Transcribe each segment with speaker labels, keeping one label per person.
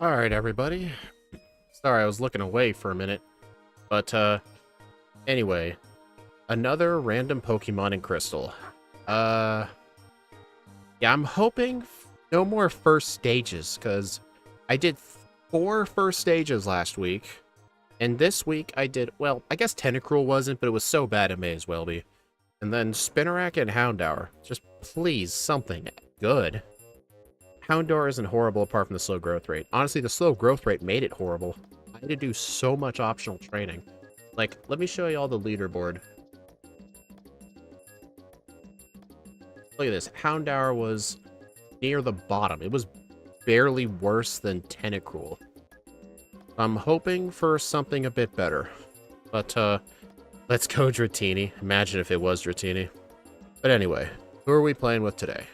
Speaker 1: Alright, everybody. Sorry, I was looking away for a minute. But, anyway. Another random Pokemon in Crystal. Yeah, I'm hoping no more first stages, because I did 4 first stages last week. And this week I did, well, I guess Tentacruel wasn't, but it was so bad it may as well be. And then Spinarak and Houndour. Just please, something good. Houndour isn't horrible apart from the slow growth rate. Honestly, the slow growth rate made it horrible. I had to do so much optional training. Like, let me show you all the leaderboard. Look at this. Houndour was near the bottom. It was barely worse than Tentacruel. I'm hoping for something a bit better. But, let's go Dratini. Imagine if it was Dratini. But anyway, who are we playing with today?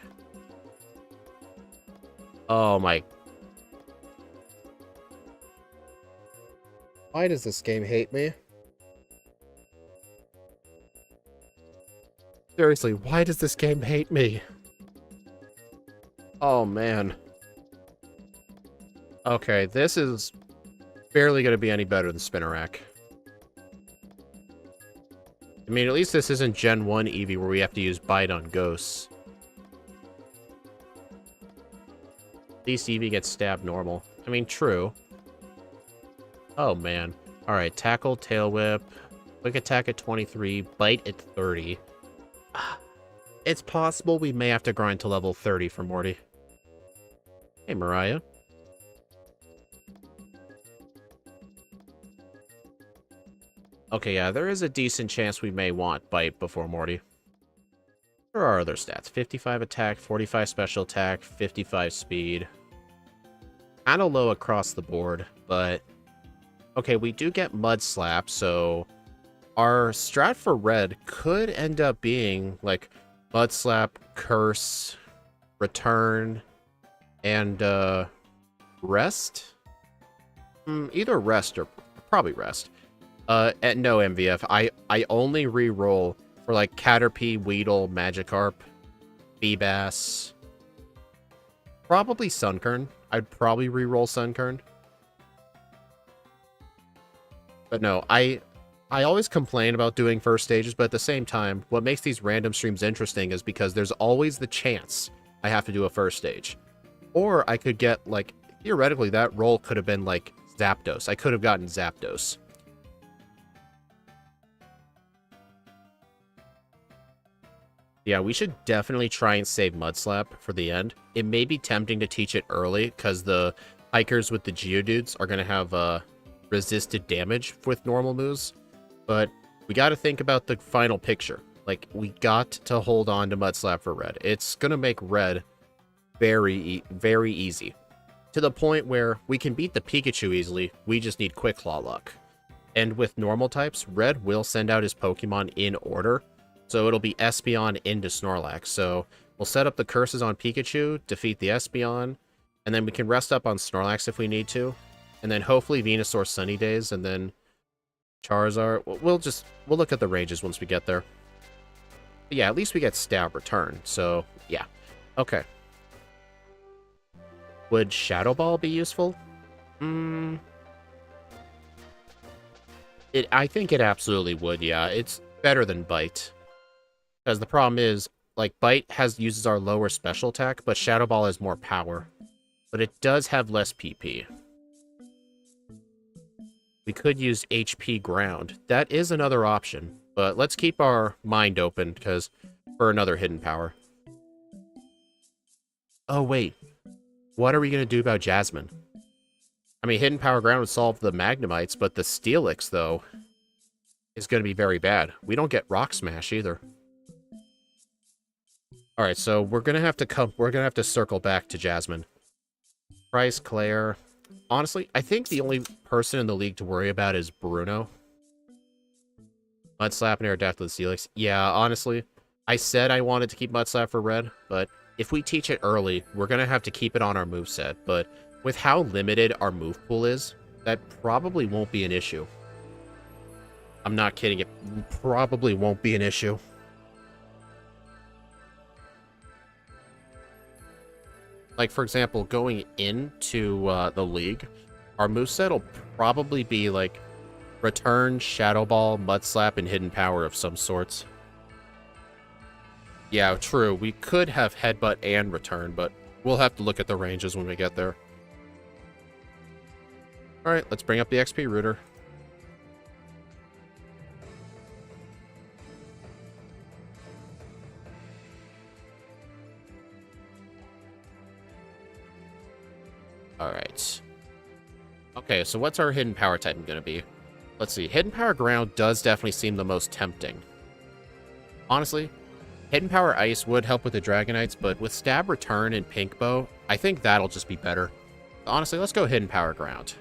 Speaker 1: Oh my... Why does this game hate me? Seriously, why does this game hate me? Oh man. Okay, this is barely going to be any better than Spinarak. I mean, at least this isn't Gen 1 Eevee where we have to use Bite on ghosts. At least Eevee gets stabbed normal. I mean, true. Oh, man. Alright, Tackle, Tail Whip, Quick Attack at 23, Bite at 30. It's possible we may have to grind to level 30 for Morty. Hey, Mariah. Okay, yeah, there is a decent chance we may want Bite before Morty. There are other stats. 55 attack, 45 special attack, 55 speed. Kinda low across the board, but... Okay, we do get Mud Slap, so... Our strat for red could end up being, like, Mud Slap, Curse, Return, and, Rest? Either Rest or... Probably Rest. At no MVF. I only re-roll for like Caterpie, Weedle, Magikarp, Feebas. Probably Sunkern. I'd probably re-roll Sunkern. But no, I always complain about doing first stages, but at the same time, what makes these random streams interesting is because there's always the chance I have to do a first stage. Or I could get, like, theoretically, that roll could have been, like, Zapdos. I could have gotten Zapdos. Yeah, we should definitely try and save Mudslap for the end. It may be tempting to teach it early, because the hikers with the Geodudes are going to have resisted damage with normal moves. But we got to think about the final picture. Like, we got to hold on to Mudslap for red. It's going to make red very, very easy. To the point where we can beat the Pikachu easily, we just need Quick Claw luck. And with normal types, red will send out his Pokemon in order. So it'll be Espeon into Snorlax. So we'll set up the curses on Pikachu, defeat the Espeon, and then we can rest up on Snorlax if we need to. And then hopefully Venusaur Sunny Days, and then Charizard. We'll look at the ranges once we get there. But yeah, at least we get Stab Return. So yeah. Okay. Would Shadow Ball be useful? I think it absolutely would, yeah. It's better than Bite. Because the problem is, like, Bite uses our lower special attack, but Shadow Ball has more power. But it does have less PP. We could use HP Ground. That is another option. But let's keep our mind open, because for another hidden power. Oh, wait. What are we going to do about Jasmine? I mean, Hidden Power Ground would solve the Magnemites, but the Steelix, though, is going to be very bad. We don't get Rock Smash, either. Alright, so we're gonna have to circle back to Jasmine. Price, Claire. Honestly, I think the only person in the league to worry about is Bruno. Mudslap and Aerodactyl and Steelix. Yeah, honestly, I said I wanted to keep Mudslap for red, but if we teach it early, we're gonna have to keep it on our moveset. But with how limited our move pool is, that probably won't be an issue. I'm not kidding, it probably won't be an issue. Like, for example, going into the league, our moveset will probably be, like, Return, Shadow Ball, Mud Slap, and Hidden Power of some sorts. Yeah, true. We could have Headbutt and Return, but we'll have to look at the ranges when we get there. Alright, let's bring up the XP router. Alright. Okay, so what's our Hidden Power type going to be? Let's see. Hidden Power Ground does definitely seem the most tempting. Honestly, Hidden Power Ice would help with the Dragonites, but with Stab Return and Pink Bow, I think that'll just be better. Honestly, let's go Hidden Power Ground.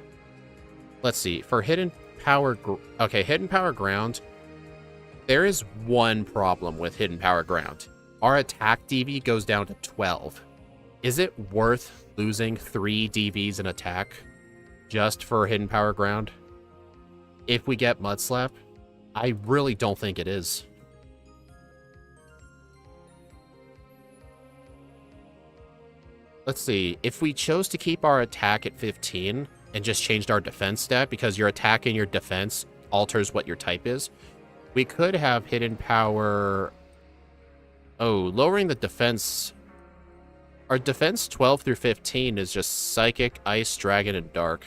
Speaker 1: Let's see. For Hidden Power... Okay, Hidden Power Ground. There is one problem with Hidden Power Ground. Our attack DV goes down to 12. Is it worth losing 3 DVs in attack just for Hidden Power Ground? If we get Mud Slap, I really don't think it is. Let's see. If we chose to keep our attack at 15 and just changed our defense stat, because your attack and your defense alters what your type is, we could have Hidden Power... Oh, lowering the defense... Our defense 12 through 15 is just Psychic, Ice, Dragon, and Dark.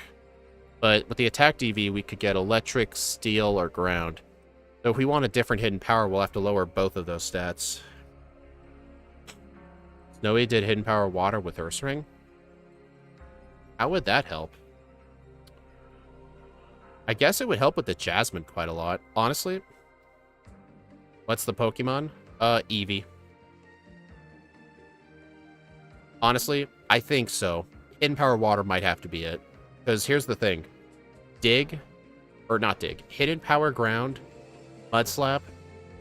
Speaker 1: But with the attack DV, we could get Electric, Steel, or Ground. So if we want a different Hidden Power, we'll have to lower both of those stats. Snowy did Hidden Power Water with Ursaring. How would that help? I guess it would help with the Jasmine quite a lot. Honestly. What's the Pokemon? Eevee. Honestly, I think so. Hidden Power Water might have to be it. Because here's the thing. Dig, or not Dig, Hidden Power Ground, Mud Slap,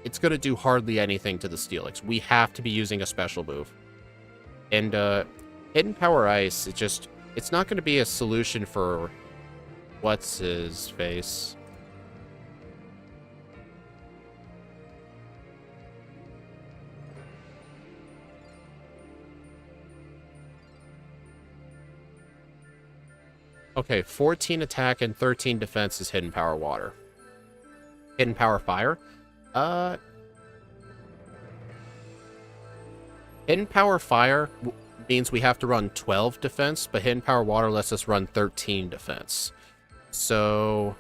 Speaker 1: it's going to do hardly anything to the Steelix. We have to be using a special move. And Hidden Power Ice, it's not going to be a solution for what's his face. Okay, 14 attack and 13 defense is Hidden Power Water. Hidden Power Fire? Hidden Power Fire means we have to run 12 defense, but Hidden Power Water lets us run 13 defense. So...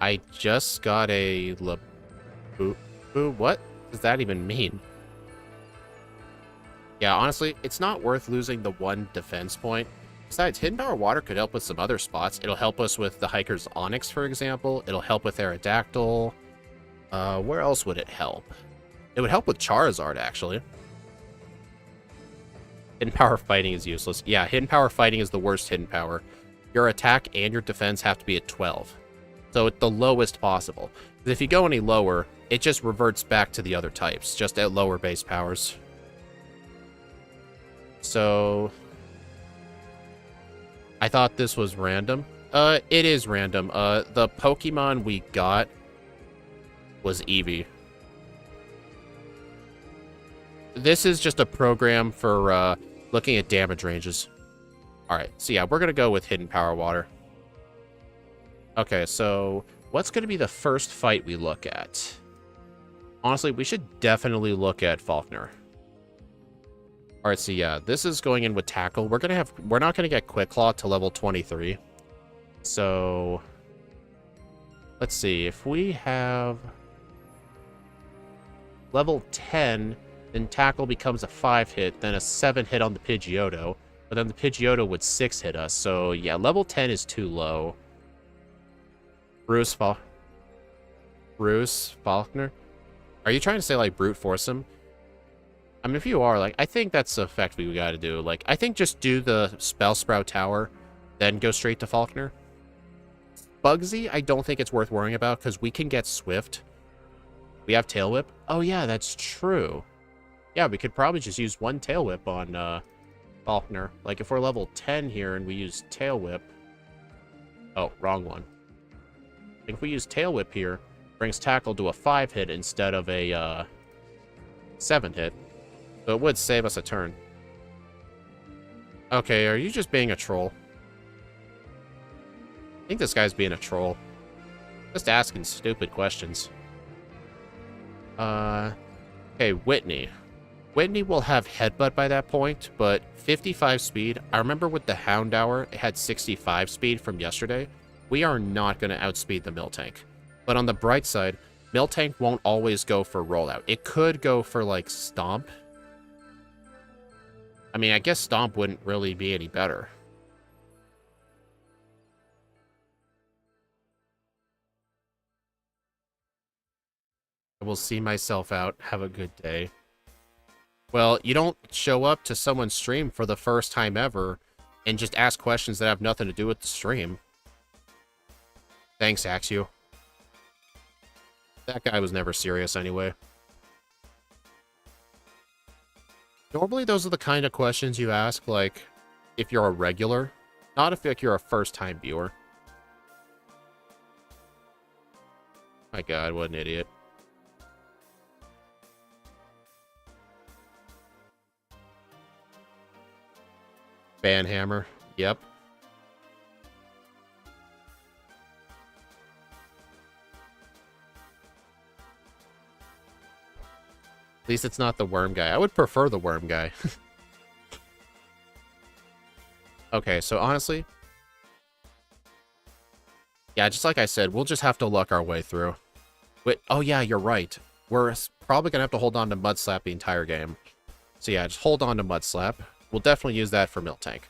Speaker 1: I just got a... What does that even mean? Yeah, honestly, it's not worth losing the 1 defense point. Besides, Hidden Power Water could help with some other spots. It'll help us with the Hiker's Onyx, for example. It'll help with Aerodactyl. Where else would it help? It would help with Charizard, actually. Hidden Power Fighting is useless. Yeah, Hidden Power Fighting is the worst Hidden Power. Your attack and your defense have to be at 12. So at the lowest possible. Because if you go any lower, it just reverts back to the other types, just at lower base powers. So, I thought this was random. It is random. The Pokemon we got was Eevee. This is just a program for looking at damage ranges. Alright, so yeah, we're going to go with Hidden Power Water. Okay, so what's going to be the first fight we look at? Honestly, we should definitely look at Falkner. Alright, so yeah, this is going in with Tackle. We're not gonna get Quick Claw to level 23. So let's see, if we have level 10, then Tackle becomes a 5-hit, then a 7-hit on the Pidgeotto. But then the Pidgeotto would 6-hit us. So yeah, level 10 is too low. Bruce Falkner? Are you trying to say like brute force him? I mean, if you are, like, I think that's the effect we gotta do. Like, I think just do the Spell Sprout Tower, then go straight to Falkner. Bugsy, I don't think it's worth worrying about, because we can get Swift. We have Tail Whip. Oh, yeah, that's true. Yeah, we could probably just use 1 Tail Whip on Falkner. Like, if we're level 10 here and we use Tail Whip... Oh, wrong one. If we use Tail Whip here, brings Tackle to a 5-hit instead of a 7-hit. So it would save us a turn. Okay, are you just being a troll? I think this guy's being a troll. Just asking stupid questions. Okay, Whitney. Whitney will have Headbutt by that point, but 55 speed. I remember with the Houndour, it had 65 speed from yesterday. We are not going to outspeed the Miltank. But on the bright side, Miltank won't always go for rollout. It could go for, like, Stomp. I mean, I guess Stomp wouldn't really be any better. I will see myself out. Have a good day. Well, you don't show up to someone's stream for the first time ever and just ask questions that have nothing to do with the stream. Thanks, Axu. That guy was never serious anyway. Normally, those are the kind of questions you ask, like, if you're a regular, not if like, you're a first-time viewer. My god, what an idiot. Banhammer. Yep. At least it's not the worm guy. I would prefer the worm guy. Okay, so honestly... yeah, just like I said, we'll just have to luck our way through. Wait, oh yeah, you're right. We're probably going to have to hold on to Mud Slap the entire game. So yeah, just hold on to Mud Slap. We'll definitely use that for Miltank.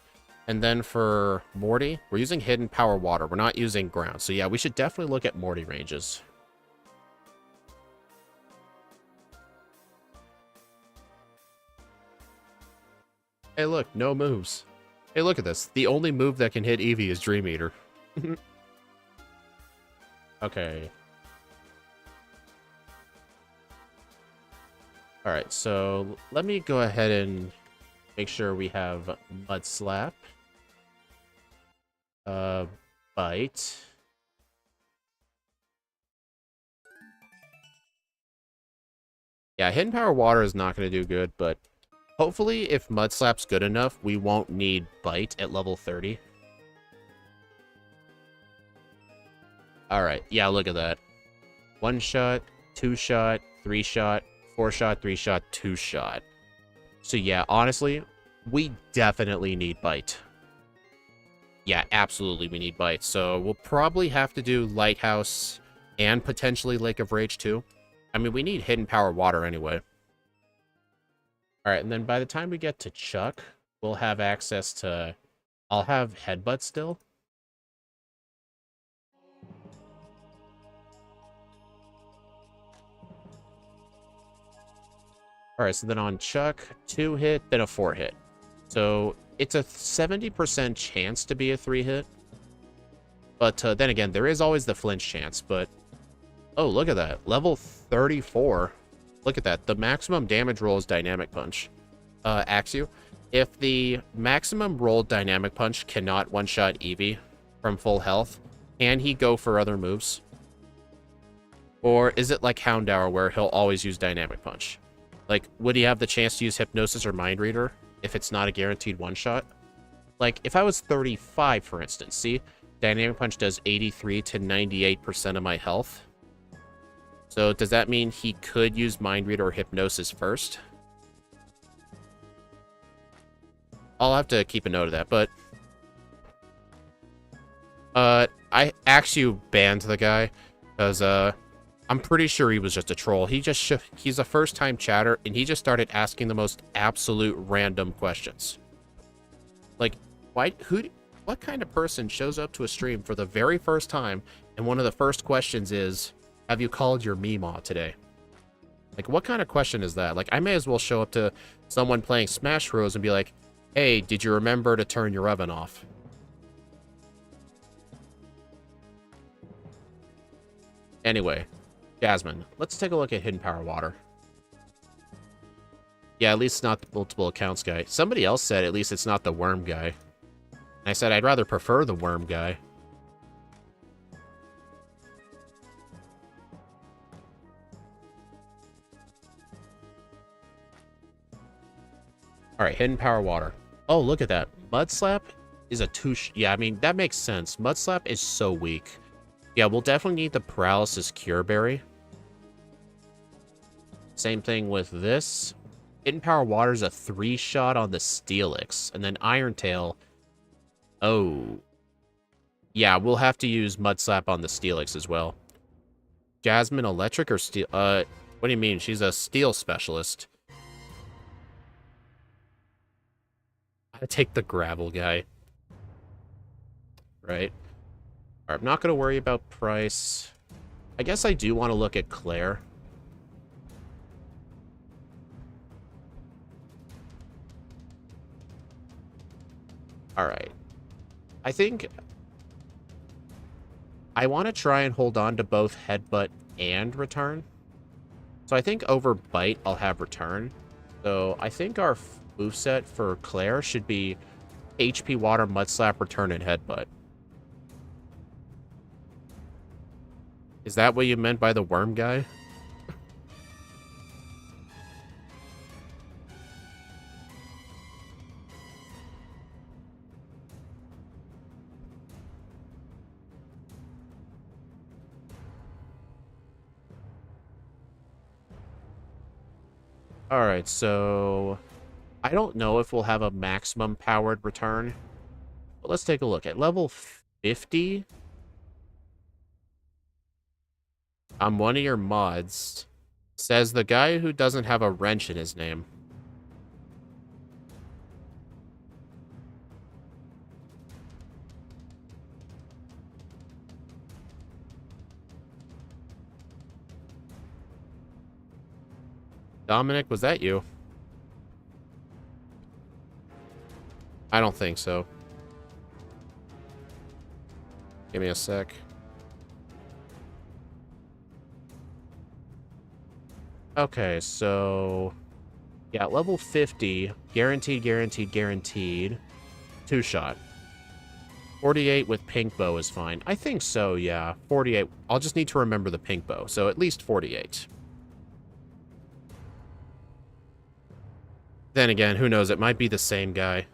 Speaker 1: And then for Morty, we're using Hidden Power Water. We're not using Ground. So yeah, we should definitely look at Morty ranges. Hey, look, no moves. Hey, look at this. The only move that can hit Eevee is Dream Eater. Okay. Alright, so let me go ahead and make sure we have Mud Slap. Bite. Yeah, Hidden Power Water is not going to do good, but hopefully if Mud Slap's good enough, we won't need Bite at level 30. Alright, yeah, look at that. 1 shot, 2 shot, 3 shot, 4 shot, 3 shot, 2 shot. So yeah, honestly, we definitely need Bite. Yeah, absolutely we need Bite. So we'll probably have to do Lighthouse and potentially Lake of Rage too. I mean, we need Hidden Power Water anyway. Alright, and then by the time we get to Chuck, we'll have access to... I'll have Headbutt still. Alright, so then on Chuck, 2 hit, then a 4 hit. So it's a 70% chance to be a 3 hit. But then again, there is always the flinch chance, but... oh, look at that. Level 34. Look at that. The maximum damage roll is Dynamic Punch. Axu, if the maximum rolled Dynamic Punch cannot one-shot Eevee from full health, can he go for other moves? Or is it like Houndour where he'll always use Dynamic Punch? Like, would he have the chance to use Hypnosis or Mind Reader if it's not a guaranteed one-shot? Like, if I was 35, for instance, see? Dynamic Punch does 83 to 98% of my health. So does that mean he could use Mind Reader or Hypnosis first? I'll have to keep a note of that, but... I actually banned the guy, because, I'm pretty sure he was just a troll. He's a first-time chatter, and he just started asking the most absolute random questions. Like, what kind of person shows up to a stream for the very first time, and one of the first questions is, have you called your Meemaw today? Like, what kind of question is that? Like, I may as well show up to someone playing Smash Bros. And be like, hey, did you remember to turn your oven off? Anyway, Jasmine, let's take a look at Hidden Power Water. Yeah, at least it's not the multiple accounts guy. Somebody else said at least it's not the worm guy. And I said I'd rather prefer the worm guy. All right, hidden power water. Oh, look at that. Mud slap is a yeah, I mean, that makes sense. Mud slap is so weak. Yeah, we'll definitely need the paralysis cure berry. Same thing with this. Hidden power water is a 3-shot on the Steelix, and then Iron Tail. Oh, yeah, we'll have to use Mud Slap on the Steelix as well. Jasmine electric or steel? What do you mean? She's a steel specialist. I take the gravel guy. Right. All right, I'm not going to worry about price. I guess I do want to look at Claire. All right. I think I want to try and hold on to both Headbutt and Return. So I think over Bite, I'll have Return. So I think our moveset for Claire should be HP Water, Mud Slap, Return, and Headbutt. Is that what you meant by the worm guy? Alright, so I don't know if we'll have a maximum powered return. But let's take a look. At level 50, on one of your mods, says the guy who doesn't have a wrench in his name. Dominic, was that you? I don't think so. Give me a sec. Okay, so yeah, level 50, guaranteed, guaranteed, guaranteed. 2-shot. 48 with pink bow is fine. I think so, yeah. 48. I'll just need to remember the pink bow, so at least 48. Then again, who knows? It might be the same guy.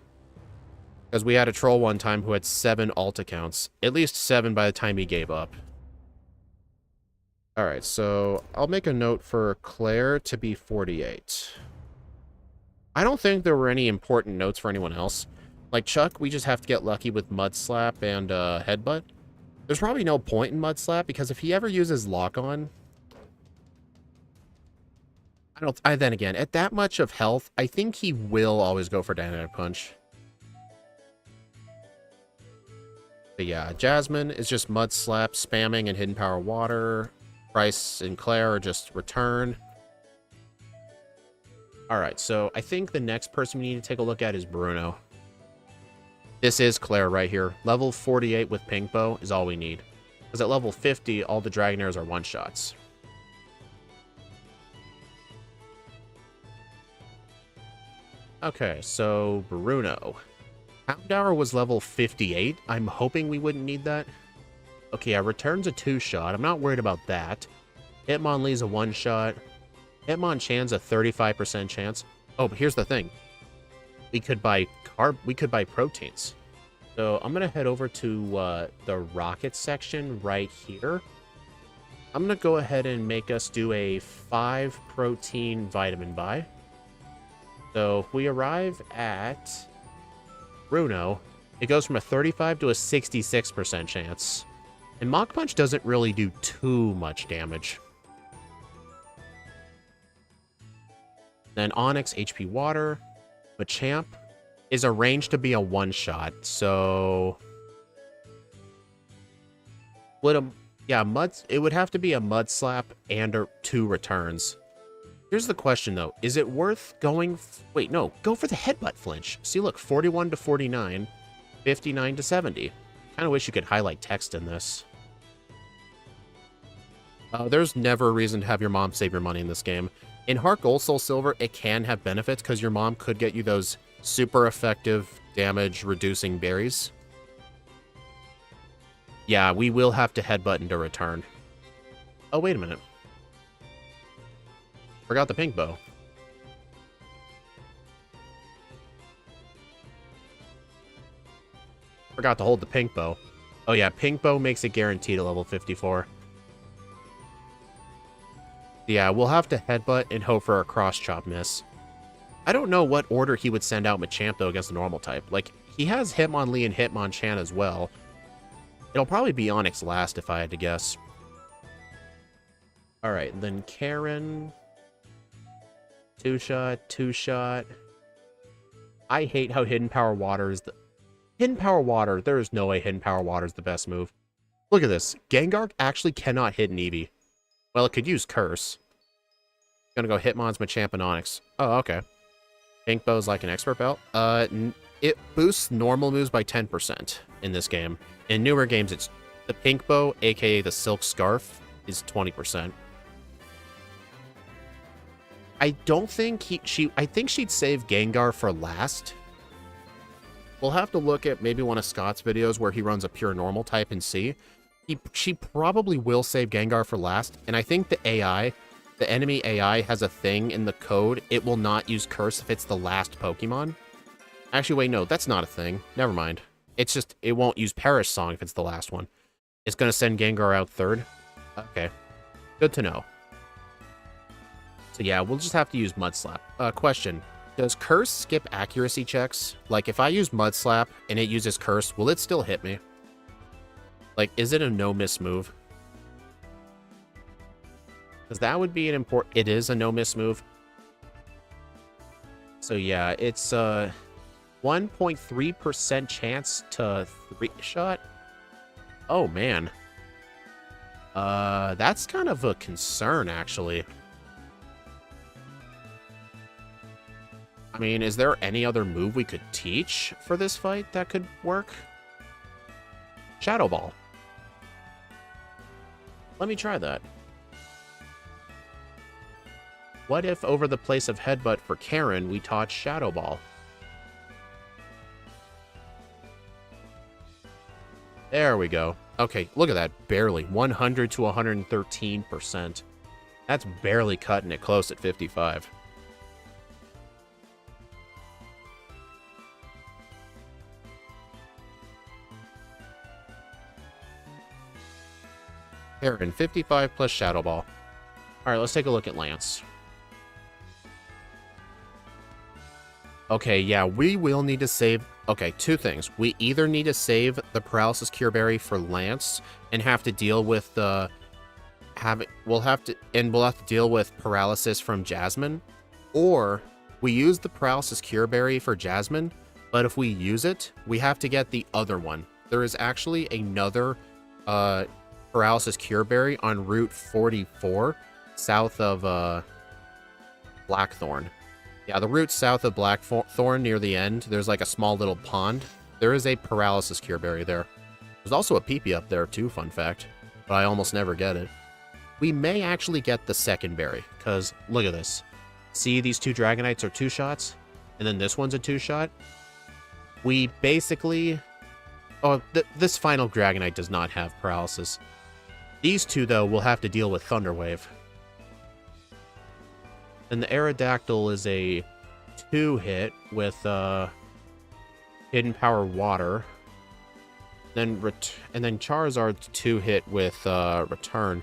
Speaker 1: Because we had a troll one time who had 7 alt accounts. At least 7 by the time he gave up. Alright, so I'll make a note for Claire to be 48. I don't think there were any important notes for anyone else. Like Chuck, we just have to get lucky with Mud Slap and Headbutt. There's probably no point in Mud Slap, because if he ever uses Lock On... then again, at that much of health, I think he will always go for Dynamic Punch. But yeah, Jasmine is just Mud Slap, spamming, and Hidden Power Water. Bryce and Claire are just Return. Alright, so I think the next person we need to take a look at is Bruno. This is Claire right here. Level 48 with Pink Bow is all we need. Because at level 50, all the Dragonaires are one-shots. Okay, so Bruno. Houndour was level 58. I'm hoping we wouldn't need that. Okay, yeah, Return's a 2-shot. I'm not worried about that. Hitmonlee's a 1-shot. Hitmonchan's a 35% chance. Oh, but here's the thing. We could buy proteins. So I'm gonna head over to the rocket section right here. I'm gonna go ahead and make us do a 5 protein vitamin buy. So if we arrive at Bruno, it goes from a 35 to a 66% chance. And Mach Punch doesn't really do too much damage. Then Onyx, HP Water. Machamp is arranged to be a 1-shot, so... it would have to be a Mud Slap and 2 returns. Here's the question, though. Is it worth going... Wait, no. Go for the Headbutt flinch. See, look. 41 to 49. 59 to 70. Kind of wish you could highlight text in this. There's never a reason to have your mom save your money in this game. In Heart Gold, Soul Silver, it can have benefits because your mom could get you those super effective damage-reducing berries. Yeah, we will have to Headbutt into Return. Oh, wait a minute. Forgot the pink bow. Forgot to hold the pink bow. Oh yeah, pink bow makes it guaranteed at level 54. Yeah, we'll have to headbutt and hope for a cross-chop miss. I don't know what order he would send out Machamp, though, against the normal type. Like, he has Hitmonlee and Hitmonchan as well. It'll probably be Onix last, if I had to guess. Alright, then Karen... Two-shot, two-shot... I hate how Hidden Power Water is the... Hidden Power Water, there is no way Hidden Power Water is the best move. Look at this. Gengar actually cannot hit an Eevee. Well, it could use Curse. Gonna go Hitmon's, Machamp, and Onix. Oh, okay. Pink Bow's like an expert belt. It boosts normal moves by 10% in this game. In newer games, it's the Pink Bow, aka the Silk Scarf, is 20%. I don't think I think she'd save Gengar for last. We'll have to look at maybe one of Scott's videos where he runs a pure normal type and see. She probably will save Gengar for last, and I think the AI, the enemy AI, has a thing in the code. It will not use Curse if it's the last Pokemon. Actually, wait, no, that's not a thing. Never mind. It's just, it won't use Perish Song if it's the last one. It's going to send Gengar out third. Okay. Good to know. So yeah, we'll just have to use Mud Slap. Question. Does Curse skip accuracy checks? Like, if I use Mud Slap and it uses Curse, will it still hit me? Like, is it a no-miss move? Because that would be an important... It is a no-miss move. So yeah, it's 1.3% chance to 3-shot. Oh, man. That's kind of a concern, actually. I mean, is there any other move we could teach for this fight that could work? Shadow Ball. Let me try that. What if over the place of Headbutt for Karen, we taught Shadow Ball? There we go. Okay, look at that. Barely. 100 to 113%. That's barely cutting it close at 55. Karen, 55 plus Shadow Ball. Alright, let's take a look at Lance. Okay, yeah, we will need to save... Okay, two things. We either need to save the Paralysis Cure Berry for Lance and have to deal with the... We'll have to deal with Paralysis from Jasmine. Or we use the Paralysis Cure Berry for Jasmine, but if we use it, we have to get the other one. There is actually another Paralysis Cure Berry on Route 44, south of Blackthorn. Yeah, the route south of Blackthorn near the end, there's like a small little pond. There is a Paralysis Cure Berry there. There's also a Peepee up there too, fun fact, but I almost never get it. We may actually get the second berry, because look at this. See, these two Dragonites are 2-shots, and then this one's a 2-shot. We basically... Oh, this final Dragonite does not have Paralysis. These two, though, will have to deal with Thunder Wave. And the Aerodactyl is a 2-hit with Hidden Power Water. And then Charizard's 2-hit with Return.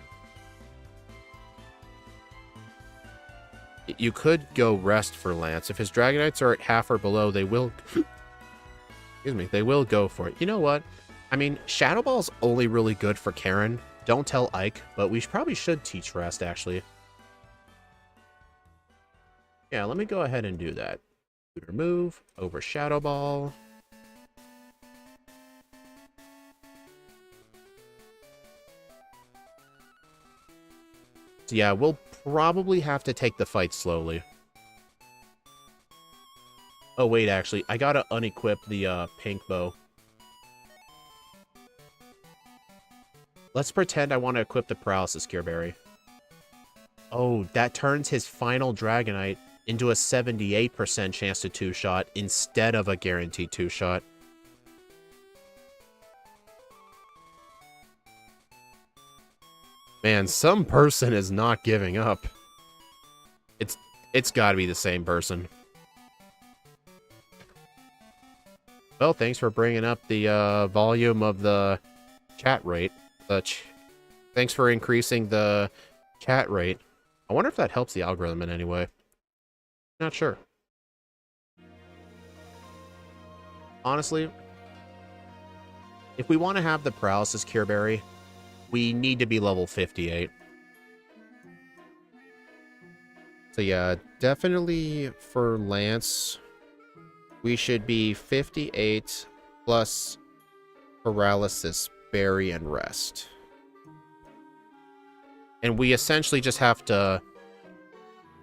Speaker 1: You could go Rest for Lance. If his Dragonites are at half or below, they will... Excuse me, they will go for it. You know what? I mean, Shadow Ball's only really good for Karen. Don't tell Ike, but we probably should teach Rest, actually. Yeah, let me go ahead and do that. Tutor move over Shadow Ball. So yeah, we'll probably have to take the fight slowly. Oh wait, actually, I gotta unequip the pink bow. Let's pretend I want to equip the Paralysis Cure Berry. Oh, that turns his final Dragonite into a 78% chance to 2-shot instead of a guaranteed 2-shot. Man, some person is not giving up. It's gotta be the same person. Well, thanks for bringing up the volume of the chat rate. Thanks for increasing the chat rate. I wonder if that helps the algorithm in any way. Not sure. Honestly, if we want to have the paralysis cure berry, we need to be level 58. So yeah, definitely for Lance, we should be 58 plus paralysis, berry, and rest. And we essentially just have to...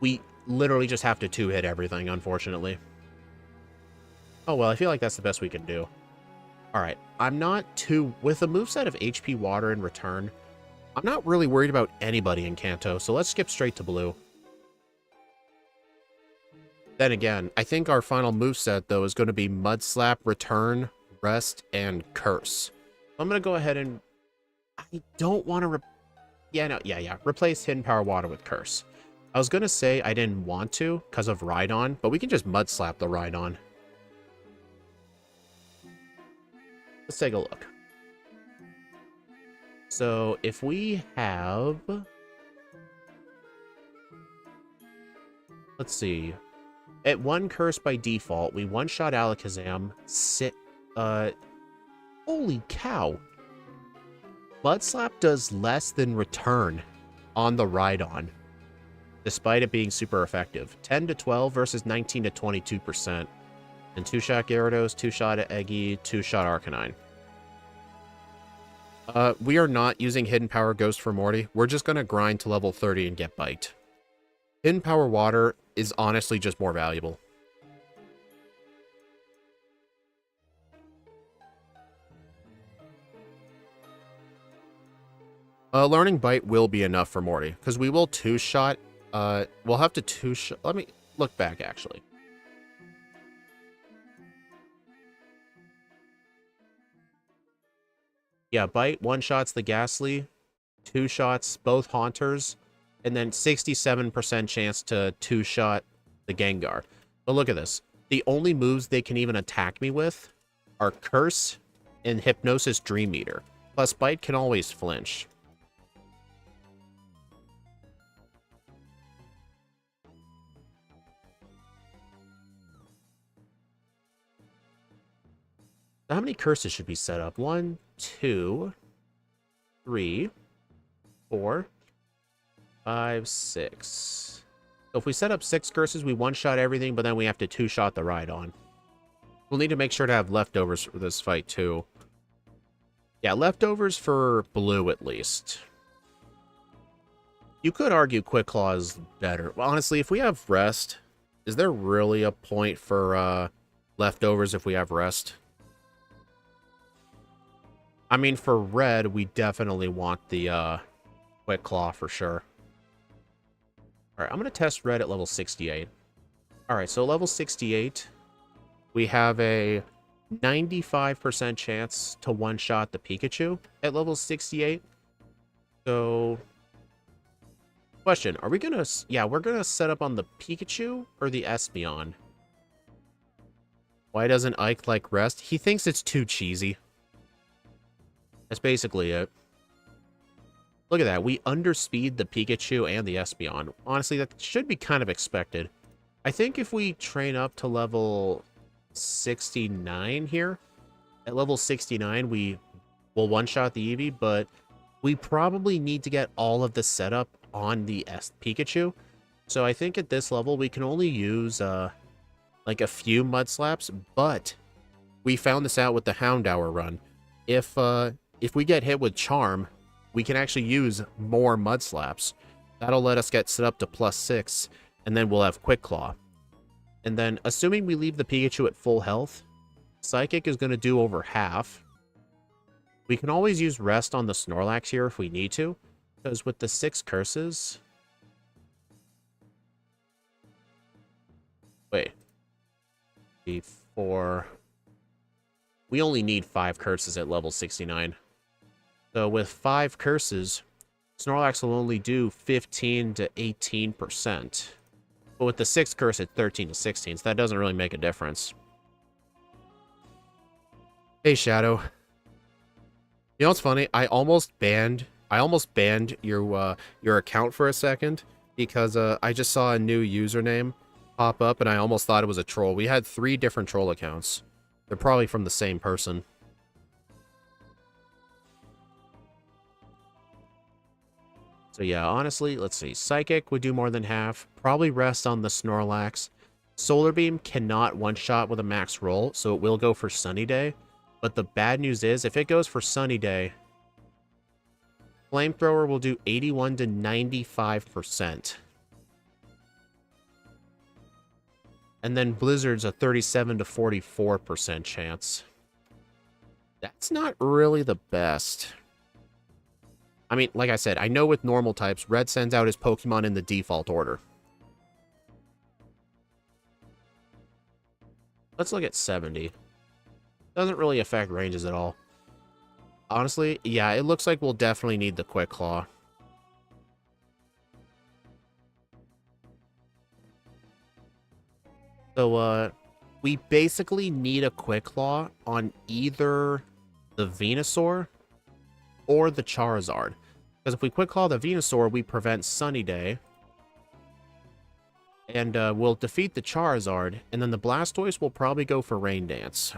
Speaker 1: We literally just have to two-hit everything, unfortunately. Oh well, I feel like that's the best we can do. Alright, I'm not too... With a moveset of HP Water in return, I'm not really worried about anybody in Kanto, so let's skip straight to blue. Then again, I think our final moveset, though, is going to be Mud Slap, Return, Rest, and Curse. I'm going to go ahead and... I don't want to... Yeah. Replace Hidden Power Water with Curse. I was going to say I didn't want to because of Rhydon, but we can just Mud Slap the Rhydon. Let's take a look. So, if we have... Let's see... At 1 Curse by default, we one-shot Alakazam. Holy cow. Mud Slap does less than Return on the Rhydon, despite it being super effective. 10 to 12 versus 19 to 22%. And 2-shot Gyarados, 2-shot Eggy, 2-shot Arcanine. We are not using Hidden Power Ghost for Morty. We're just going to grind to level 30 and get Bite. Hidden Power Water is honestly just more valuable. Learning Bite will be enough for Morty, because we will two-shot... we'll have to two-shot... Let me look back, actually. Yeah, Bite one-shots the Ghastly, 2 shots both Haunters, and then 67% chance to two-shot the Gengar. But look at this. The only moves they can even attack me with are Curse and Hypnosis Dream Eater. Plus, Bite can always flinch. So how many curses should be set up? 1, 2, 3, 4, 5, 6. So if we set up 6 curses, we one-shot everything, but then we have to two-shot the Rhydon. We'll need to make sure to have leftovers for this fight, too. Yeah, leftovers for blue, at least. You could argue Quick Claw is better. Well, honestly, if we have Rest, is there really a point for leftovers if we have Rest? I mean, for red, we definitely want the Quick Claw for sure. Alright, I'm going to test red at level 68. Alright, so level 68, we have a 95% chance to one-shot the Pikachu at level 68. So, question, are we going to... Yeah, we're going to set up on the Pikachu or the Espeon? Why doesn't Ike like Rest? He thinks it's too cheesy. That's basically it. Look at that. We underspeed the Pikachu and the Espeon. Honestly, that should be kind of expected. I think if we train up to level 69 here, at level 69, we will one-shot the Eevee, but we probably need to get all of the setup on the Pikachu. So I think at this level, we can only use like a few Mud Slaps, but we found this out with the Houndour run. If we get hit with Charm, we can actually use more Mud Slaps. That'll let us get set up to +6, and then we'll have Quick Claw. And then, assuming we leave the Pikachu at full health, Psychic is going to do over half. We can always use Rest on the Snorlax here if we need to, because with the 6 curses... Wait. 4... We only need 5 curses at level 69. So with 5 curses, Snorlax will only do 15 to 18%. But with the 6 curse, it's 13 to 16, so that doesn't really make a difference. Hey, Shadow. You know what's funny? I almost banned your account for a second because I just saw a new username pop up and I almost thought it was a troll. We had 3 different troll accounts. They're probably from the same person. So yeah, honestly, let's see. Psychic would do more than half. Probably rest on the Snorlax. Solar Beam cannot one-shot with a max roll, so it will go for Sunny Day. But the bad news is, if it goes for Sunny Day, Flamethrower will do 81 to 95%. And then Blizzard's a 37 to 44% chance. That's not really the best. I mean, like I said, I know with normal types, Red sends out his Pokemon in the default order. Let's look at 70. Doesn't really affect ranges at all. Honestly, yeah, it looks like we'll definitely need the Quick Claw. So, we basically need a Quick Claw on either the Venusaur or the Charizard. Because if we Quick Claw the Venusaur, we prevent Sunny Day. And we'll defeat the Charizard, and then the Blastoise will probably go for Rain Dance.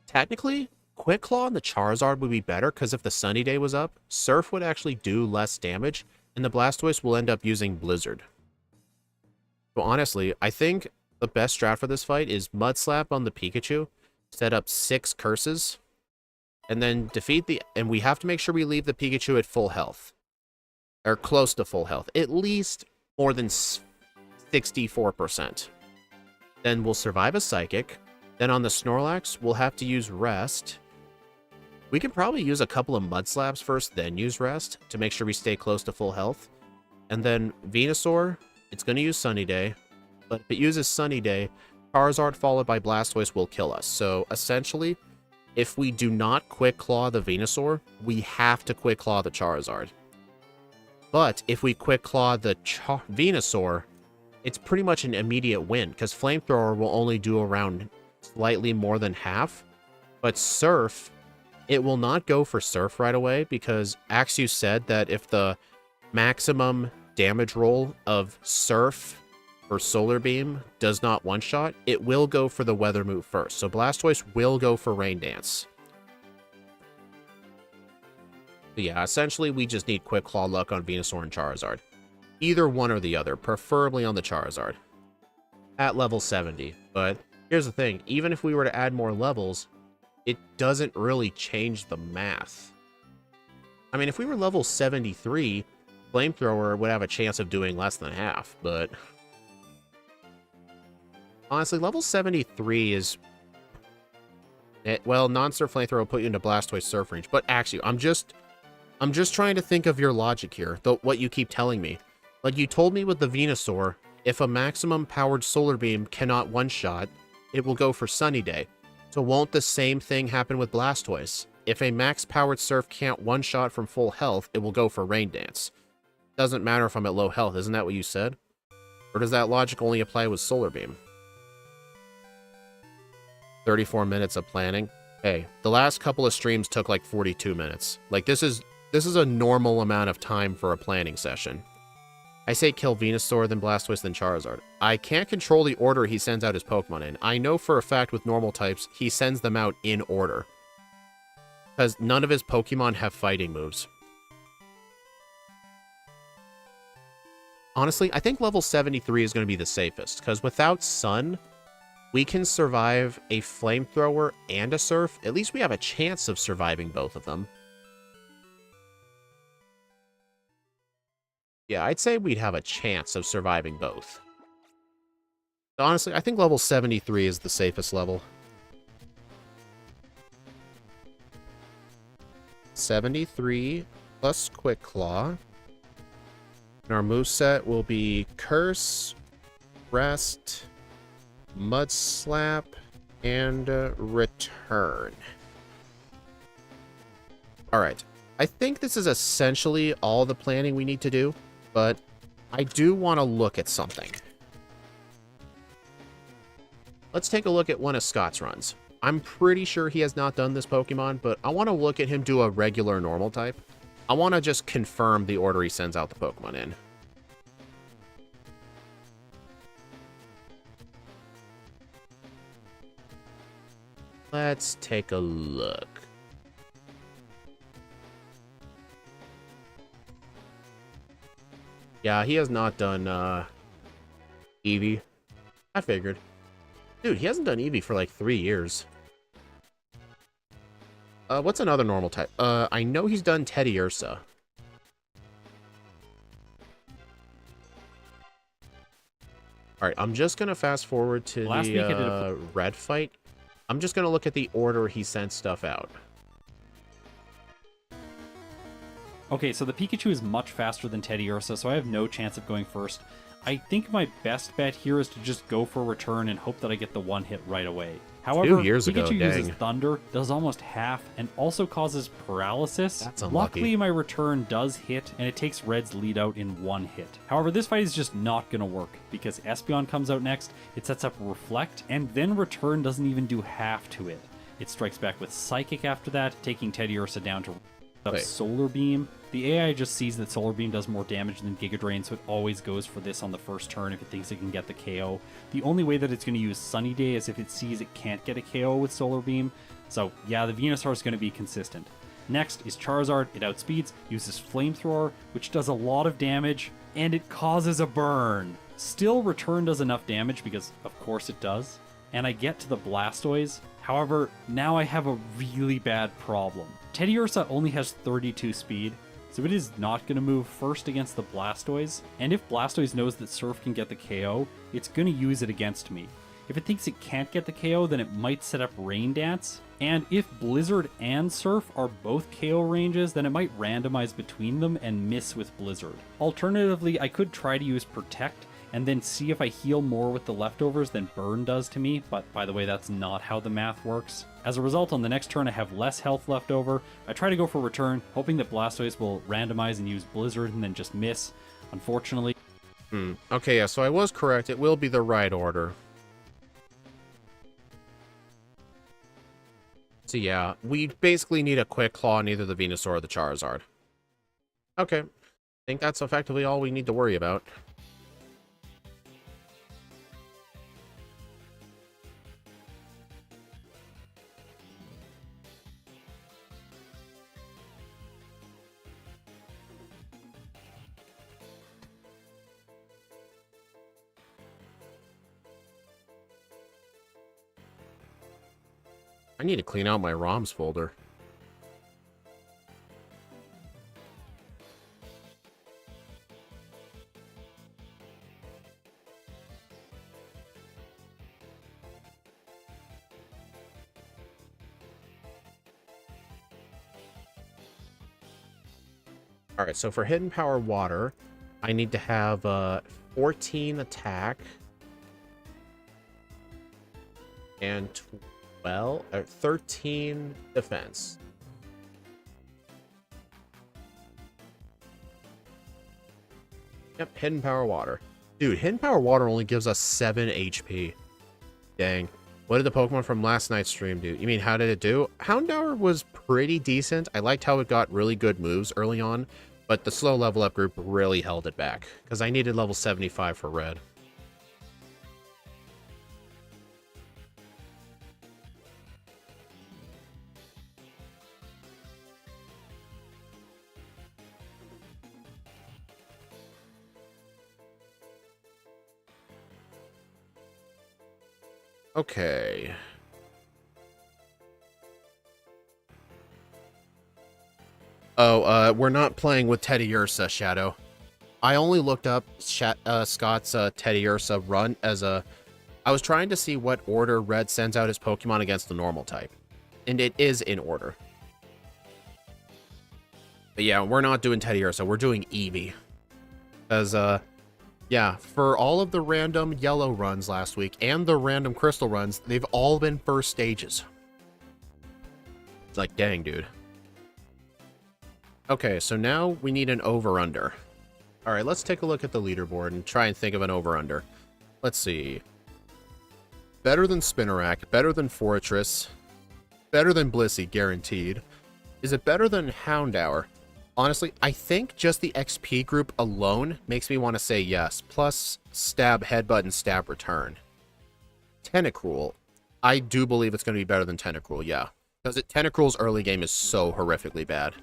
Speaker 1: Technically, Quick Claw on the Charizard would be better, because if the Sunny Day was up, Surf would actually do less damage, and the Blastoise will end up using Blizzard. So honestly, I think the best strat for this fight is Mud Slap on the Pikachu, set up 6 curses, and then defeat the... And we have to make sure we leave the Pikachu at full health. Or close to full health. At least more than 64%. Then we'll survive a Psychic. Then on the Snorlax, we'll have to use Rest. We can probably use a couple of Mud Slaps first, then use Rest to make sure we stay close to full health. And then Venusaur, it's going to use Sunny Day. But if it uses Sunny Day, Charizard followed by Blastoise will kill us. So essentially, if we do not Quick Claw the Venusaur, we have to Quick Claw the Charizard. But if we Quick Claw the Venusaur, it's pretty much an immediate win, because Flamethrower will only do around slightly more than half. But Surf, it will not go for Surf right away, because Axew said that if the maximum damage roll of Surf or Solar Beam does not one-shot, it will go for the Weather move first. So Blastoise will go for Rain Dance. But yeah, essentially we just need Quick Claw luck on Venusaur and Charizard. Either one or the other, preferably on the Charizard. At level 70. But here's the thing, even if we were to add more levels, it doesn't really change the math. I mean, if we were level 73, Flamethrower would have a chance of doing less than half, but... honestly, level 73 is... well, non-Surf Flamethrower will put you into Blastoise Surf range, but actually, I'm just trying to think of your logic here, what you keep telling me. Like, you told me with the Venusaur, if a maximum powered Solar Beam cannot one-shot, it will go for Sunny Day. So won't the same thing happen with Blastoise? If a max-powered Surf can't one-shot from full health, it will go for Rain Dance. Doesn't matter if I'm at low health, isn't that what you said? Or does that logic only apply with Solar Beam? 34 minutes of planning. Hey, the last couple of streams took like 42 minutes. Like, this is a normal amount of time for a planning session. I say kill Venusaur, then Blastoise, then Charizard. I can't control the order he sends out his Pokemon in. I know for a fact with normal types, he sends them out in order. Because none of his Pokemon have fighting moves. Honestly, I think level 73 is going to be the safest. Because without Sun, we can survive a Flamethrower and a Surf. At least we have a chance of surviving both of them. Yeah, I'd say we'd have a chance of surviving both. Honestly, I think level 73 is the safest level. 73 plus Quick Claw. And our moveset will be Curse, Rest, Mud Slap, and Return. Alright. I think this is essentially all the planning we need to do, but I do want to look at something. Let's take a look at one of Scott's runs. I'm pretty sure he has not done this Pokemon, but I want to look at him do a regular normal type. I want to just confirm the order he sends out the Pokemon in. Let's take a look. Yeah, he has not done Eevee. I figured. Dude, he hasn't done Eevee for like 3 years. What's another normal type? I know he's done Teddiursa. Alright, I'm just gonna fast forward to the red fight. I'm just gonna look at the order he sent stuff out.
Speaker 2: Okay, so the Pikachu is much faster than Teddiursa, so I have no chance of going first. I think my best bet here is to just go for a return and hope that I get the one hit right away. However,
Speaker 1: 2 years ago,
Speaker 2: Pikachu
Speaker 1: dang.
Speaker 2: uses Thunder, does almost half, and also causes paralysis.
Speaker 1: That's unlucky.
Speaker 2: Luckily, my return does hit, and it takes Red's lead out in one hit. However, this fight is just not going to work, because Espeon comes out next, it sets up Reflect, and then Return doesn't even do half to it. It strikes back with Psychic after that, taking Teddiursa down to Solar Beam. The AI just sees that Solar Beam does more damage than Giga Drain, so it always goes for this on the first turn if it thinks it can get the KO. The only way that it's going to use Sunny Day is if it sees it can't get a KO with Solar Beam. So yeah, the Venusaur is going to be consistent. Next is Charizard. It outspeeds, uses Flamethrower, which does a lot of damage, and it causes a burn. Still, Return does enough damage because of course it does. And I get to the Blastoise. However, now I have a really bad problem. Teddiursa only has 32 speed, so it is not going to move first against the Blastoise, and if Blastoise knows that Surf can get the KO, it's going to use it against me. If it thinks it can't get the KO, then it might set up Rain Dance, and if Blizzard and Surf are both KO ranges, then it might randomize between them and miss with Blizzard. Alternatively, I could try to use Protect, and then see if I heal more with the leftovers than Burn does to me, but by the way, that's not how the math works. As a result, on the next turn I have less health left over. I try to go for Return, hoping that Blastoise will randomize and use Blizzard and then just miss. Unfortunately...
Speaker 1: Okay, yeah, so I was correct. It will be the right order. So yeah, we basically need a Quick Claw on either the Venusaur or the Charizard. Okay, I think that's effectively all we need to worry about. I need to clean out my ROMs folder. Alright, so for Hidden Power Water, I need to have 14 attack and 13 defense. Yep, Hidden Power Water. Dude, Hidden Power Water only gives us 7 HP. Dang. What did the Pokemon from last night's stream do? You mean, how did it do? Houndour was pretty decent. I liked how it got really good moves early on, but the slow level up group really held it back, because I needed level 75 for Red. Okay. Oh, we're not playing with Teddiursa, Shadow. I only looked up Scott's Teddiursa run as a... I was trying to see what order Red sends out his Pokemon against the normal type. And it is in order. But yeah, we're not doing Teddiursa, we're doing Eevee. Because, yeah, for all of the random yellow runs last week and the random crystal runs, they've all been first stages. It's like, dang, dude. Okay, so now we need an over-under. All right, let's take a look at the leaderboard and try and think of an over-under. Let's see. Better than Spinnerack, better than Fortress, better than Blissey, guaranteed. Is it better than Houndour? Honestly, I think just the XP group alone makes me want to say yes. Plus, Stab, Headbutt, and Stab Return. Tentacruel. I do believe it's going to be better than Tentacruel, yeah. Because Tentacruel's early game is so horrifically bad.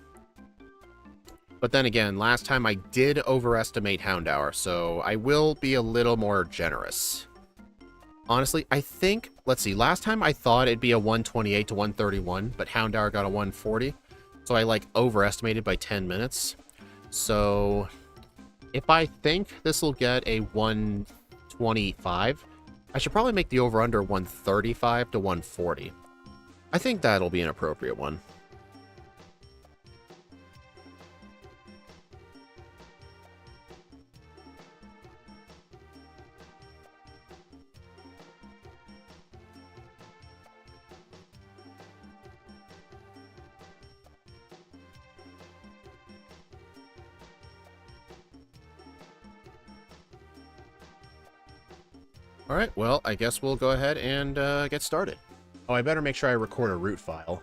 Speaker 1: But then again, last time I did overestimate Houndour, so I will be a little more generous. Honestly, I think, let's see, last time I thought it'd be a 128 to 131, but Houndour got a 140. So I, like, overestimated by 10 minutes. So, if I think this will get a 125, I should probably make the over-under 135 to 140. I think that'll be an appropriate one. Alright, well, I guess we'll go ahead and get started. Oh, I better make sure I record a root file,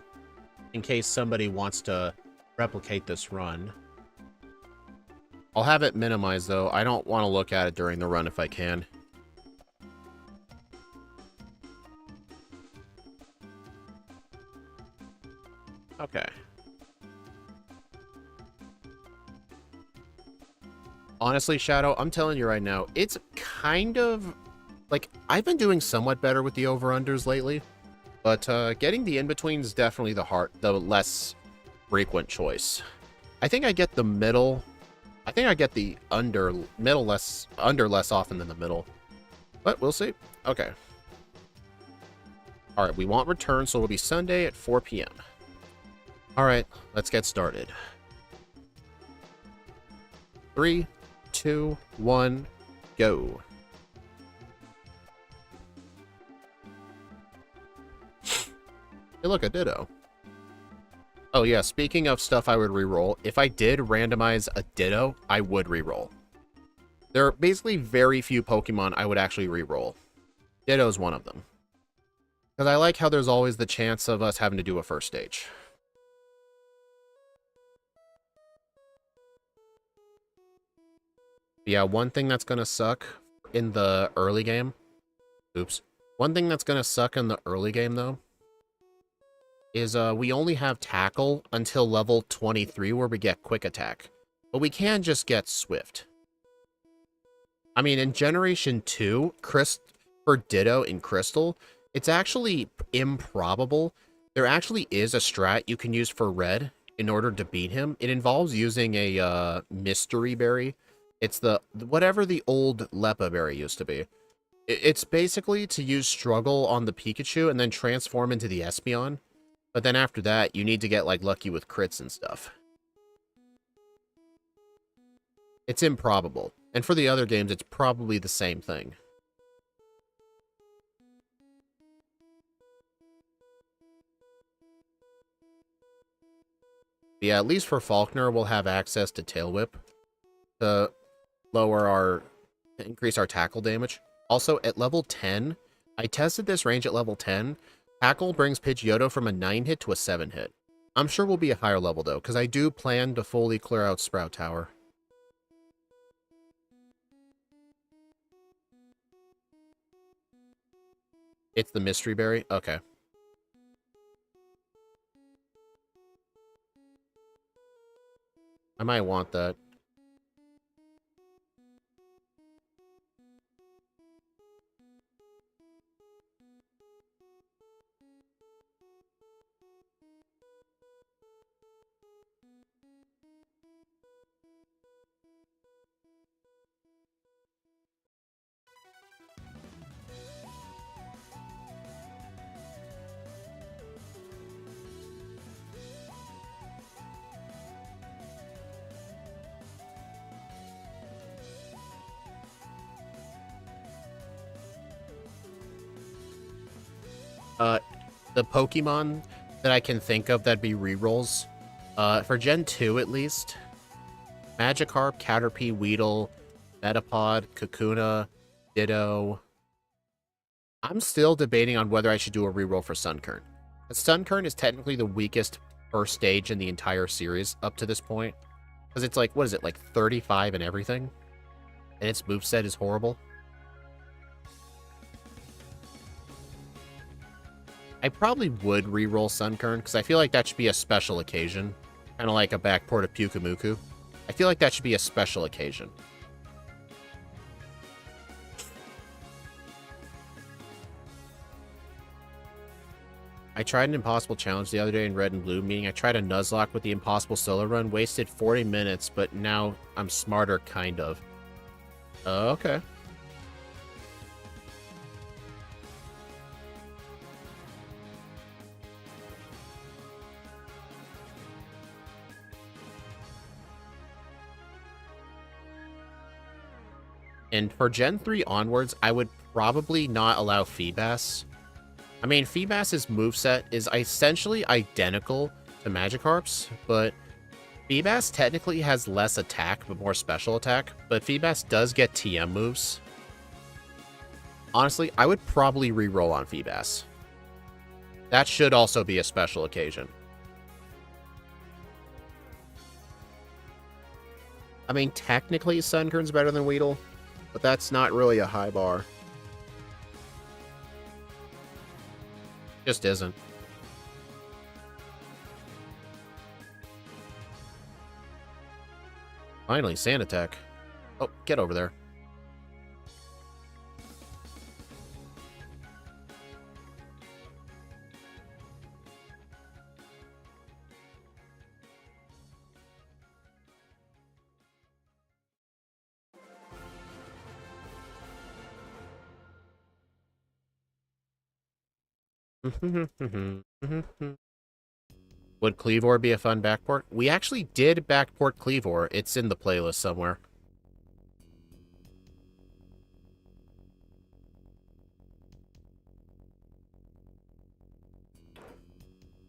Speaker 1: in case somebody wants to replicate this run. I'll have it minimized, though. I don't want to look at it during the run if I can. Okay. Honestly, Shadow, I'm telling you right now, it's kind of... like, I've been doing somewhat better with the over-unders lately, but getting the in-between is definitely the less frequent choice. I think I get the middle. I think I get the under less often than the middle, but we'll see. Okay. All right, we want return, so it'll be Sunday at 4 p.m. All right, let's get started. 3, 2, 1, go. Hey, look, a Ditto. Oh, yeah, speaking of stuff I would reroll, if I did randomize a Ditto, I would reroll. There are basically very few Pokemon I would actually reroll. Ditto's one of them. Because I like how there's always the chance of us having to do a first stage. Yeah, one thing that's going to suck in the early game... Oops. One thing that's going to suck in the early game, though, is we only have Tackle until level 23 where we get Quick Attack. But we can just get Swift. I mean, in Generation 2, for Ditto in Crystal, it's actually improbable. There actually is a strat you can use for Red in order to beat him. It involves using a Mystery Berry. It's whatever the old Lepa Berry used to be. It's basically to use Struggle on the Pikachu and then transform into the Espeon. But then after that, you need to get, like, lucky with crits and stuff. It's improbable. And for the other games, it's probably the same thing. But yeah, at least for Faulkner, we'll have access to Tail Whip to increase our tackle damage. Also, at level 10, I tested this range at level 10. Tackle brings Pidgeotto from a 9-hit to a 7-hit. I'm sure we'll be a higher level, though, because I do plan to fully clear out Sprout Tower. It's the Mystery Berry? Okay. I might want that. The Pokemon that I can think of that'd be rerolls, For Gen 2 at least, Magikarp, Caterpie, Weedle, Metapod, Kakuna, Ditto. I'm still debating on whether I should do a reroll for Sunkern. Sunkern is technically the weakest first stage in the entire series up to this point. Because it's like, what is it, like 35 and everything? And its moveset is horrible. I probably would reroll Sunkern, because I feel like that should be a special occasion. Kind of like a backport of Pyukumuku. I feel like that should be a special occasion. I tried an impossible challenge the other day in Red and Blue, meaning I tried a Nuzlocke with the impossible solo run, wasted 40 minutes, but now I'm smarter, kind of. Okay. And for Gen 3 onwards, I would probably not allow Feebas. I mean, Feebas's moveset is essentially identical to Magikarp's, but Feebas technically has less attack, but more special attack. But Feebas does get TM moves. Honestly, I would probably reroll on Feebas. That should also be a special occasion. I mean, technically, Sunkern's better than Weedle, but that's not really a high bar. Just isn't. Finally, Sand Attack. Oh, get over there. Would Cleavor be a fun backport? We actually did backport Cleavor. It's in the playlist somewhere.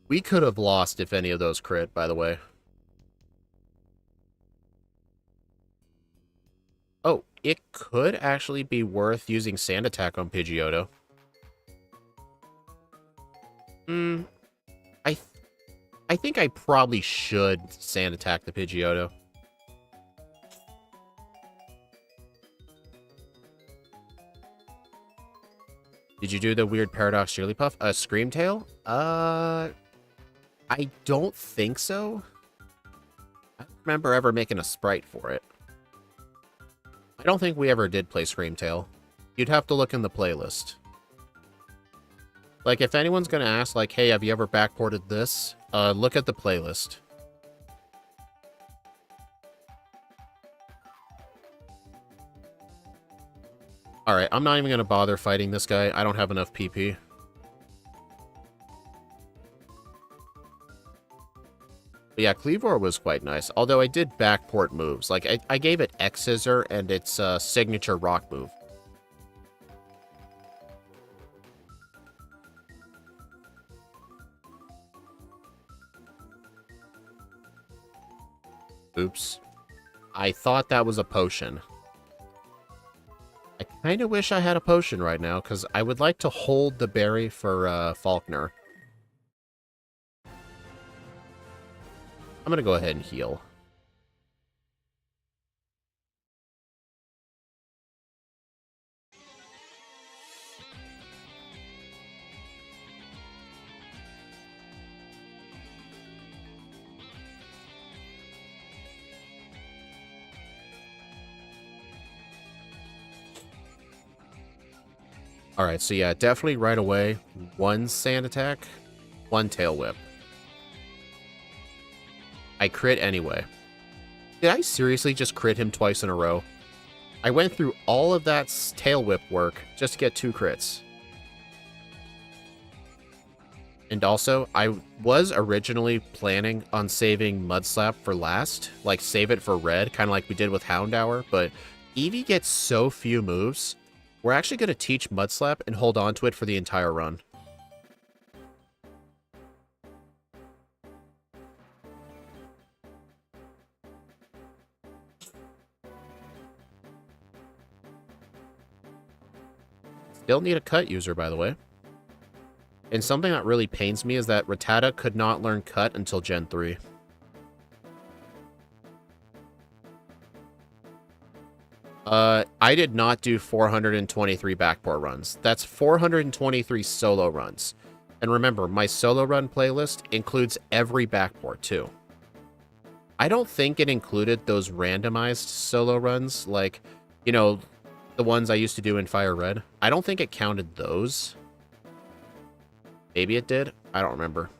Speaker 1: We could have lost if any of those crit, by the way. Oh, it could actually be worth using Sand Attack on Pidgeotto. I think I probably should Sand Attack the Pidgeotto. Did you do the weird Paradox Jigglypuff? Screamtail? I don't think so. I don't remember ever making a sprite for it. I don't think we ever did play Screamtail. You'd have to look in the playlist. Like, if anyone's gonna ask, like, hey, have you ever backported this? Look at the playlist. Alright, I'm not even gonna bother fighting this guy. I don't have enough PP. But yeah, Cleavor was quite nice. Although I did backport moves. Like, I gave it X-Scissor and its signature rock move. Oops. I thought that was a potion. I kind of wish I had a potion right now, because I would like to hold the berry for Faulkner. I'm going to go ahead and heal. Alright, so yeah, definitely right away, one Sand Attack, one Tail Whip. I crit anyway. Did I seriously just crit him twice in a row? I went through all of that Tail Whip work just to get 2 crits. And also, I was originally planning on saving Mudslap for last, like save it for red, kind of like we did with Houndour, but Eevee gets so few moves. We're actually going to teach Mudslap and hold on to it for the entire run. Still need a cut user, by the way. And something that really pains me is that Rattata could not learn cut until Gen 3. I did not do 423 backport runs. That's 423 solo runs. And remember, my solo run playlist includes every backport too. I don't think it included those randomized solo runs, like, you know, the ones I used to do in Fire Red. I don't think it counted those. Maybe it did. I don't remember.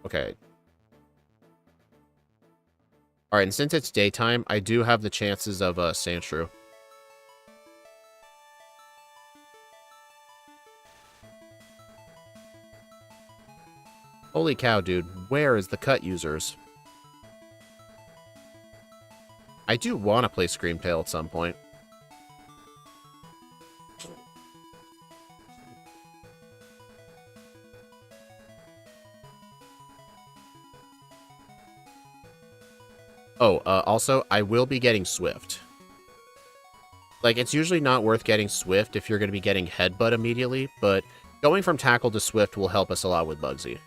Speaker 1: Okay. Alright, and since it's daytime, I do have the chances of Sandshrew. Holy cow, dude. Where is the cut users? I do want to play Screamtail at some point. Oh, also, I will be getting Swift. Like, it's usually not worth getting Swift if you're going to be getting Headbutt immediately, but going from Tackle to Swift will help us a lot with Bugsy.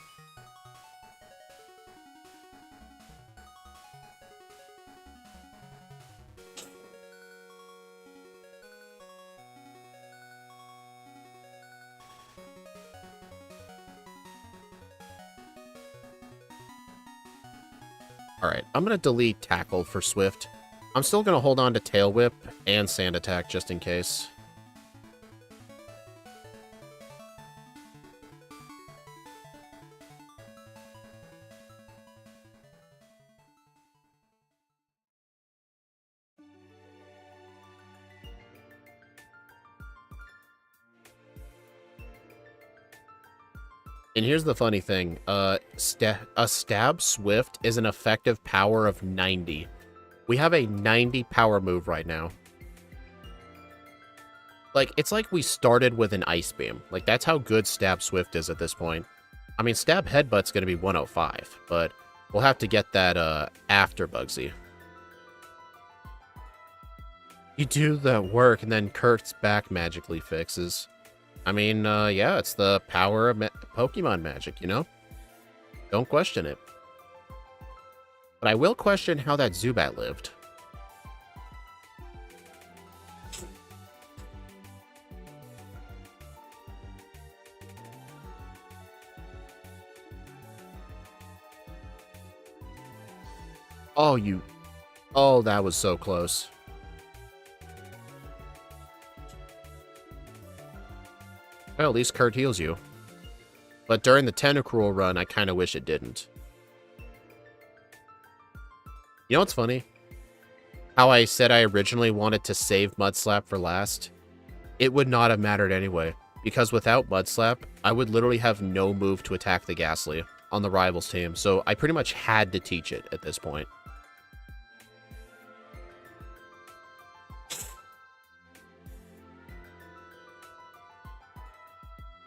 Speaker 1: Alright, I'm going to delete Tackle for Swift. I'm still going to hold on to Tail Whip and Sand Attack just in case. And here's the funny thing, a Stab Swift is an effective power of 90. We have a 90 power move right now. Like, it's like we started with an Ice Beam. Like, that's how good Stab Swift is at this point. I mean, Stab Headbutt's gonna be 105, but we'll have to get that, after Bugsy. You do the work, and then Kurt's back magically fixes. I mean, yeah, it's the power of Pokemon magic, you know? Don't question it. But I will question how that Zubat lived. Oh, Oh, that was so close. Well, at least Kurt heals you. But during the Tentacruel run, I kind of wish it didn't. You know what's funny? How I said I originally wanted to save Mudslap for last? It would not have mattered anyway, because without Mudslap, I would literally have no move to attack the Ghastly on the Rivals team, so I pretty much had to teach it at this point.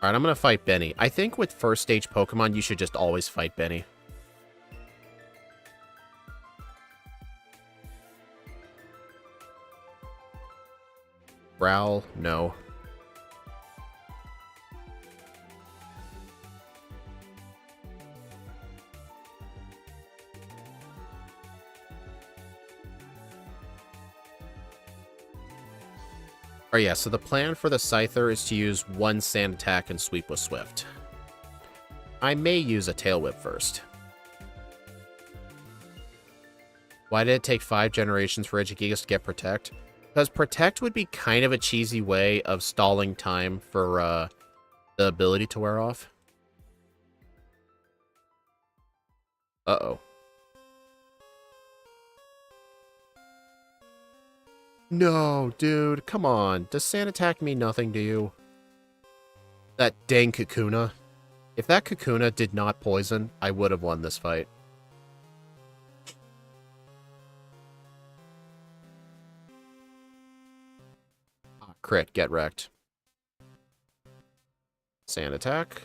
Speaker 1: Alright, I'm gonna fight Benny. I think with first stage Pokemon, you should just always fight Benny. Growl? No. Oh yeah, so the plan for the Scyther is to use one Sand Attack and sweep with Swift. I may use a Tail Whip first. Why did it take 5 generations for Regigigas to get Protect? Because Protect would be kind of a cheesy way of stalling time for the ability to wear off. Uh-oh. No, dude, come on. Does Sand Attack mean nothing to you? That dang Kakuna. If that Kakuna did not poison, I would have won this fight. Ah, crit, get wrecked. Sand Attack.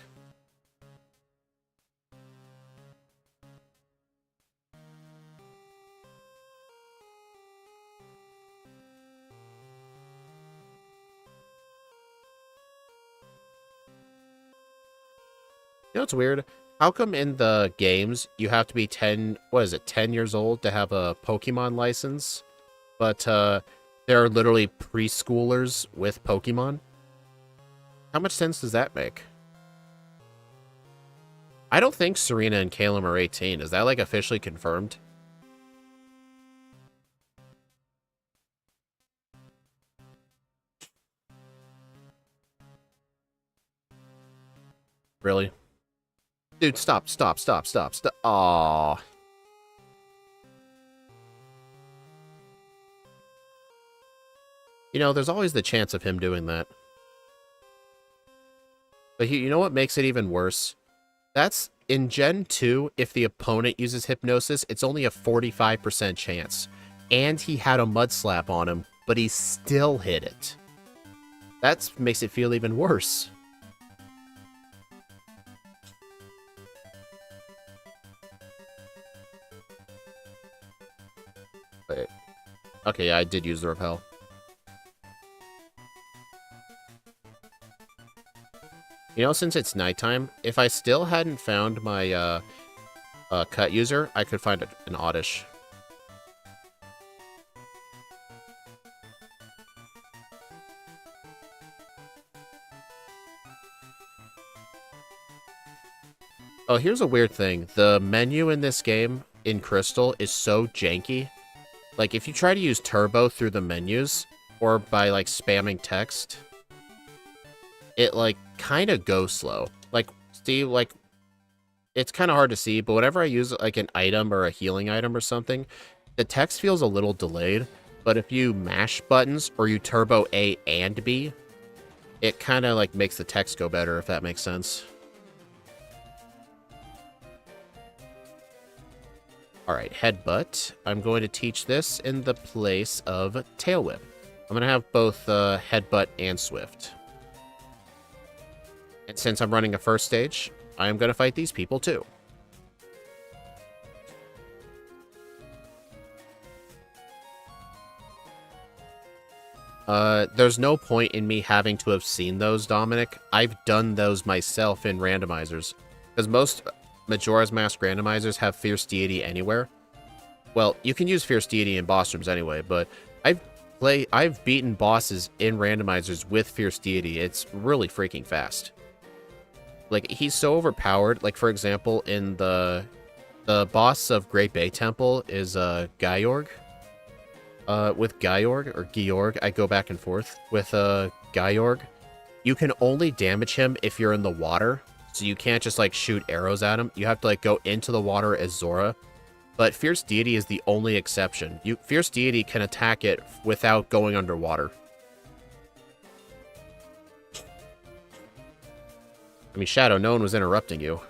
Speaker 1: You know what's weird? How come in the games you have to be 10, what is it, 10 years old to have a Pokemon license? But there are literally preschoolers with Pokemon? How much sense does that make? I don't think Serena and Caleb are 18. Is that like officially confirmed? Really? Dude, stop. Aww. You know, there's always the chance of him doing that. But you know what makes it even worse? That's in Gen 2, if the opponent uses Hypnosis, it's only a 45% chance. And he had a Mud Slap on him, but he still hit it. That makes it feel even worse. Wait. Okay, yeah, I did use the Repel. You know, since it's nighttime, if I still hadn't found my cut user, I could find an Oddish. Oh, here's a weird thing. The menu in this game, in Crystal, is so janky. Like, if you try to use Turbo through the menus, or by, like, spamming text, it, like, kind of goes slow. Like, see, like, it's kind of hard to see, but whenever I use, like, an item or a healing item or something, the text feels a little delayed, but if you mash buttons, or you Turbo A and B, it kind of, like, makes the text go better, if that makes sense. Alright, Headbutt. I'm going to teach this in the place of Tail Whip. I'm going to have both Headbutt and Swift. And since I'm running a first stage, I am going to fight these people too. There's no point in me having to have seen those, Dominic. I've done those myself in randomizers. Because most Majora's Mask randomizers have Fierce Deity anywhere. Well, you can use Fierce Deity in boss rooms anyway, but I've beaten bosses in randomizers with Fierce Deity. It's really freaking fast. Like, he's so overpowered. Like, for example, in the boss of Great Bay Temple is Gyorg. With Gyorg, or Georg, I go back and forth. With Gyorg, you can only damage him if you're in the water. So you can't just, like, shoot arrows at him. You have to, like, go into the water as Zora. But Fierce Deity is the only exception. Fierce Deity can attack it without going underwater. I mean, Shadow, no one was interrupting you.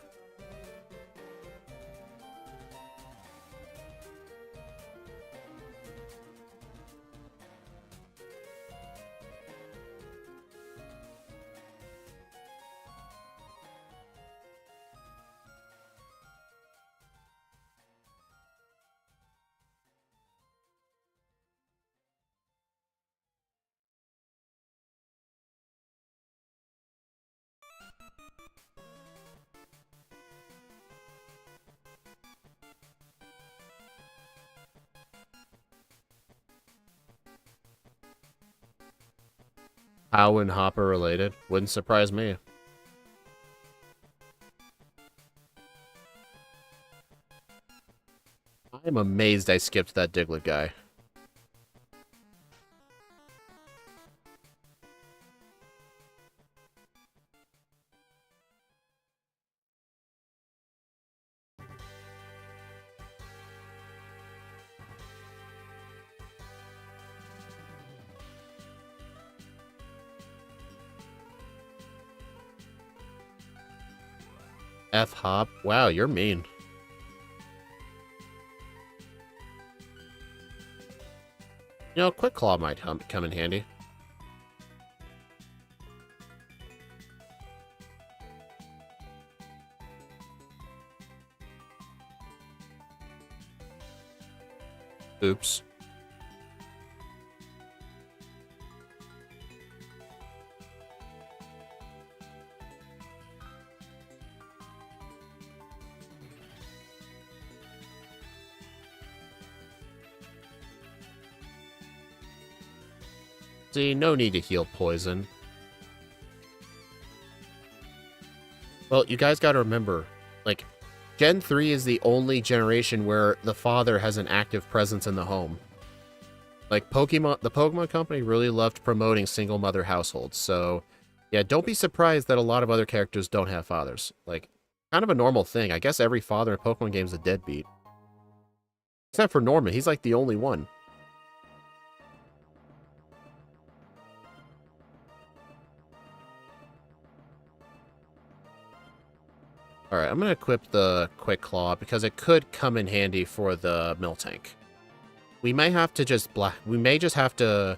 Speaker 1: How and Hopper related? Wouldn't surprise me. I'm amazed I skipped that Diglett guy. F-Hop? Wow, you're mean. You know, Quick Claw might come in handy. Oops. See, no need to heal poison. Well, you guys gotta remember, like, Gen 3 is the only generation where the father has an active presence in the home. Like, the Pokemon Company really loved promoting single mother households, so yeah, don't be surprised that a lot of other characters don't have fathers. Like, kind of a normal thing. I guess every father in a Pokemon game is a deadbeat. Except for Norman, he's like the only one. Alright, I'm gonna equip the Quick Claw because it could come in handy for the Miltank. We may have to just we may just have to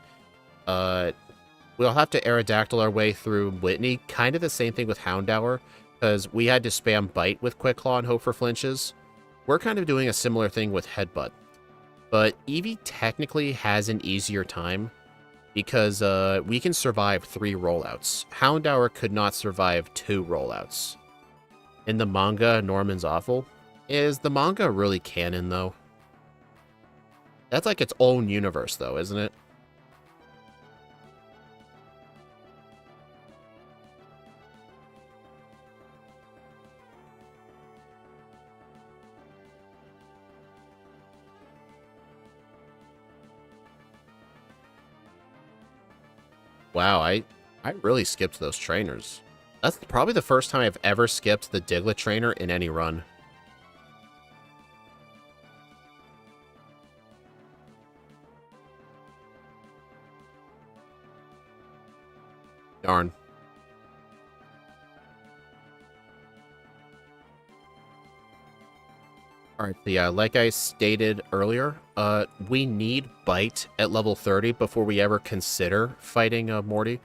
Speaker 1: we'll have to Aerodactyl our way through Whitney. Kind of the same thing with Houndour, because we had to spam Bite with Quick Claw and hope for flinches. We're kind of doing a similar thing with Headbutt. But Eevee technically has an easier time because we can survive 3 rollouts. Houndour could not survive 2 rollouts. In the manga, Norman's awful. Is the manga really canon, though? That's like its own universe, though, isn't it? Wow, I really skipped those trainers. That's probably the first time I've ever skipped the Diglett trainer in any run. Darn. Alright, so yeah, like I stated earlier, we need Bite at level 30 before we ever consider fighting Morty.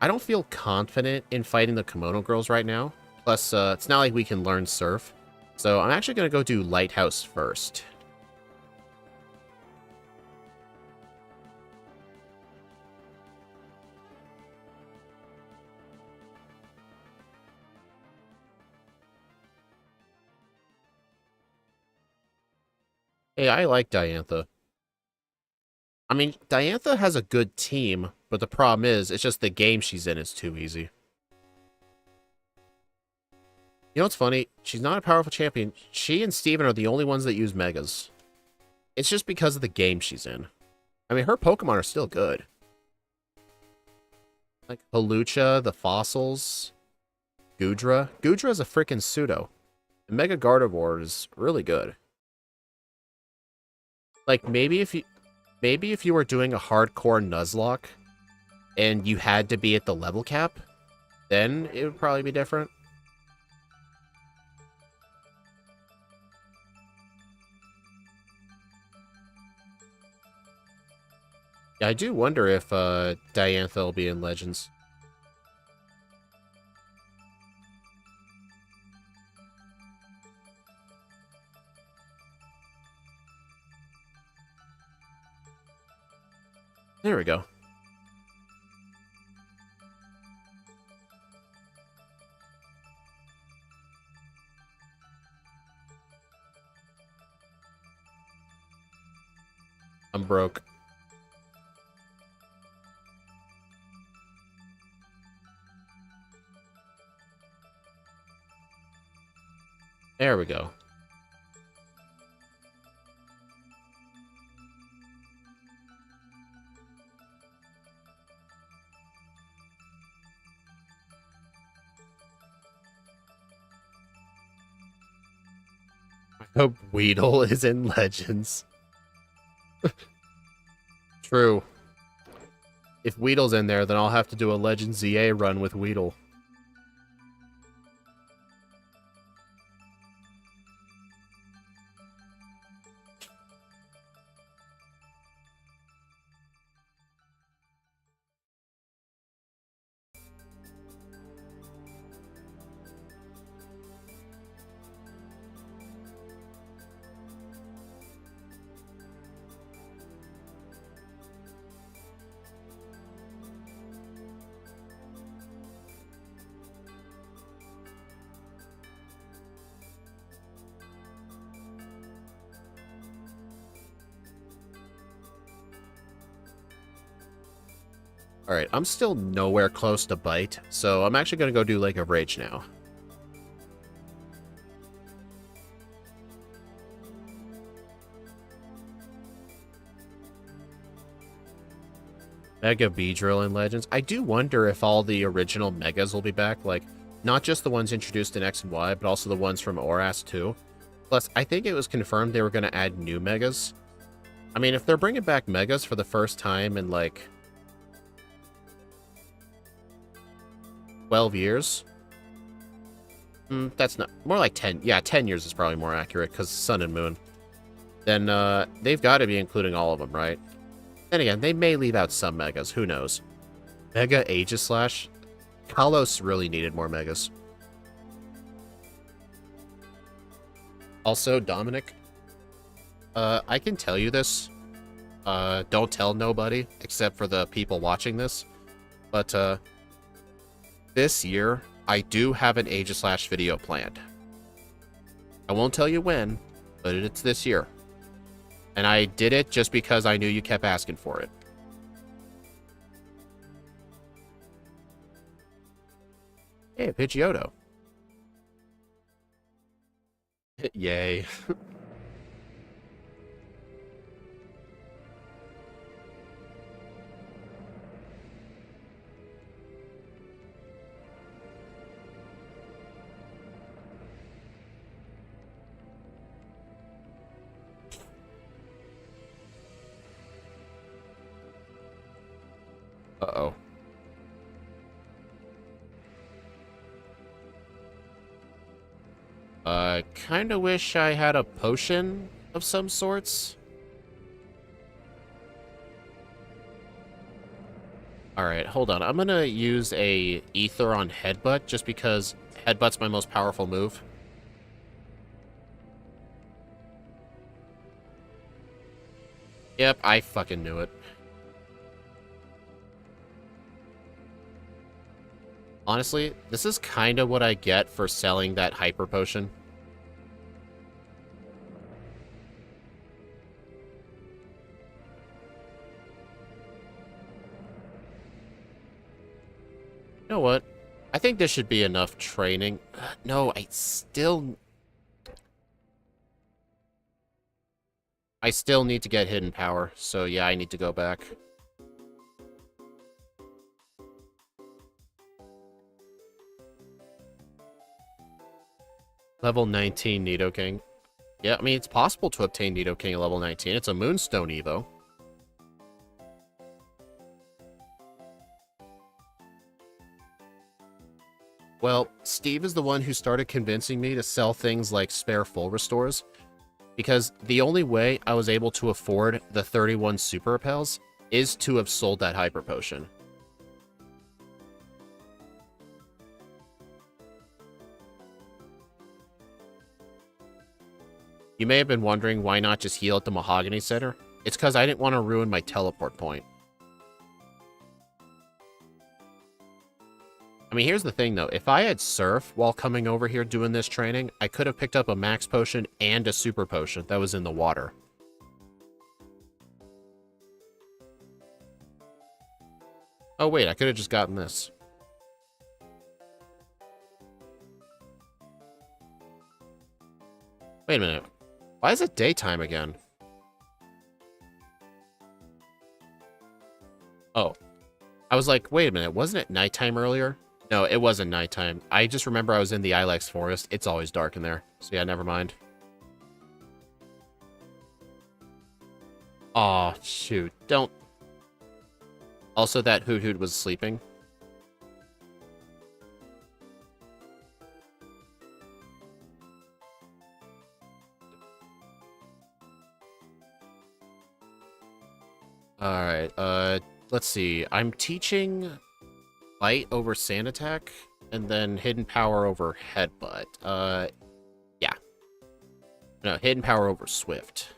Speaker 1: I don't feel confident in fighting the Kimono Girls right now. Plus, it's not like we can learn Surf. So I'm actually going to go do Lighthouse first. Hey, I like Diantha. I mean, Diantha has a good team, but the problem is, it's just the game she's in is too easy. You know what's funny? She's not a powerful champion. She and Steven are the only ones that use Megas. It's just because of the game she's in. I mean, her Pokemon are still good. Like Halucha, the Fossils, Gudra. Gudra is a freaking pseudo. And Mega Gardevoir is really good. Like, maybe if you were doing a hardcore Nuzlocke and you had to be at the level cap, then it would probably be different. Yeah, I do wonder if Diantha will be in Legends. There we go. I'm broke. There we go. I hope Weedle is in Legends. True. If Weedle's in there, then I'll have to do a Legends ZA run with Weedle. Alright, I'm still nowhere close to bite, so I'm actually going to go do Lake of Rage now. Mega Beedrill in Legends. I do wonder if all the original Megas will be back, like, not just the ones introduced in X and Y, but also the ones from ORAS too. Plus, I think it was confirmed they were going to add new Megas. I mean, if they're bringing back Megas for the first time in, like, 12 years... that's not... More like 10... Yeah, 10 years is probably more accurate, because Sun and Moon. Then, they've got to be including all of them, right? Then again, they may leave out some Megas, who knows. Mega Aegislash? Kalos really needed more Megas. Also, Dominic, I can tell you this. Don't tell nobody, except for the people watching this. But, this year, I do have an Aegislash video planned. I won't tell you when, but it's this year. And I did it just because I knew you kept asking for it. Hey, Pidgeotto. Yay. Uh-oh. Kinda wish I had a potion of some sorts. Alright, hold on. I'm gonna use a Ether on Headbutt, just because Headbutt's my most powerful move. Yep, I fucking knew it. Honestly, this is kind of what I get for selling that Hyper Potion. You know what? I think this should be enough training. No, I still need to get Hidden Power, so yeah, I need to go back. Level 19 Nidoking. Yeah, I mean, it's possible to obtain Nidoking at level 19. It's a Moonstone Evo. Well, Steve is the one who started convincing me to sell things like spare full restores, because the only way I was able to afford the 31 Super Repels is to have sold that Hyper Potion. You may have been wondering why not just heal at the Mahogany Center. It's because I didn't want to ruin my teleport point. I mean, here's the thing, though. If I had Surf while coming over here doing this training, I could have picked up a Max Potion and a Super Potion that was in the water. Oh, wait, I could have just gotten this. Wait a minute. Why is it daytime again? Oh. I was like, wait a minute, wasn't it nighttime earlier? No, it wasn't nighttime. I just remember I was in the Ilex Forest. It's always dark in there. So yeah, never mind. Aw, shoot. Don't... Also, that Hoot Hoot was sleeping. Alright, let's see. I'm teaching Bite over Sand Attack, and then Hidden Power over Headbutt. Yeah. No, Hidden Power over Swift.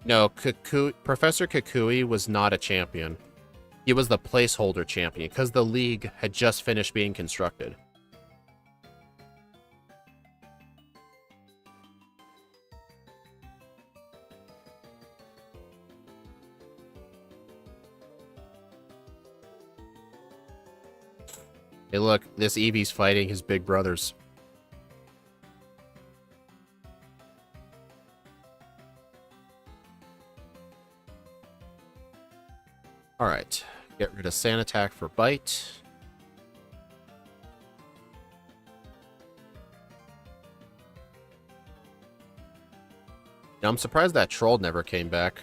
Speaker 1: No, Professor Kukui was not a champion. He was the placeholder champion because the league had just finished being constructed. Hey, look, this Eevee's fighting his big brothers. Alright, get rid of Sand Attack for Bite. Now, I'm surprised that troll never came back.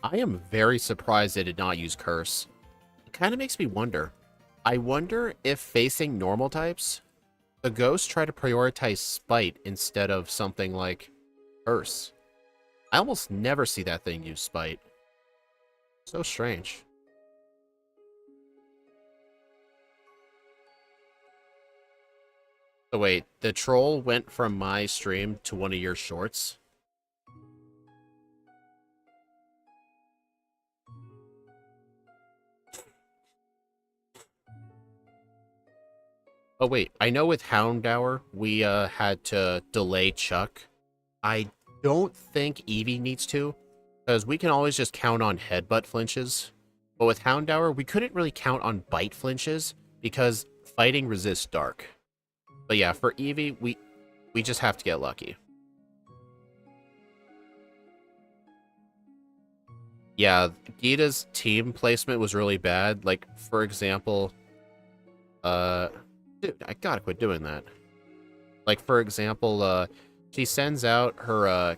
Speaker 1: I am very surprised they did not use Curse. It kind of makes me wonder. I wonder if facing normal types, the ghosts try to prioritize Spite instead of something like Curse. I almost never see that thing use Spite. So strange. So wait, the troll went from my stream to one of your shorts? Oh wait, I know with Houndour, we had to delay Chuck. I don't think Eevee needs to, because we can always just count on headbutt flinches. But with Houndour, we couldn't really count on bite flinches, because fighting resists dark. But yeah, for Eevee, we just have to get lucky. Yeah, Gita's team placement was really bad. Like, for example, dude, I gotta quit doing that. Like, for example, she sends out her,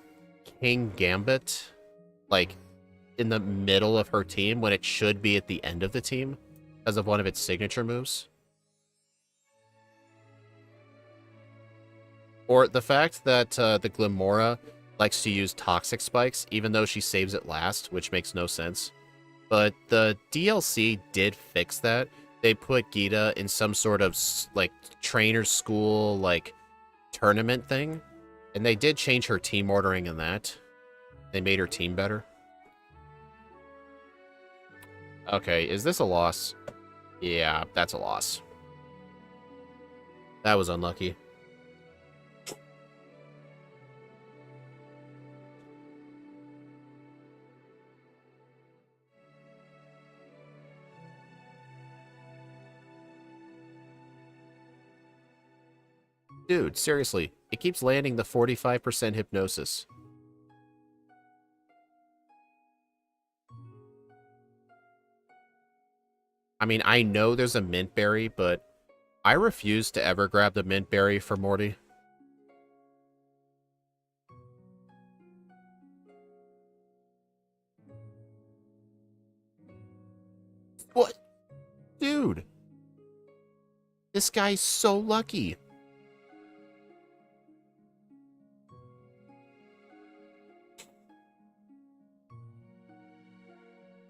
Speaker 1: King Gambit, like, in the middle of her team when it should be at the end of the team because of one of its signature moves. Or the fact that, the Glimora likes to use Toxic Spikes, even though she saves it last, which makes no sense. But the DLC did fix that. They put Gita in some sort of, like, trainer school, like, tournament thing. And they did change her team ordering in that. They made her team better. Okay, is this a loss? Yeah, that's a loss. That was unlucky. Dude, seriously, it keeps landing the 45% hypnosis. I mean, I know there's a mint berry, but I refuse to ever grab the mint berry for Morty. What? Dude! This guy's so lucky.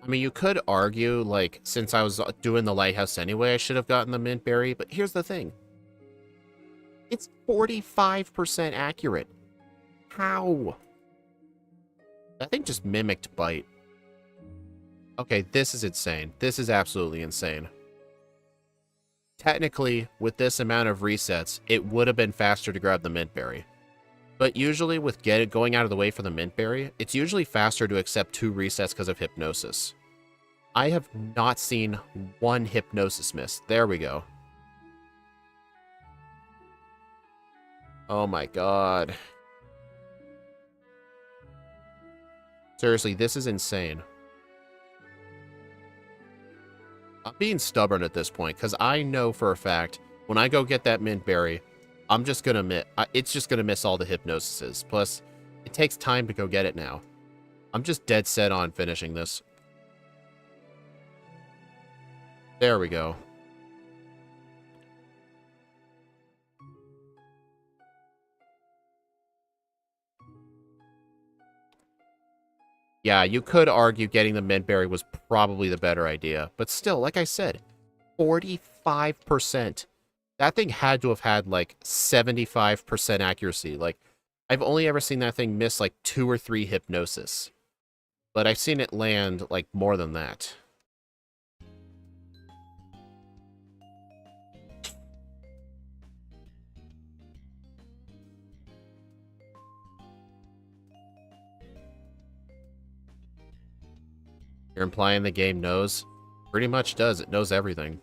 Speaker 1: I mean, you could argue, like, since I was doing the lighthouse anyway, I should have gotten the mint berry, but here's the thing. It's 45% accurate. How? That thing just mimicked bite. Okay, this is insane. This is absolutely insane. Technically, with this amount of resets, it would have been faster to grab the mint berry. But usually with going out of the way for the mint berry, it's usually faster to accept 2 resets because of hypnosis. I have not seen one hypnosis miss. There we go. Oh my god. Seriously, this is insane. I'm being stubborn at this point, because I know for a fact, when I go get that mint berry, I'm just gonna miss. It's just gonna miss all the hypnosises. Plus, it takes time to go get it now. I'm just dead set on finishing this. There we go. Yeah, you could argue getting the mint berry was probably the better idea. But still, like I said, 45%. That thing had to have had, like, 75% accuracy. Like, I've only ever seen that thing miss, like, 2 or 3 hypnosis. But I've seen it land, like, more than that. You're implying the game knows? Pretty much does. It knows everything.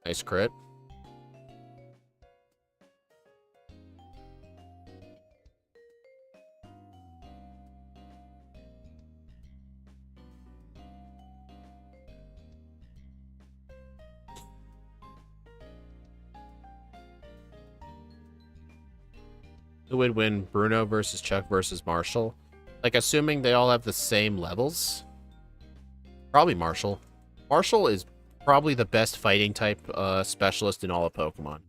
Speaker 1: Nice crit. Who would win, Bruno versus Chuck versus Marshall? Like, assuming they all have the same levels? Probably Marshall. Marshall is probably the best fighting type specialist in all of Pokemon.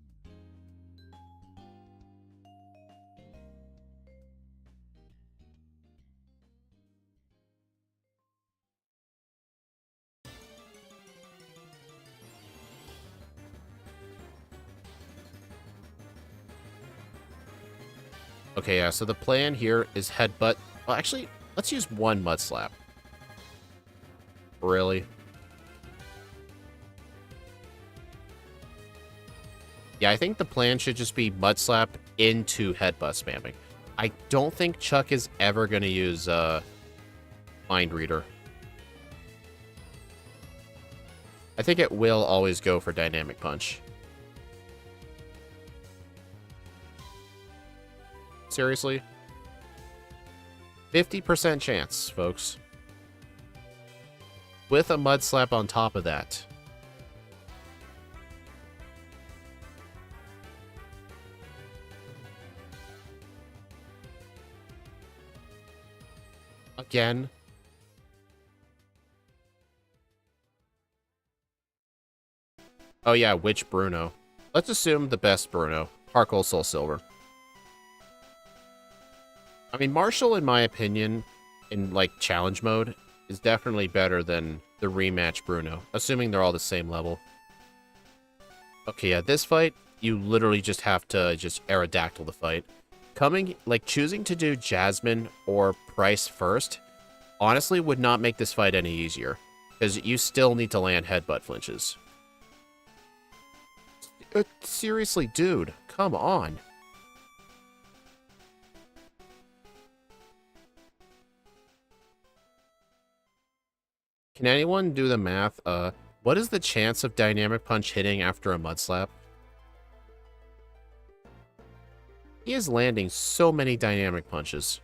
Speaker 1: Okay, yeah, so the plan here is headbutt. Well, actually, let's use one Mud Slap. Really? Yeah, I think the plan should just be Mud Slap into headbutt spamming. I don't think Chuck is ever going to use Mind Reader. I think it will always go for Dynamic Punch. Seriously? 50% chance, folks. With a Mud Slap on top of that. Again. Oh yeah, which Bruno? Let's assume the best Bruno. Harkle Soul Silver. I mean, Marshall, in my opinion, in, like, challenge mode, is definitely better than the rematch Bruno, assuming they're all the same level. Okay, yeah, this fight, you literally just have to just Aerodactyl the fight. Choosing to do Jasmine or Price first, honestly would not make this fight any easier, because you still need to land headbutt flinches. Seriously, dude, come on. Can anyone do the math? What is the chance of Dynamic Punch hitting after a Mud Slap? He is landing so many Dynamic Punches.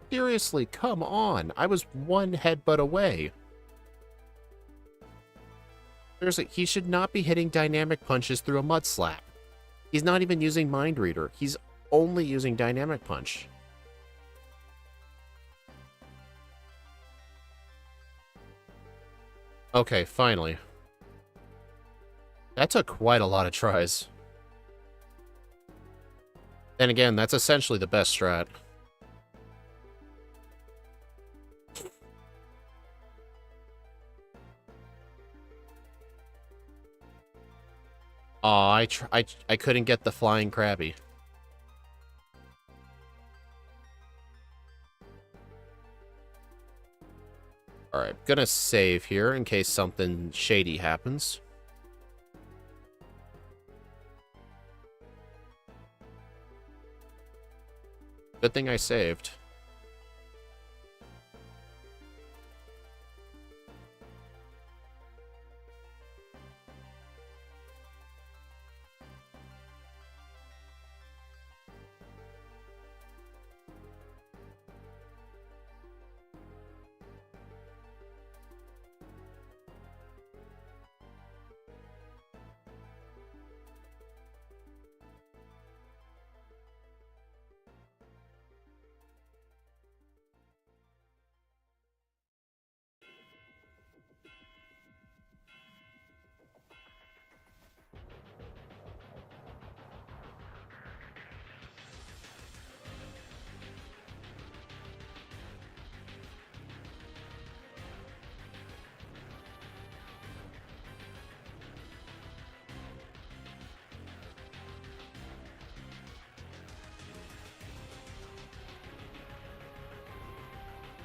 Speaker 1: Seriously, come on. I was one headbutt away. Seriously, he should not be hitting Dynamic Punches through a Mud Slap. He's not even using Mind Reader. He's only using Dynamic Punch. Okay, finally. That took quite a lot of tries. Then again, that's essentially the best strat. Aw, I couldn't get the flying Krabby. Alright, gonna save here in case something shady happens. Good thing I saved.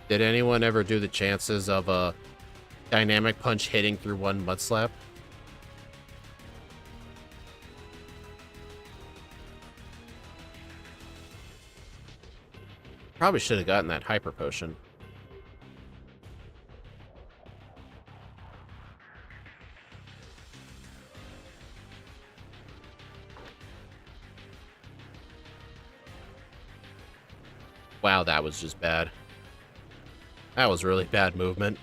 Speaker 1: Did anyone ever do the chances of a dynamic punch hitting through one mud slap? Probably should have gotten that hyper potion. Wow, that was just bad. That was really bad movement.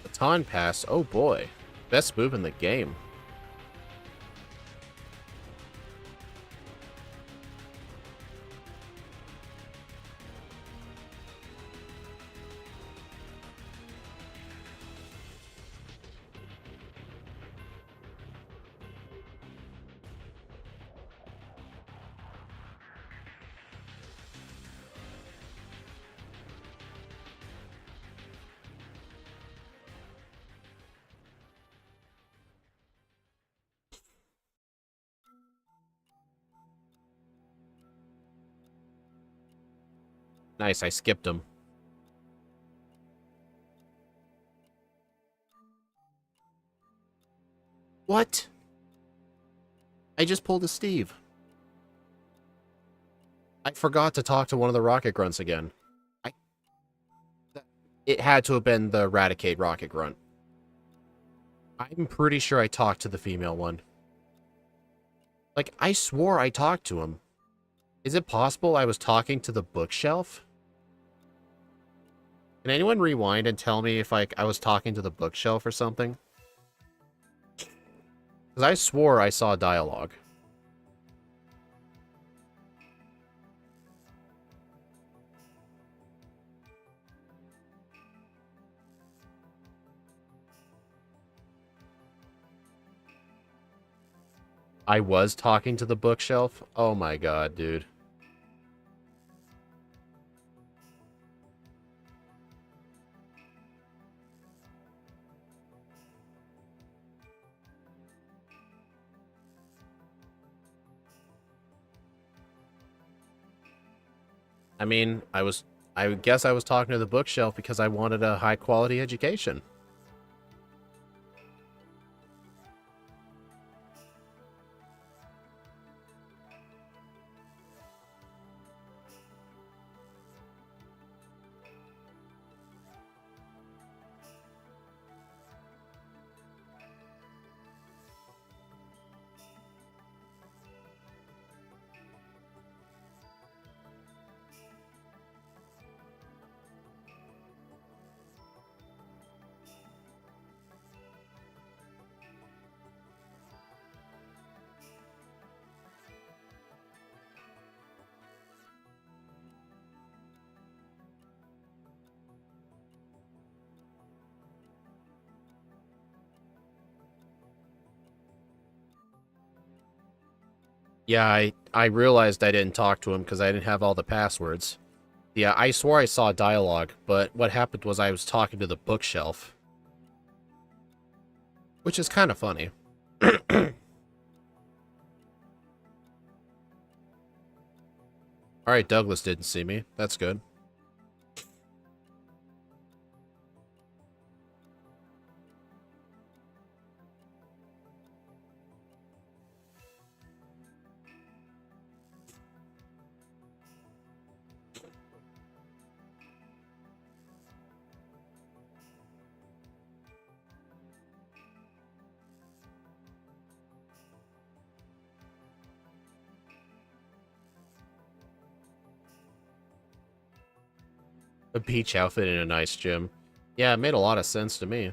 Speaker 1: Baton pass, oh boy. Best move in the game. Nice, I skipped him. What? I just pulled a Steve. I forgot to talk to one of the rocket grunts again. It had to have been the Raticate rocket grunt. I'm pretty sure I talked to the female one. Like, I swore I talked to him. Is it possible I was talking to the bookshelf? Can anyone rewind and tell me if I was talking to the bookshelf or something? Because I swore I saw dialogue. I was talking to the bookshelf? Oh my god, dude. I mean, I guess I was talking to the bookshelf because I wanted a high quality education. Yeah, I realized I didn't talk to him because I didn't have all the passwords. Yeah, I swore I saw dialogue, but what happened was I was talking to the bookshelf. which is kind of funny. Alright, Douglas didn't see me. That's good. A beach outfit in a nice gym. Yeah, it made a lot of sense to me.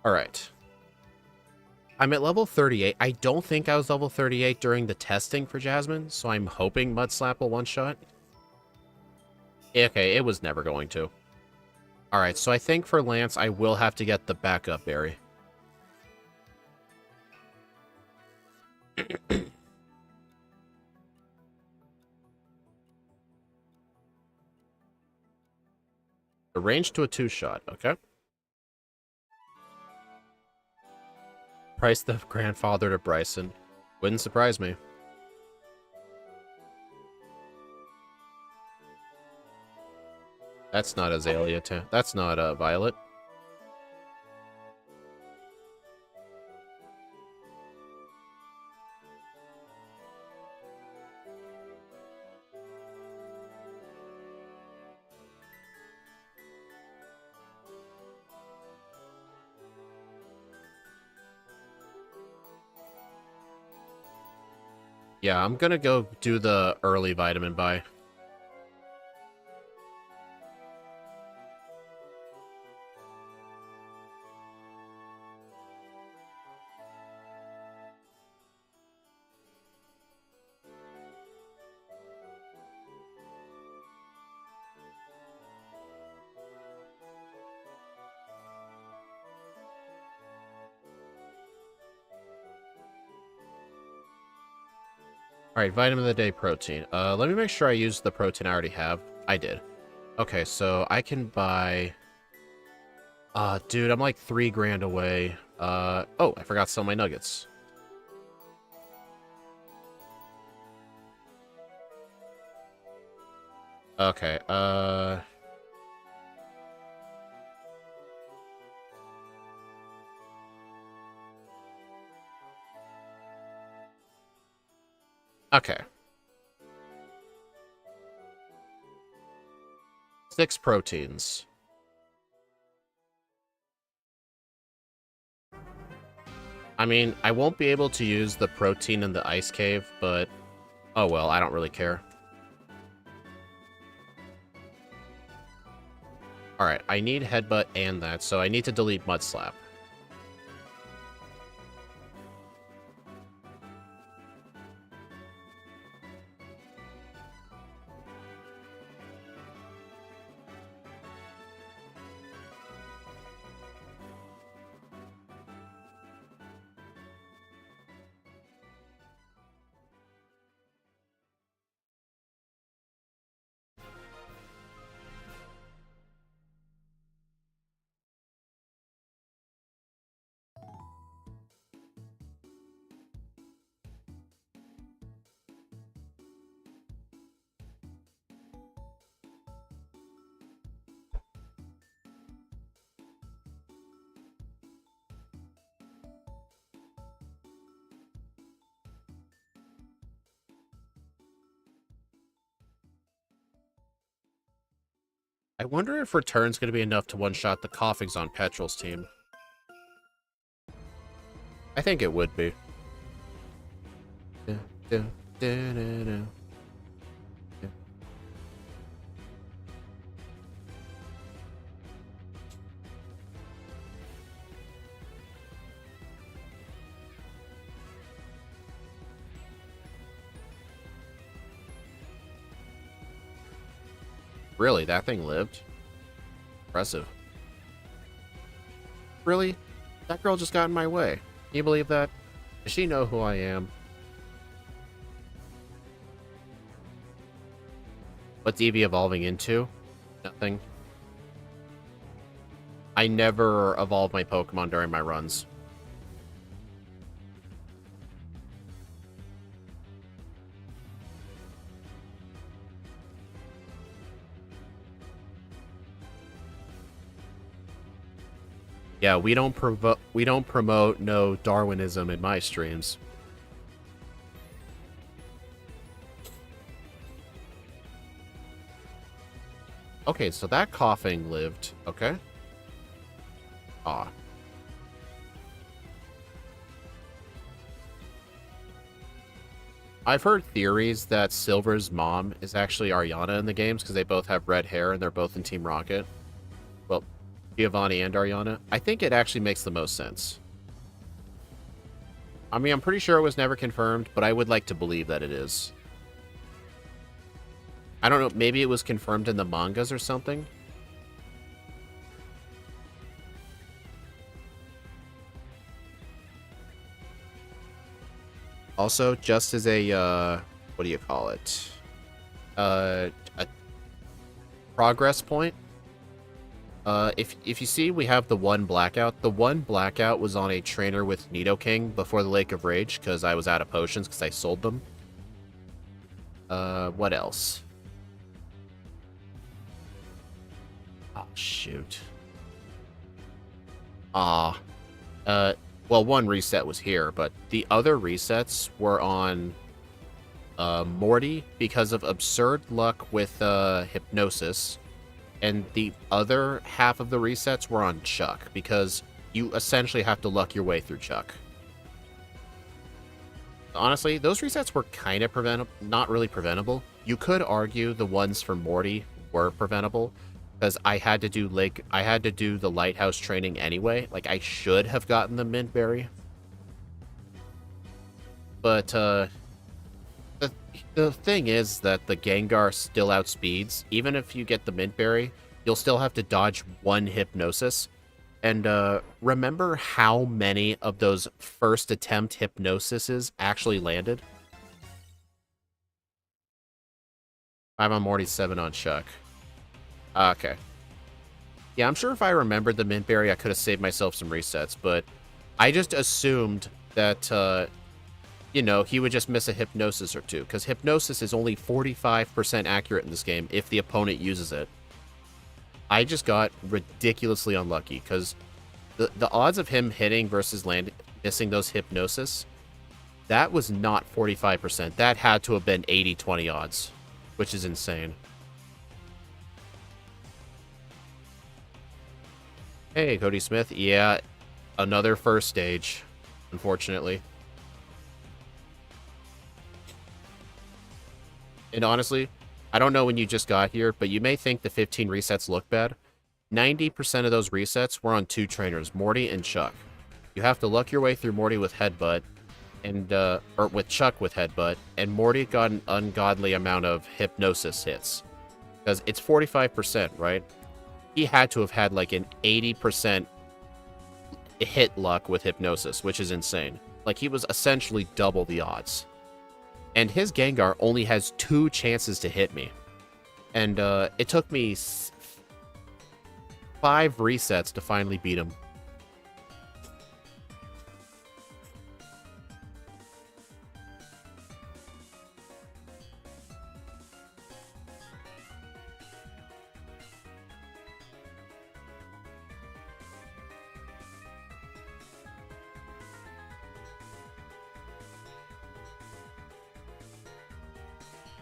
Speaker 1: Alright. I'm at level 38. I don't think I was level 38 during the testing for Jasmine, so I'm hoping Mud Slap will one-shot. Okay, it was never going to. Alright, so I think for Lance, I will have to get the backup berry. A range to a 2-shot, okay. Price the grandfather to Bryson. Wouldn't surprise me. That's not Azalea. That's not Violet. Yeah, I'm gonna go do the early vitamin buy. Alright, vitamin of the day protein. Let me make sure I use the protein I already have. I did. Okay, so I can buy... dude, I'm like 3 grand away. Oh, I forgot to sell my nuggets. Okay, okay. 6 proteins. I mean, I won't be able to use the protein in the ice cave, but... oh well, I don't really care. Alright, I need Headbutt and that, so I need to delete Mud Slap. I wonder if return's going to be enough to one-shot the coughings on Petrol's team. I think it would be. Really, that thing lived? Impressive. Really? That girl just got in my way. Can you believe that? Does she know who I am? What's Eevee evolving into? Nothing. I never evolve my Pokemon during my runs. Yeah, we don't promote no Darwinism in my streams. Okay, so that coughing lived. Okay. Ah. I've heard theories that Silver's mom is actually Ariana in the games because they both have red hair and they're both in Team Rocket. Well, Giovanni and Ariana. I think it actually makes the most sense. I mean, I'm pretty sure it was never confirmed, but I would like to believe that it is. I don't know, maybe it was confirmed in the mangas or something? Also, just as a, what do you call it? A progress point. If you see, we have the one blackout. The one blackout was on a trainer with Nidoking before the Lake of Rage, because I was out of potions because I sold them. What else? Oh, shoot. Well, one reset was here, but the other resets were on Morty because of absurd luck with Hypnosis, and the other half of the resets were on Chuck because you essentially have to luck your way through Chuck. Honestly, those resets were kind of preventable, not really preventable. You could argue the ones for Morty were preventable, because I had to do the lighthouse training anyway. Like, I should have gotten the mint berry. But the thing is that the Gengar still outspeeds. Even if you get the mint berry, you'll still have to dodge one Hypnosis. And remember how many of those first attempt Hypnosises actually landed? 5 on Morty, 7 on Chuck. Okay. Yeah, I'm sure if I remembered the mint berry, I could have saved myself some resets, but I just assumed that, you know, he would just miss a Hypnosis or two, because Hypnosis is only 45% accurate in this game if the opponent uses it. I just got ridiculously unlucky, because the odds of him hitting versus missing those Hypnosis, that was not 45%. That had to have been 80-20 odds, which is insane. Hey, Cody Smith. Yeah, another first stage, unfortunately. And honestly, I don't know when you just got here, but you may think the 15 resets look bad. 90% of those resets were on 2 trainers, Morty and Chuck. You have to luck your way through Morty with Headbutt, and or with Chuck with Headbutt, and Morty got an ungodly amount of Hypnosis hits. Because it's 45%, right? He had to have had like an 80% hit luck with Hypnosis, which is insane. Like, he was essentially double the odds. And his Gengar only has 2 chances to hit me. And it took me 5 resets to finally beat him.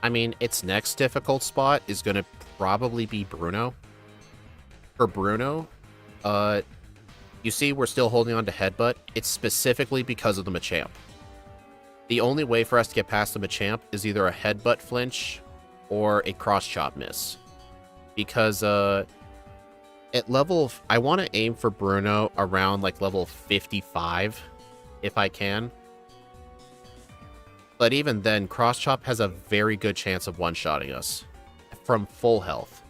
Speaker 1: I mean, its next difficult spot is going to probably be Bruno. For Bruno, you see we're still holding on to Headbutt. It's specifically because of the Machamp. The only way for us to get past the Machamp is either a Headbutt flinch or a Cross Chop miss. Because at level... I want to aim for Bruno around like level 55, if I can. But even then, Cross Chop has a very good chance of one-shotting us from full health.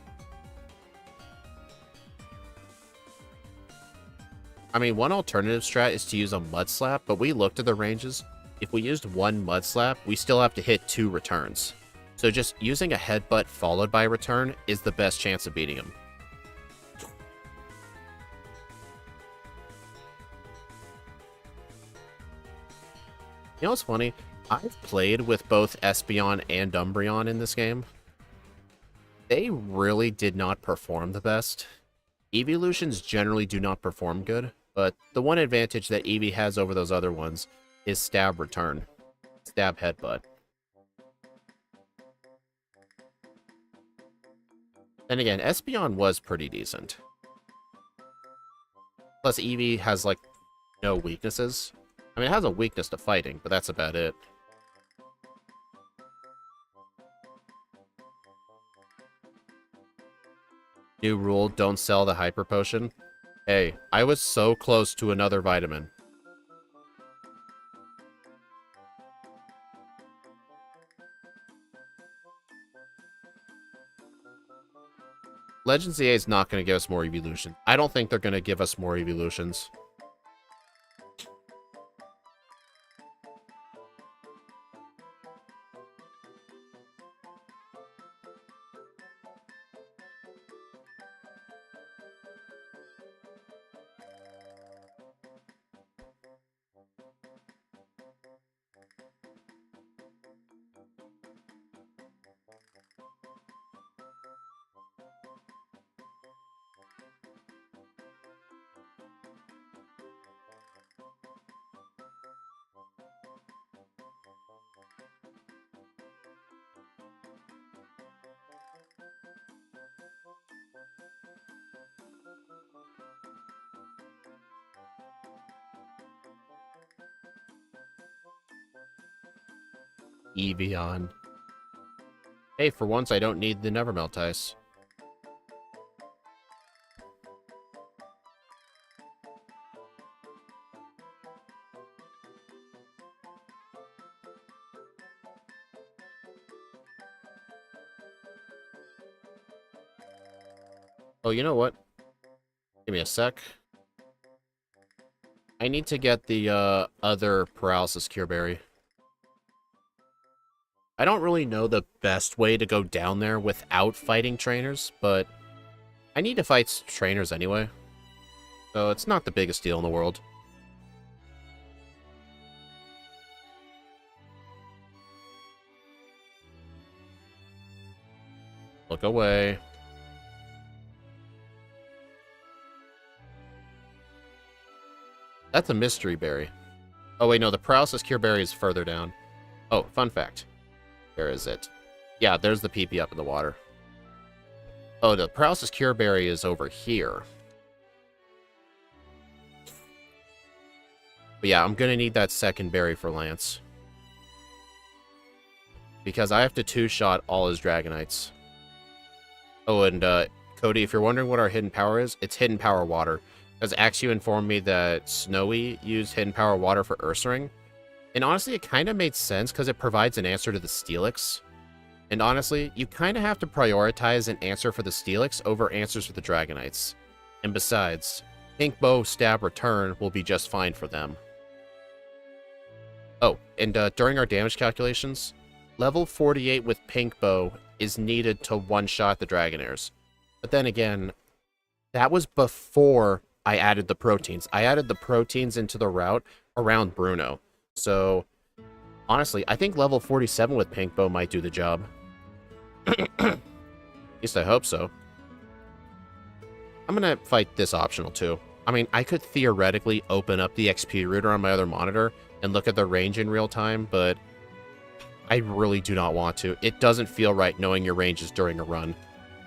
Speaker 1: I mean, one alternative strat is to use a Mud Slap, but we looked at the ranges. If we used one Mud Slap, we still have to hit 2 returns. So just using a Headbutt followed by a return is the best chance of beating him. You know what's funny? I've played with both Espeon and Umbreon in this game. They really did not perform the best. Evolutions generally do not perform good, but the one advantage that Eevee has over those other ones is stab return. Stab headbutt. And again, Espeon was pretty decent. Plus Eevee has like no weaknesses. I mean, it has a weakness to fighting, but that's about it. New rule, don't sell the Hyper Potion. Hey, I was so close to another vitamin. Legends EA is not going to give us more evolutions. I don't think they're going to give us more evolutions. Eevee on. Hey, for once I don't need the Nevermelt Ice. Oh, you know what? Give me a sec. I need to get the other Paralysis Cure Berry. I don't really know the best way to go down there without fighting trainers, but I need to fight trainers anyway. So it's not the biggest deal in the world. Look away. That's a mystery berry. Oh wait, no, the Paralysis Cure Berry is further down. Oh, fun fact. Where is it? Yeah, there's the PP up in the water. Oh, the Paralysis Cure Berry is over here. But yeah, I'm gonna need that second berry for Lance. Because I have to two-shot all his Dragonites. Oh, and Cody, if you're wondering what our hidden power is, it's hidden power water. Because Axew informed me that Snowy used hidden power water for Ursaring. And honestly, it kind of made sense because it provides an answer to the Steelix. And honestly, you kind of have to prioritize an answer for the Steelix over answers for the Dragonites. And besides, Pink Bow Stab Return will be just fine for them. Oh, and during our damage calculations, level 48 with Pink Bow is needed to one-shot the Dragonairs. But then again, that was before I added the proteins. I added the proteins into the route around Bruno. So, honestly, I think level 47 with Pink Bow might do the job. At least I hope so. I'm gonna fight this optional too. I mean, I could theoretically open up the XP router on my other monitor and look at the range in real time, but I really do not want to. It doesn't feel right knowing your ranges during a run.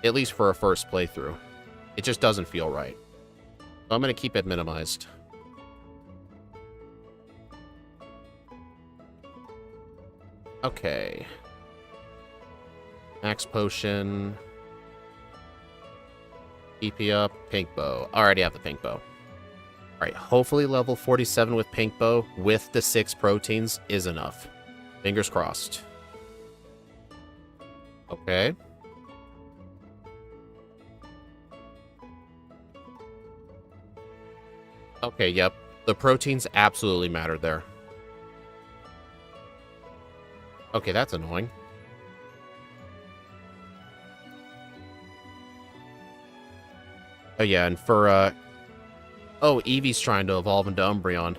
Speaker 1: At least for a first playthrough. It just doesn't feel right. So I'm gonna keep it minimized. Okay. Max Potion. EP up. Pink Bow. Already have the Pink Bow. Alright, hopefully level 47 with Pink Bow with the 6 proteins is enough. Fingers crossed. Okay. Okay, yep. The proteins absolutely matter there. Okay, that's annoying. Oh, yeah, and for, oh, Eevee's trying to evolve into Umbreon.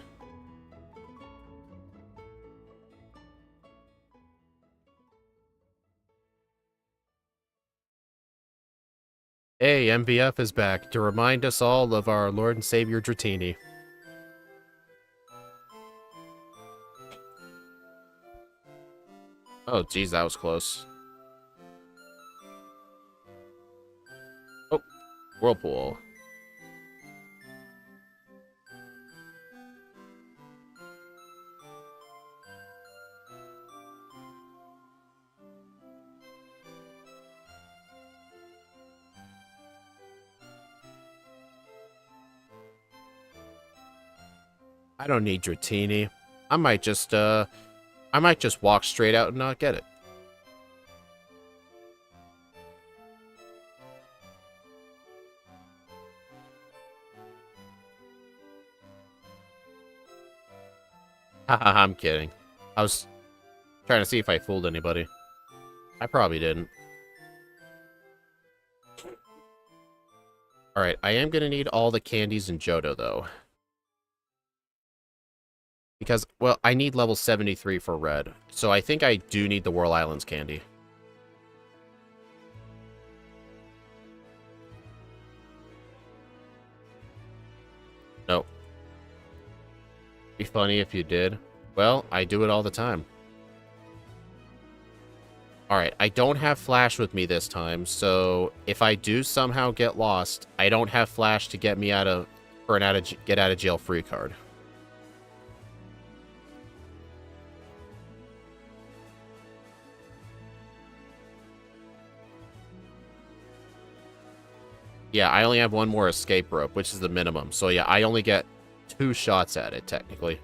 Speaker 1: Hey, MVF is back to remind us all of our Lord and Savior Dratini. Oh, geez, that was close. Oh, Whirlpool. I don't need Dratini. I might just walk straight out and not get it. Haha, I'm kidding. I was trying to see if I fooled anybody. I probably didn't. Alright, I am gonna need all the candies in Johto, though. Because, well, I need level 73 for red. So I think I do need the Whirl Islands candy. Nope. Be funny if you did. Well, I do it all the time. Alright, I don't have Flash with me this time, so if I do somehow get lost, I don't have Flash to get me out of... for an get out of jail free card. Yeah, I only have one more escape rope, which is the minimum. So yeah, I only get 2 shots at it, technically.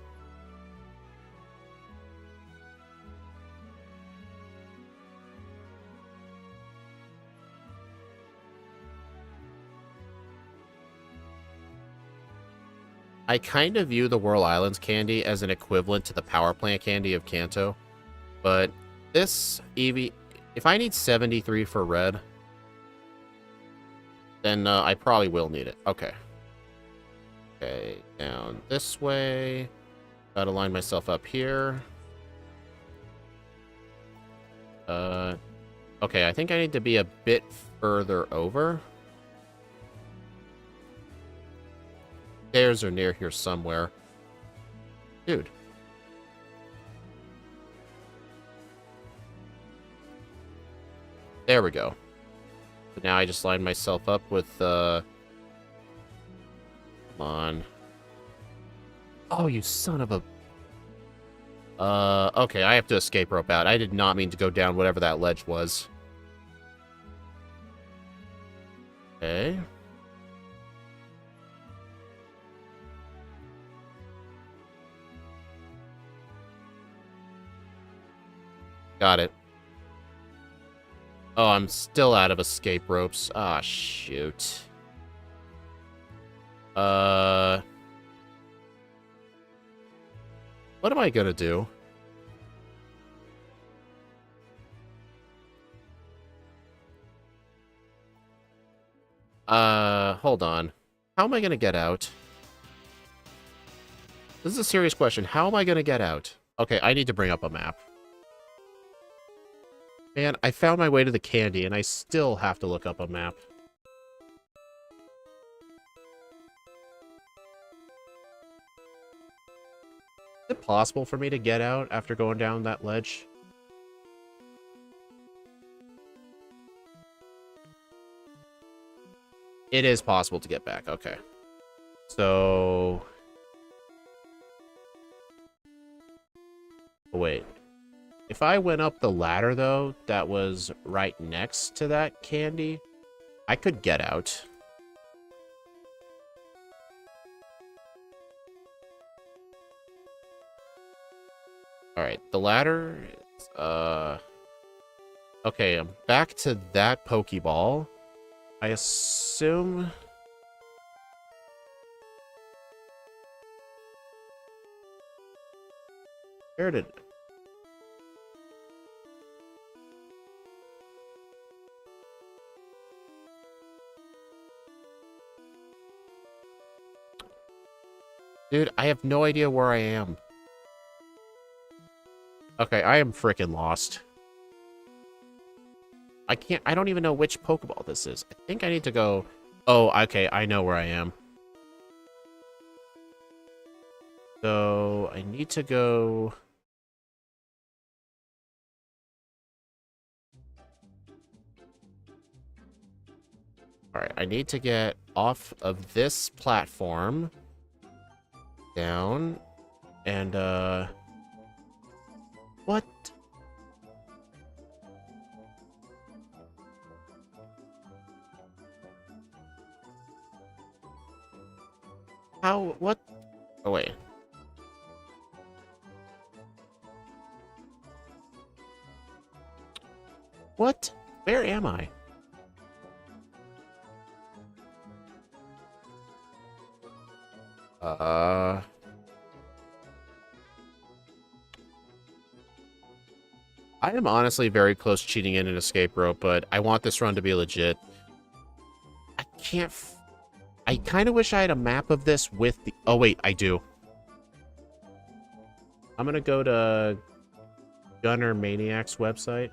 Speaker 1: I kind of view the Whirl Islands candy as an equivalent to the power plant candy of Kanto. But this Eevee, if I need 73 for red, then I probably will need it. Okay. Okay, down this way. Gotta line myself up here. Okay, I think I need to be a bit further over. Stairs are near here somewhere. Dude. There we go. So now I just line myself up with, come on. Oh, you son of a... okay, I have to escape rope out. I did not mean to go down whatever that ledge was. Okay. Got it. Oh, I'm still out of escape ropes. Ah, shoot. What am I gonna do? Hold on. How am I gonna get out? This is a serious question. How am I gonna get out? Okay, I need to bring up a map. Man, I found my way to the candy, and I still have to look up a map. Is it possible for me to get out after going down that ledge? It is possible to get back, okay. So... wait. If I went up the ladder, though, that was right next to that candy, I could get out. Alright, the ladder is, okay, I'm back to that Pokeball. I assume... Where did... Dude, I have no idea where I am. Okay, I am freaking lost. I don't even know which Pokeball this is. I think I need to go... Oh, okay, I know where I am. So, I need to go... Alright, I need to get off of this platform. Down. And, what? How? What? Oh, wait. What? Where am I? I am honestly very close cheating in an escape rope, but I want this run to be legit. I can't... I kind of wish I had a map of this with the... Oh, wait, I do. I'm gonna go to Gunner Maniac's website.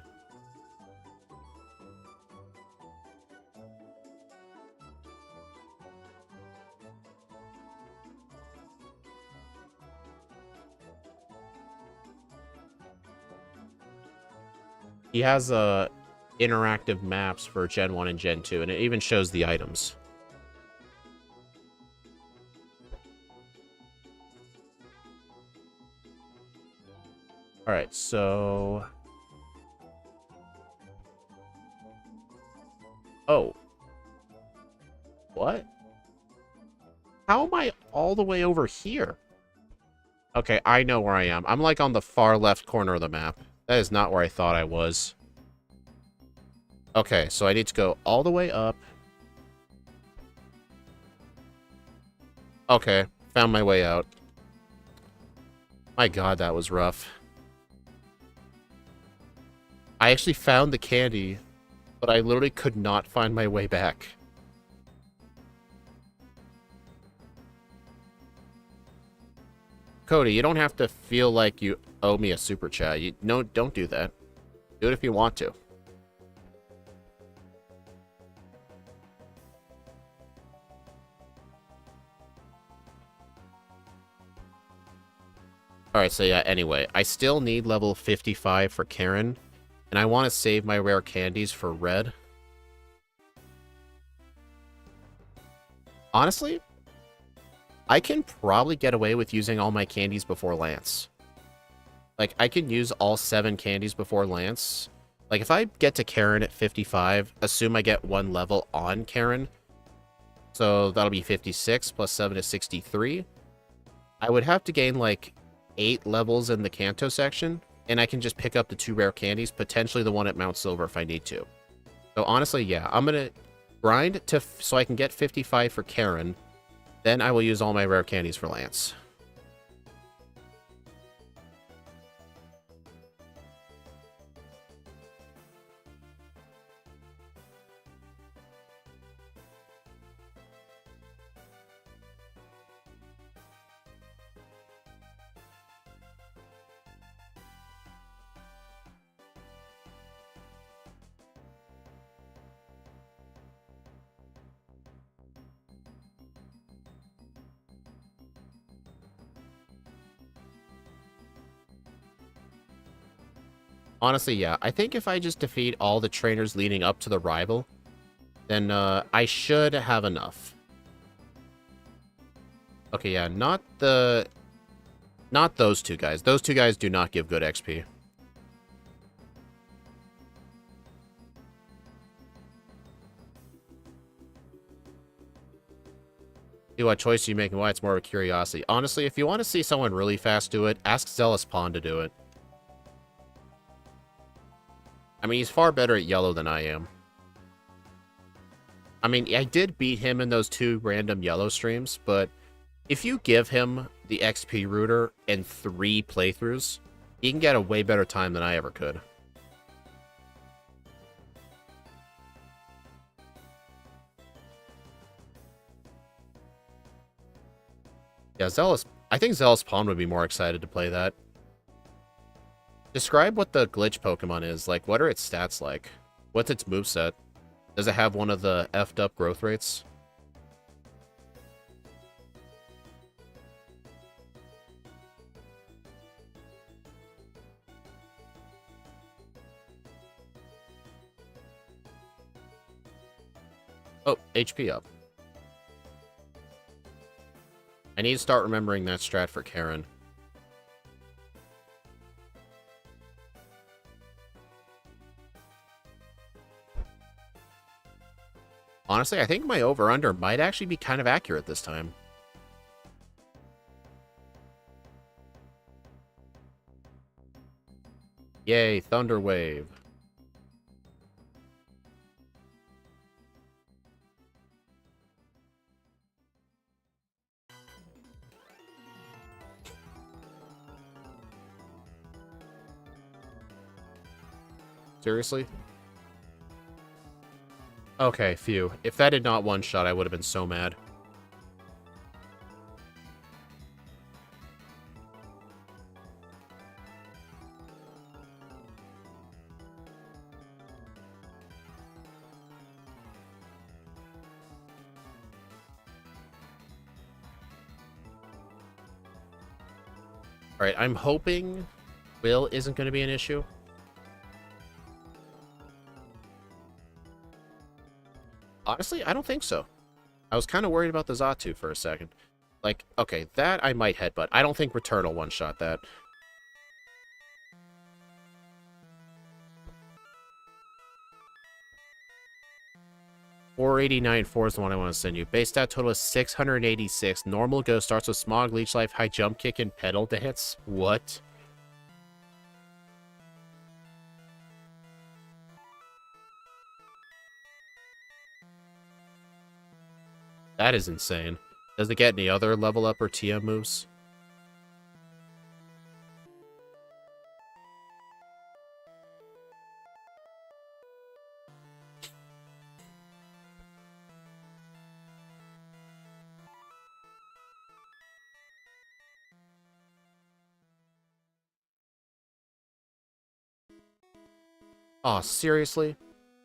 Speaker 1: He has interactive maps for Gen 1 and Gen 2, and it even shows the items. Alright, so... Oh. What? How am I all the way over here? Okay, I know where I am. I'm like on the far left corner of the map. That is not where I thought I was. Okay, so I need to go all the way up. Okay, found my way out. My god, that was rough. I actually found the candy, but I literally could not find my way back. Cody, you don't have to feel like you owe me a super chat. No, don't do that. Do it if you want to. Alright, so yeah, anyway. I still need level 55 for Karen. And I want to save my rare candies for Red. Honestly, I can probably get away with using all my candies before Lance. Like, I can use all 7 candies before Lance. Like, if I get to Karen at 55, assume I get 1 level on Karen. So that'll be 56 plus 7 is 63. I would have to gain, like, 8 levels in the Kanto section. And I can just pick up the 2 rare candies, potentially the one at Mount Silver if I need to. So honestly, yeah, I'm going to grind so I can get 55 for Karen. Then I will use all my rare candies for Lance. Honestly, yeah. I think if I just defeat all the trainers leading up to the rival, then I should have enough. Okay, yeah, not those 2 guys. Those 2 guys do not give good XP. See what choice you make and why it's more of a curiosity. Honestly, if you want to see someone really fast do it, ask Zealous Pawn to do it. I mean, he's far better at yellow than I am. I mean, I did beat him in those 2 random yellow streams, but if you give him the XP router in 3 playthroughs, He can get a way better time than I ever could. Yeah, Zealous. I think Zealous Pawn would be more excited to play that. Describe what the glitch Pokemon is. Like, what are its stats like? What's its moveset? Does it have one of the effed up growth rates? Oh, HP up. I need to start remembering that strat for Karen. Honestly, I think my over-under might actually be kind of accurate this time. Yay, Thunder Wave. Seriously? Okay, phew. If that had not one-shot, I would have been so mad. Alright, I'm hoping Will isn't going to be an issue. Honestly, I don't think so. I was kind of worried about the Zatu for a second. Like, okay, that I might headbutt. I don't think Return will one-shot that. $489.4 is the one I want to send you. Base stat total is 686. Normal go starts with Smog, Leech Life, High Jump Kick, and Pedal Dance. What? That is insane. Does it get any other level up or TM moves? Aw, seriously?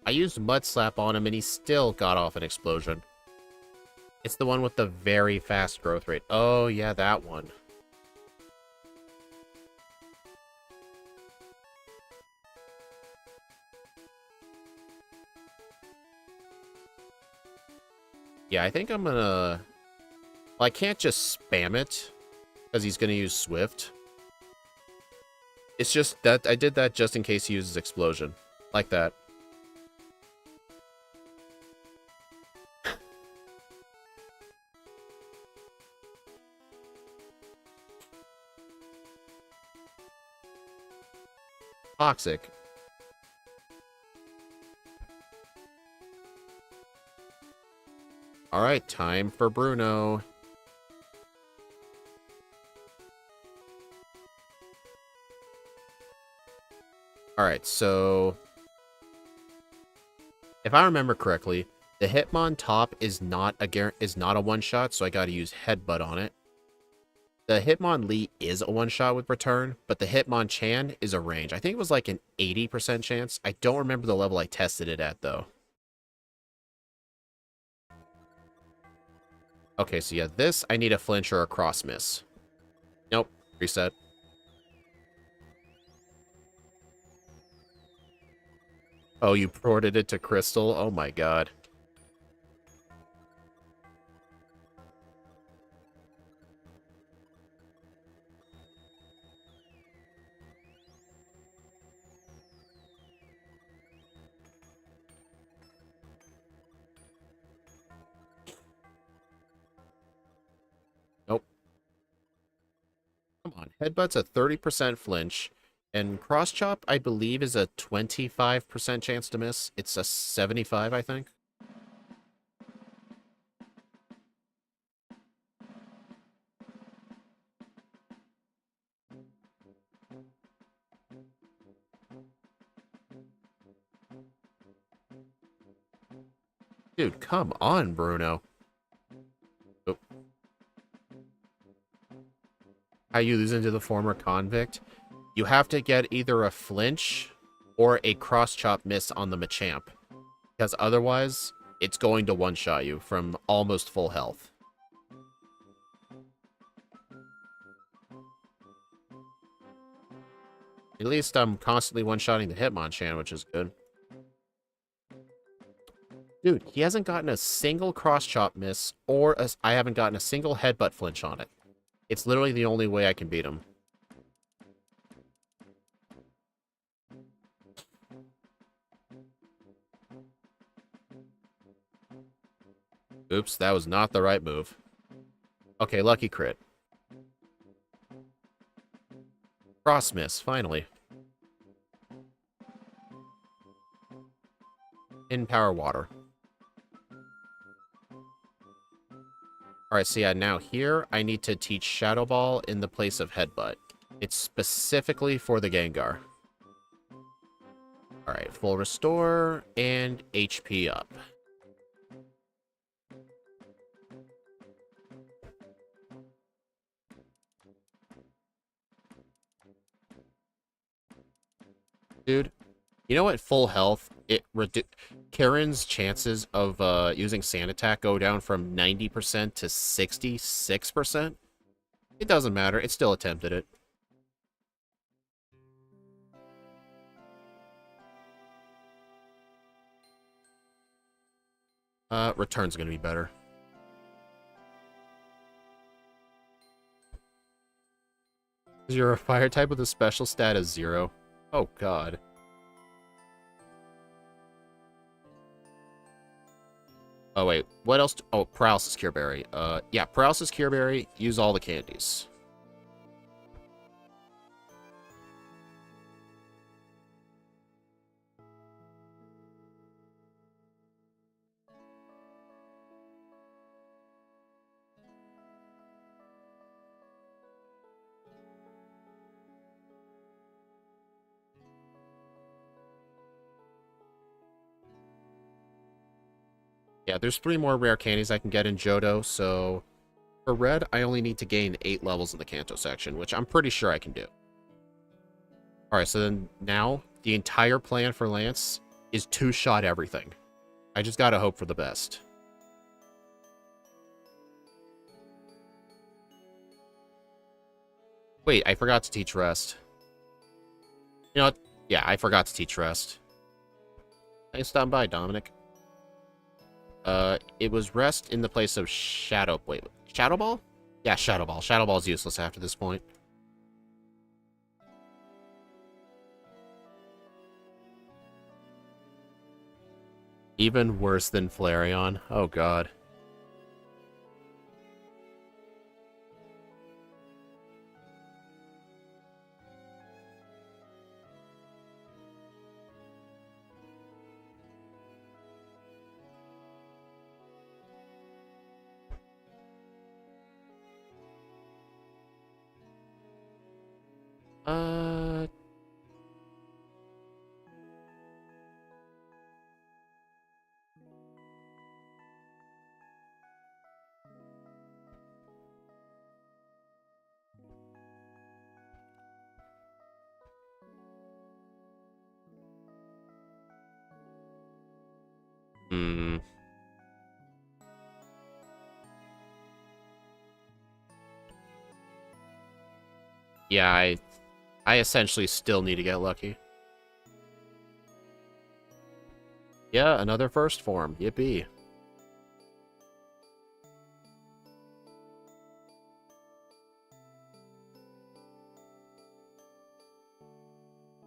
Speaker 1: I used Mud Slap on him and he still got off an explosion. It's the one with the very fast growth rate. Oh, yeah, that one. Yeah, I think I'm gonna... Well, I can't just spam it, because he's gonna use Swift. It's just that I did that just in case he uses Explosion. Like that. Toxic. Alright, time for Bruno. Alright, so... If I remember correctly, the Hitmon top is not a one-shot, so I gotta use Headbutt on it. The Hitmonlee is a one-shot with Return, but the Hitmonchan is a range. I think it was like an 80% chance. I don't remember the level I tested it at, though. Okay, so yeah, this, I need a flinch or a cross miss. Nope, reset. Oh, you ported it to Crystal? Oh my god. Nope. Come on, Headbutt's a 30% flinch, and Cross Chop, I believe, is a 25% chance to miss. It's a 75, I think. Dude, come on, Bruno. Oh. How you losing to the former convict? You have to get either a flinch or a cross-chop miss on the Machamp. Because otherwise, it's going to one-shot you from almost full health. At least I'm constantly one-shotting the Hitmonchan, which is good. Dude, he hasn't gotten a single cross-chop miss, or I haven't gotten a single headbutt flinch on it. It's literally the only way I can beat him. Oops, that was not the right move. Okay, lucky crit. Cross miss, finally. In power water. Alright, so yeah, now here, I need to teach Shadow Ball in the place of Headbutt. It's specifically for the Gengar. Alright, full restore, and HP up. Dude, you know what? Full health, Karen's chances of using Sand Attack go down from 90% to 66%. It doesn't matter. It still attempted it. Return's gonna be better. You're a fire type with a special stat of 0. Oh, God. Oh, wait. What else? Oh, Paralysis Cure Berry. Yeah, Paralysis Cure Berry. Use all the candies. Yeah, there's 3 more rare candies I can get in Johto, so... For red, I only need to gain 8 levels in the Kanto section, which I'm pretty sure I can do. Alright, so then now, the entire plan for Lance is 2-shot everything. I just gotta hope for the best. Wait, I forgot to teach Rest. You know what? Yeah, I forgot to teach Rest. Thanks for stopping by, Dominic. It was Rest in the place of Shadow... Wait, Shadow Ball? Yeah, Shadow Ball. Shadow Ball's useless after this point. Even worse than Flareon. Oh, God. Uh... Hmm... Yeah, I essentially still need to get lucky. Yeah, another first form. Yippee.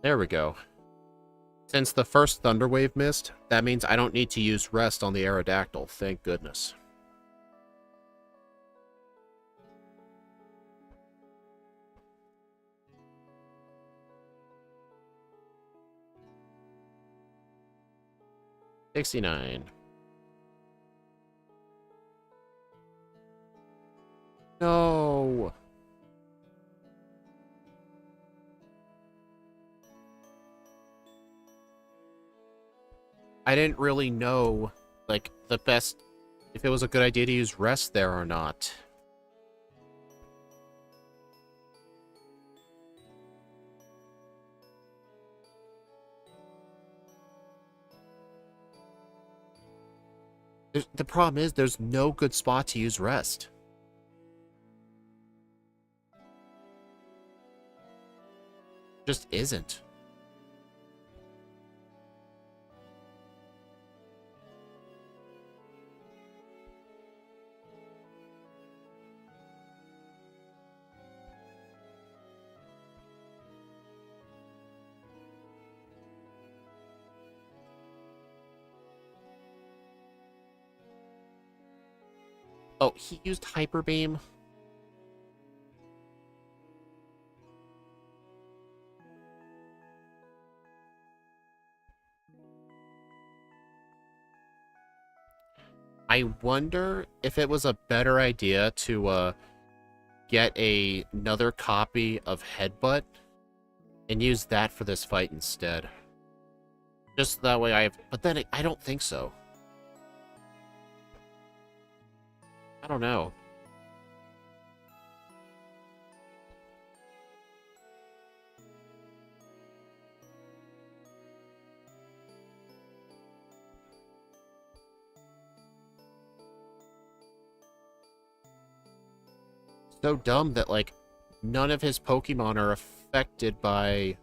Speaker 1: There we go. Since the first Thunder Wave missed, that means I don't need to use Rest on the Aerodactyl. Thank goodness. $69. No. I didn't really know like, the best... If it was a good idea to use rest there or not. The problem is, there's no good spot to use rest. Just isn't. Oh, he used Hyper Beam? I wonder if it was a better idea to get another copy of Headbutt and use that for this fight instead. Just that way I have... But then I don't think so. I don't know. So dumb that, like, none of his Pokemon are affected by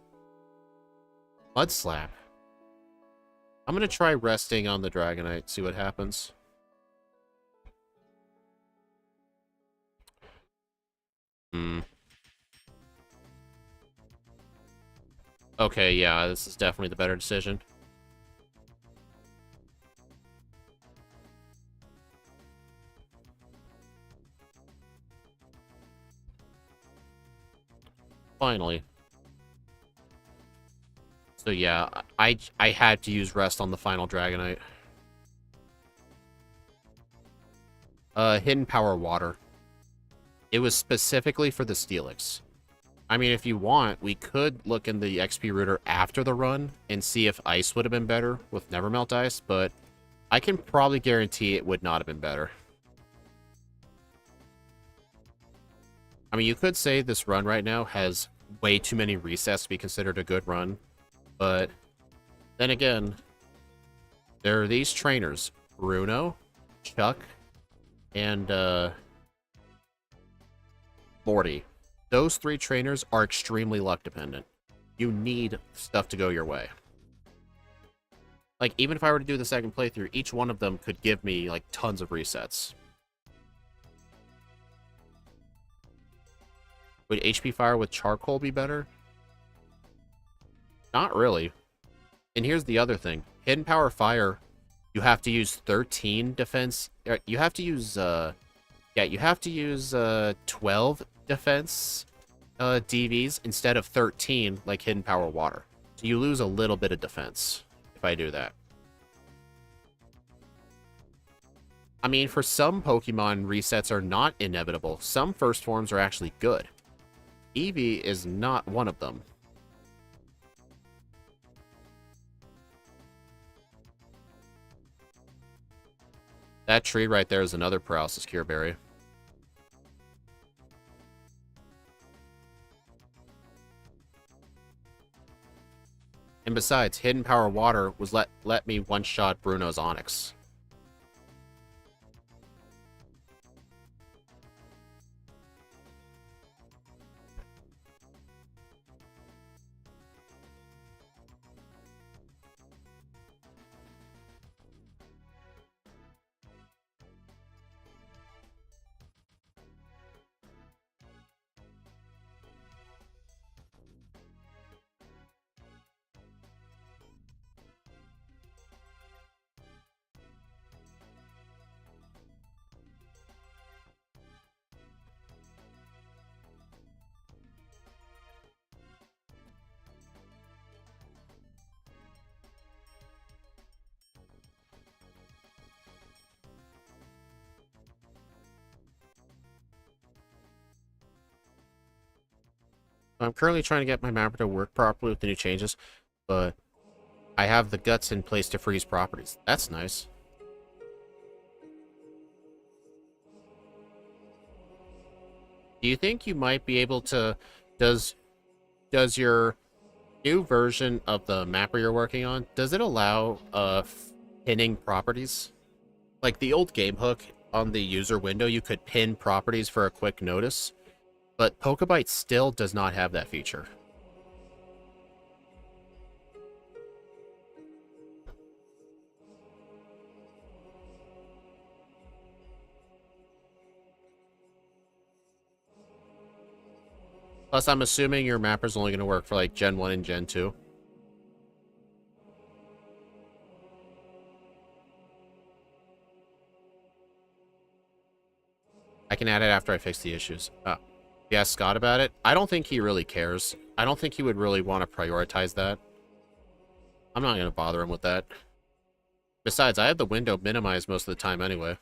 Speaker 1: Mud Slap. I'm gonna try resting on the Dragonite, see what happens. Okay, yeah, this is definitely the better decision. Finally. So yeah, I had to use rest on the final Dragonite. Hidden Power Water. It was specifically for the Steelix. I mean, if you want, we could look in the XP router after the run and see if Ice would have been better with Nevermelt Ice, but I can probably guarantee it would not have been better. I mean, you could say this run right now has way too many resets to be considered a good run, but then again, there are these trainers, Bruno, Chuck, and Morty. Those three trainers are extremely luck dependent. You need stuff to go your way. Like, even if I were to do the second playthrough, each one of them could give me, like, tons of resets. Would HP Fire with Charcoal be better? Not really. And here's the other thing. Hidden Power Fire, you have to use 13 defense... You have to use, you have to use, 12 defense DVs instead of 13 like Hidden Power Water. So you lose a little bit of defense if I do that. I mean, for some Pokemon, resets are not inevitable. Some first forms are actually good. Eevee is not one of them. That tree right there is another Paralysis Cure Berry. And besides, Hidden Power Water was let me one-shot Bruno's Onix. I'm currently trying to get my mapper to work properly with the new changes, but I have the guts in place to freeze properties. That's nice. Do you think you might be able to... Does your new version of the mapper you're working on, does it allow pinning properties? Like the old game hook on the user window, you could pin properties for a quick notice, but Pokebyte still does not have that feature. Plus, I'm assuming your mapper's only going to work for like Gen 1 and Gen 2. I can add it after I fix the issues. Oh. You asked Scott about it? I don't think he really cares. I don't think he would really want to prioritize that. I'm not going to bother him with that. Besides, I have the window minimized most of the time anyway.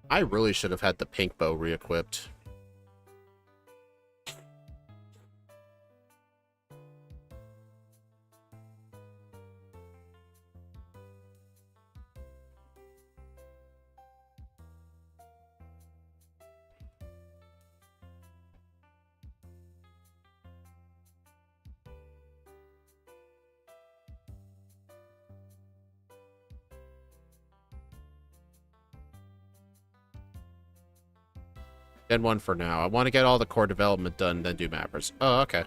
Speaker 1: I really should have had the pink bow re-equipped. Gen 1 for now. I want to get all the core development done, then do mappers. Oh, okay.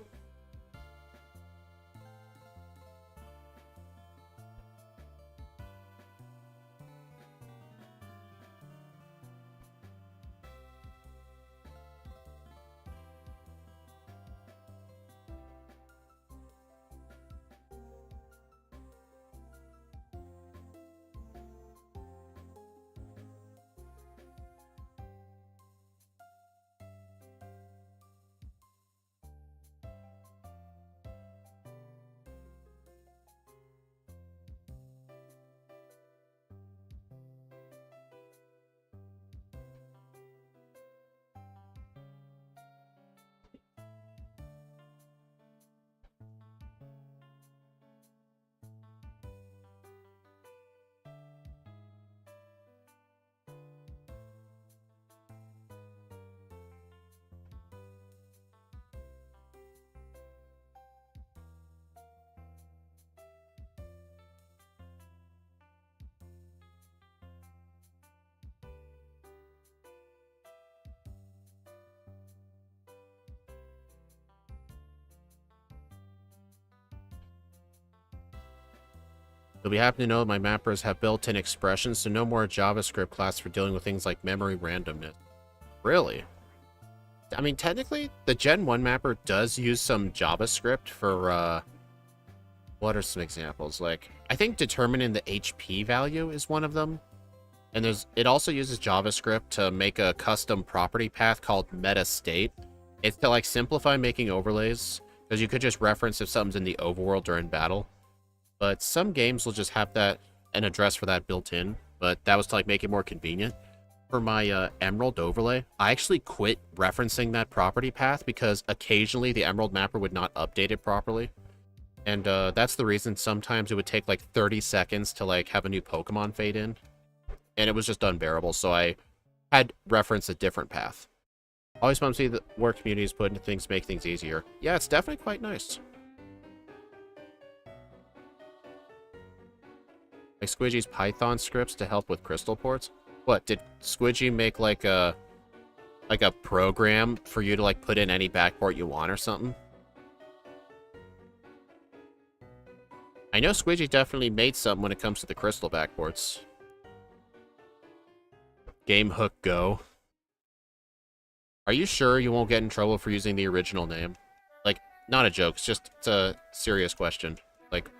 Speaker 1: So we happen to know my mappers have built-in expressions, so no more JavaScript class for dealing with things like memory randomness. Really? I mean, technically, the Gen 1 mapper does use some JavaScript for, what are some examples? Like, I think determining the HP value is one of them. And it also uses JavaScript to make a custom property path called meta state. It's to, like, simplify making overlays, because you could just reference if something's in the overworld during battle. But some games will just have that, an address for that built in, but that was to, like, make it more convenient. For my Emerald overlay, I actually quit referencing that property path because occasionally the Emerald mapper would not update it properly. And that's the reason sometimes it would take like 30 seconds to like have a new Pokemon fade in. And it was just unbearable, so I had referenced a different path. Always fun to see the work communities put into things to make things easier. Yeah, it's definitely quite nice. Like Squidgy's Python scripts to help with crystal ports. What, did Squidgy make like a program for you to like put in any backport you want or something? I know Squidgy definitely made something when it comes to the crystal backports. Game Hook Go. Are you sure you won't get in trouble for using the original name? Like, not a joke, it's a serious question. Like,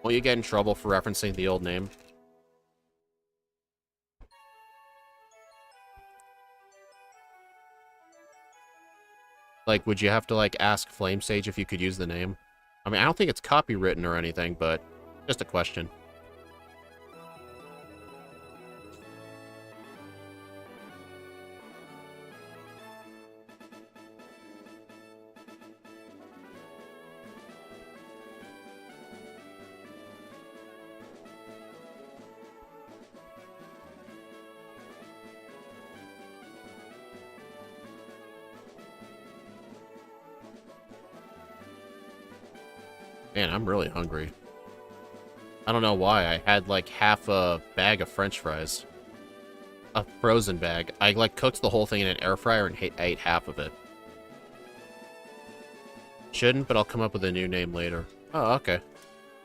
Speaker 1: won't you get in trouble for referencing the old name? Like, would you have to, like, ask Flamesage if you could use the name? I mean, I don't think it's copywritten or anything, but just a question. Man, I'm really hungry. I don't know why. I had like half a bag of French fries. A frozen bag. I like cooked the whole thing in an air fryer and ate half of it. Shouldn't, but I'll come up with a new name later. Oh, okay.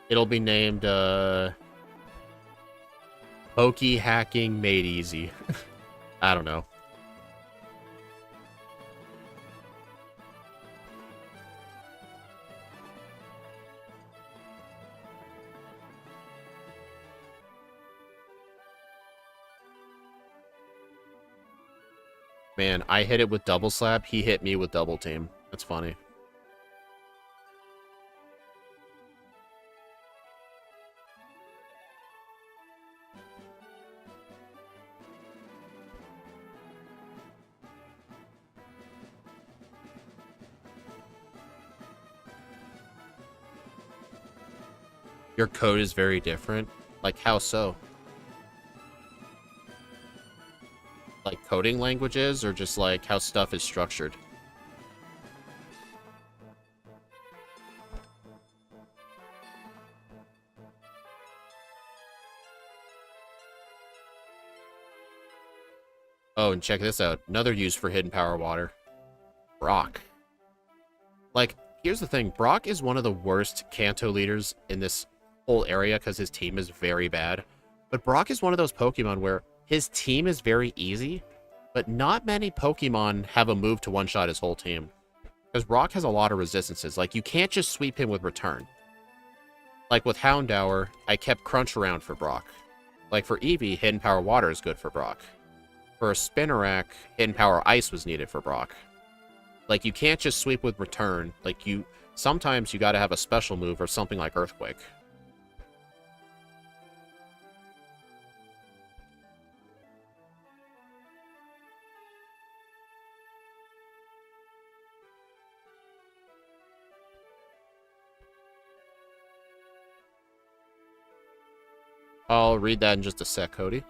Speaker 1: It'll be named, Poke Hacking Made Easy. I don't know. Man, I hit it with double slap. He hit me with double team. That's funny. Your code is very different. Like, how so? Like coding languages, or just like how stuff is structured? Oh, and check this out. Another use for hidden power water. Brock. Like, here's the thing. Brock is one of the worst Kanto leaders in this whole area because his team is very bad. But Brock is one of those Pokemon where his team is very easy, but not many Pokemon have a move to one-shot his whole team. Because Brock has a lot of resistances. Like, you can't just sweep him with Return. Like, with Houndour, I kept Crunch around for Brock. Like, for Eevee, Hidden Power Water is good for Brock. For a Spinarak, Hidden Power Ice was needed for Brock. Like, you can't just sweep with Return. Like, sometimes you gotta have a special move or something like Earthquake. I'll read that in just a sec, Cody.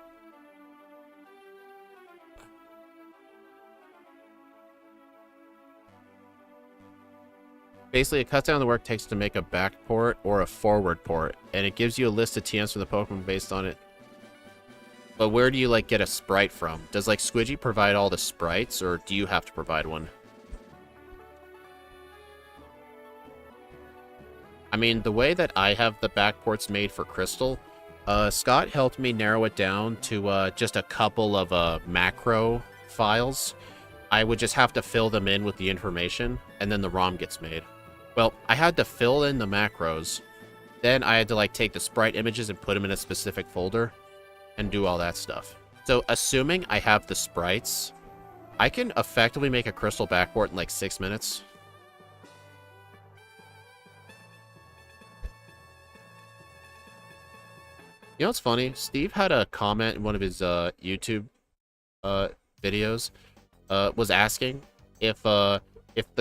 Speaker 1: Basically, it cuts down the work it takes to make a back port or a forward port, and it gives you a list of TMs from the Pokemon based on it. But where do you, like, get a sprite from? Does, like, Squidgy provide all the sprites, or do you have to provide one? I mean, the way that I have the backports made for Crystal, Scott helped me narrow it down to just a couple of macro files. I would just have to fill them in with the information, and then the ROM gets made. Well, I had to fill in the macros, then I had to like take the sprite images and put them in a specific folder, and do all that stuff. So, assuming I have the sprites, I can effectively make a Crystal backport in like 6 minutes. You know what's funny? Steve had a comment in one of his YouTube videos, was asking if the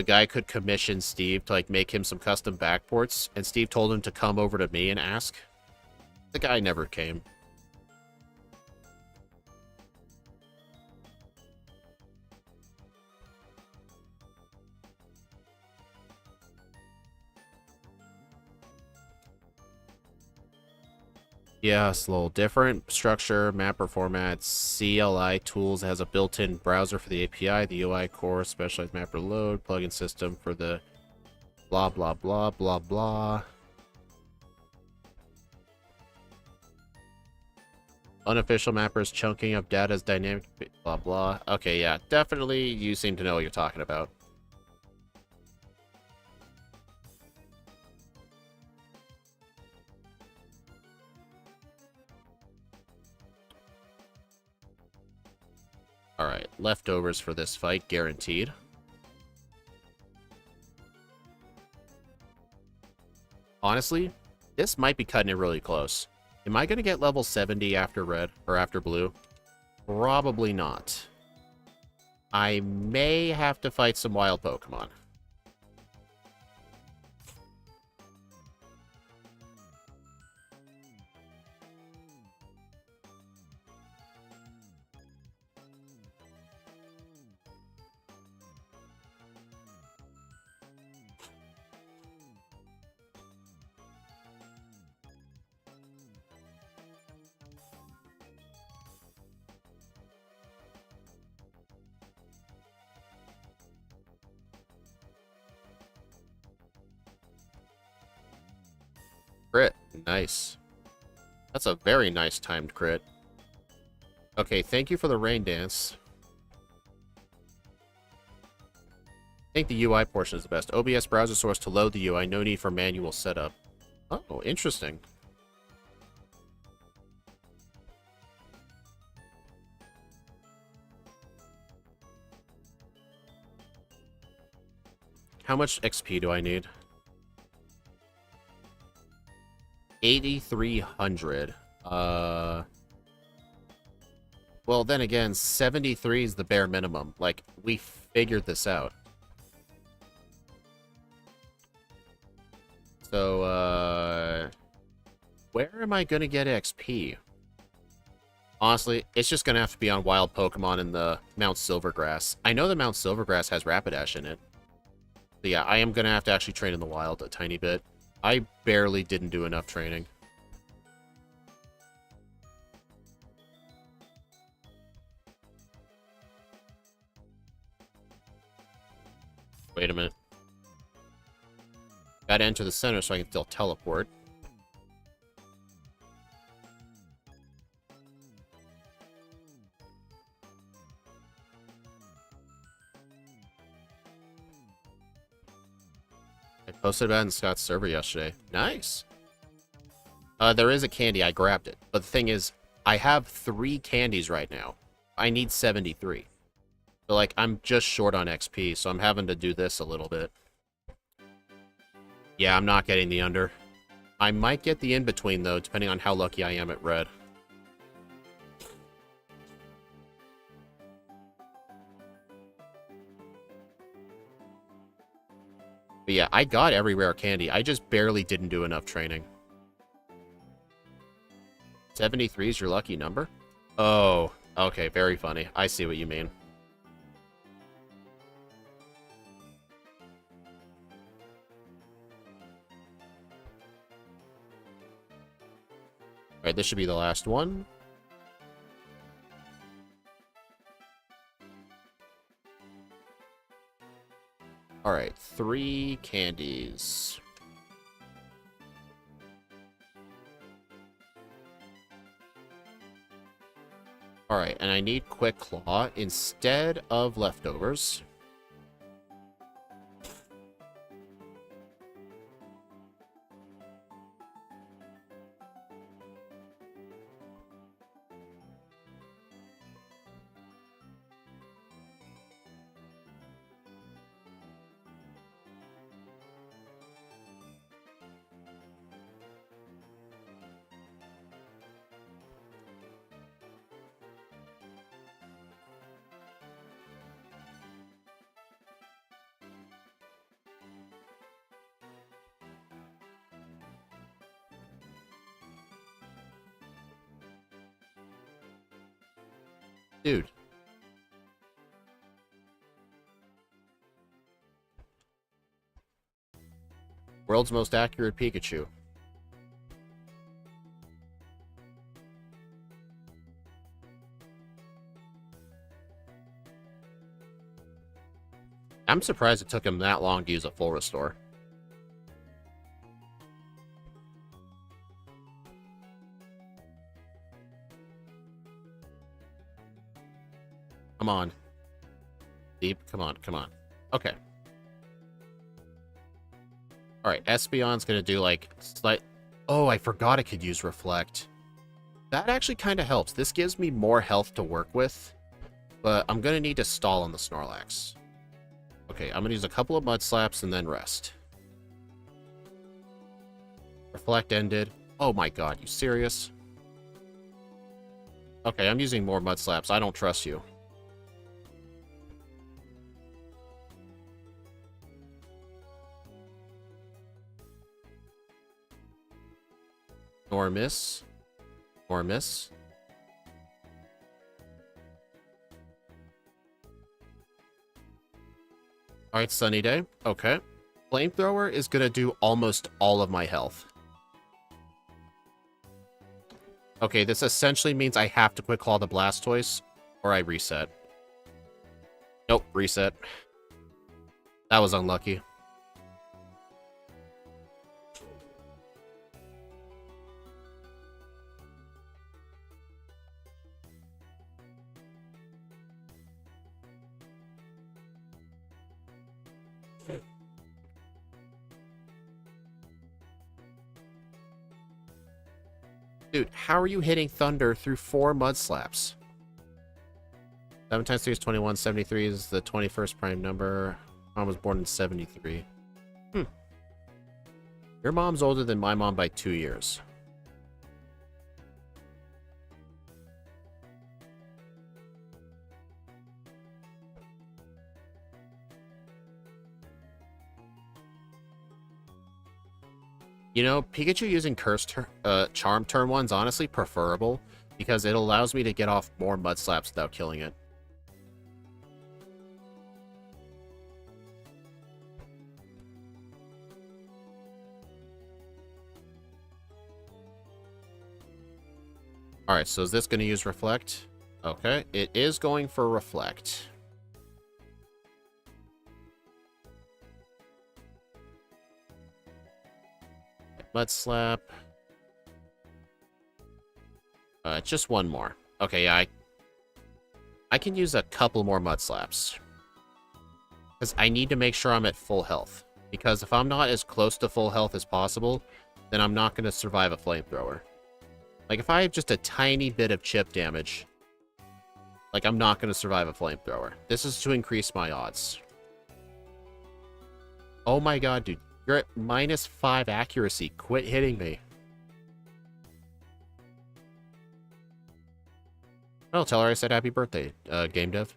Speaker 1: guy could commission Steve to like make him some custom backports, and Steve told him to come over to me and ask. The guy never came. Yeah, it's a little different. Structure, mapper formats, CLI tools has a built-in browser for the API, the UI core, specialized mapper load, plugin system for the blah blah blah blah blah. Unofficial mappers chunking up data as dynamic blah blah. Okay, yeah, definitely you seem to know what you're talking about. Alright, leftovers for this fight, guaranteed. Honestly, this might be cutting it really close. Am I going to get level 70 after red, or after blue? Probably not. I may have to fight some wild Pokemon. Nice. That's a very nice timed crit. Okay, thank you for the rain dance. I think the UI portion is the best. OBS browser source to load the UI. No need for manual setup. Oh, interesting. How much XP do I need? 8,300. Well, then again, 73 is the bare minimum. Like, we figured this out. So, where am I gonna get XP? Honestly, it's just gonna have to be on wild Pokemon in the Mount Silvergrass. I know the Mount Silvergrass has Rapidash in it. But yeah, I am gonna have to actually train in the wild a tiny bit. I barely didn't do enough training. Wait a minute. Gotta enter the center so I can still teleport. I posted about it in Scott's server yesterday. Nice. There is a candy. I grabbed it. But the thing is, I have 3 candies right now. I need 73. So, like, I'm just short on XP, so I'm having to do this a little bit. Yeah, I'm not getting the under. I might get the in-between, though, depending on how lucky I am at red. But yeah, I got every rare candy. I just barely didn't do enough training. 73 is your lucky number? Oh, okay, very funny. I see what you mean. Alright, this should be the last one. Alright, 3 candies. Alright, and I need Quick Claw instead of Leftovers. Dude. World's most accurate Pikachu. I'm surprised it took him that long to use a full restore. Come on. Deep, come on, come on. Okay. Alright, Espeon's gonna do, like, slight... Oh, I forgot I could use Reflect. That actually kind of helps. This gives me more health to work with, but I'm gonna need to stall on the Snorlax. Okay, I'm gonna use a couple of Mud Slaps and then rest. Reflect ended. Oh my god, you serious? Okay, I'm using more Mud Slaps. I don't trust you. Or miss. Or miss. Alright, Sunny Day. Okay. Flamethrower is gonna do almost all of my health. Okay, this essentially means I have to Quick Claw the Blastoise, or I reset. Nope, reset. That was unlucky. Dude, how are you hitting Thunder through 4 mud slaps? 7 times 3 is 21. 73 is the 21st prime number. Mom was born in 73. Your mom's older than my mom by 2 years. You know, Pikachu using Charm turn 1's honestly preferable because it allows me to get off more mud slaps without killing it. Alright, so is this going to use Reflect? Okay, it is going for Reflect. Mud Slap. Just one more. Okay, yeah, I can use a couple more Mud Slaps. Because I need to make sure I'm at full health. Because if I'm not as close to full health as possible, then I'm not going to survive a Flamethrower. Like, if I have just a tiny bit of chip damage, like, I'm not going to survive a Flamethrower. This is to increase my odds. Oh my god, dude. You're at -5 accuracy. Quit hitting me. Oh, tell her I said happy birthday, game dev.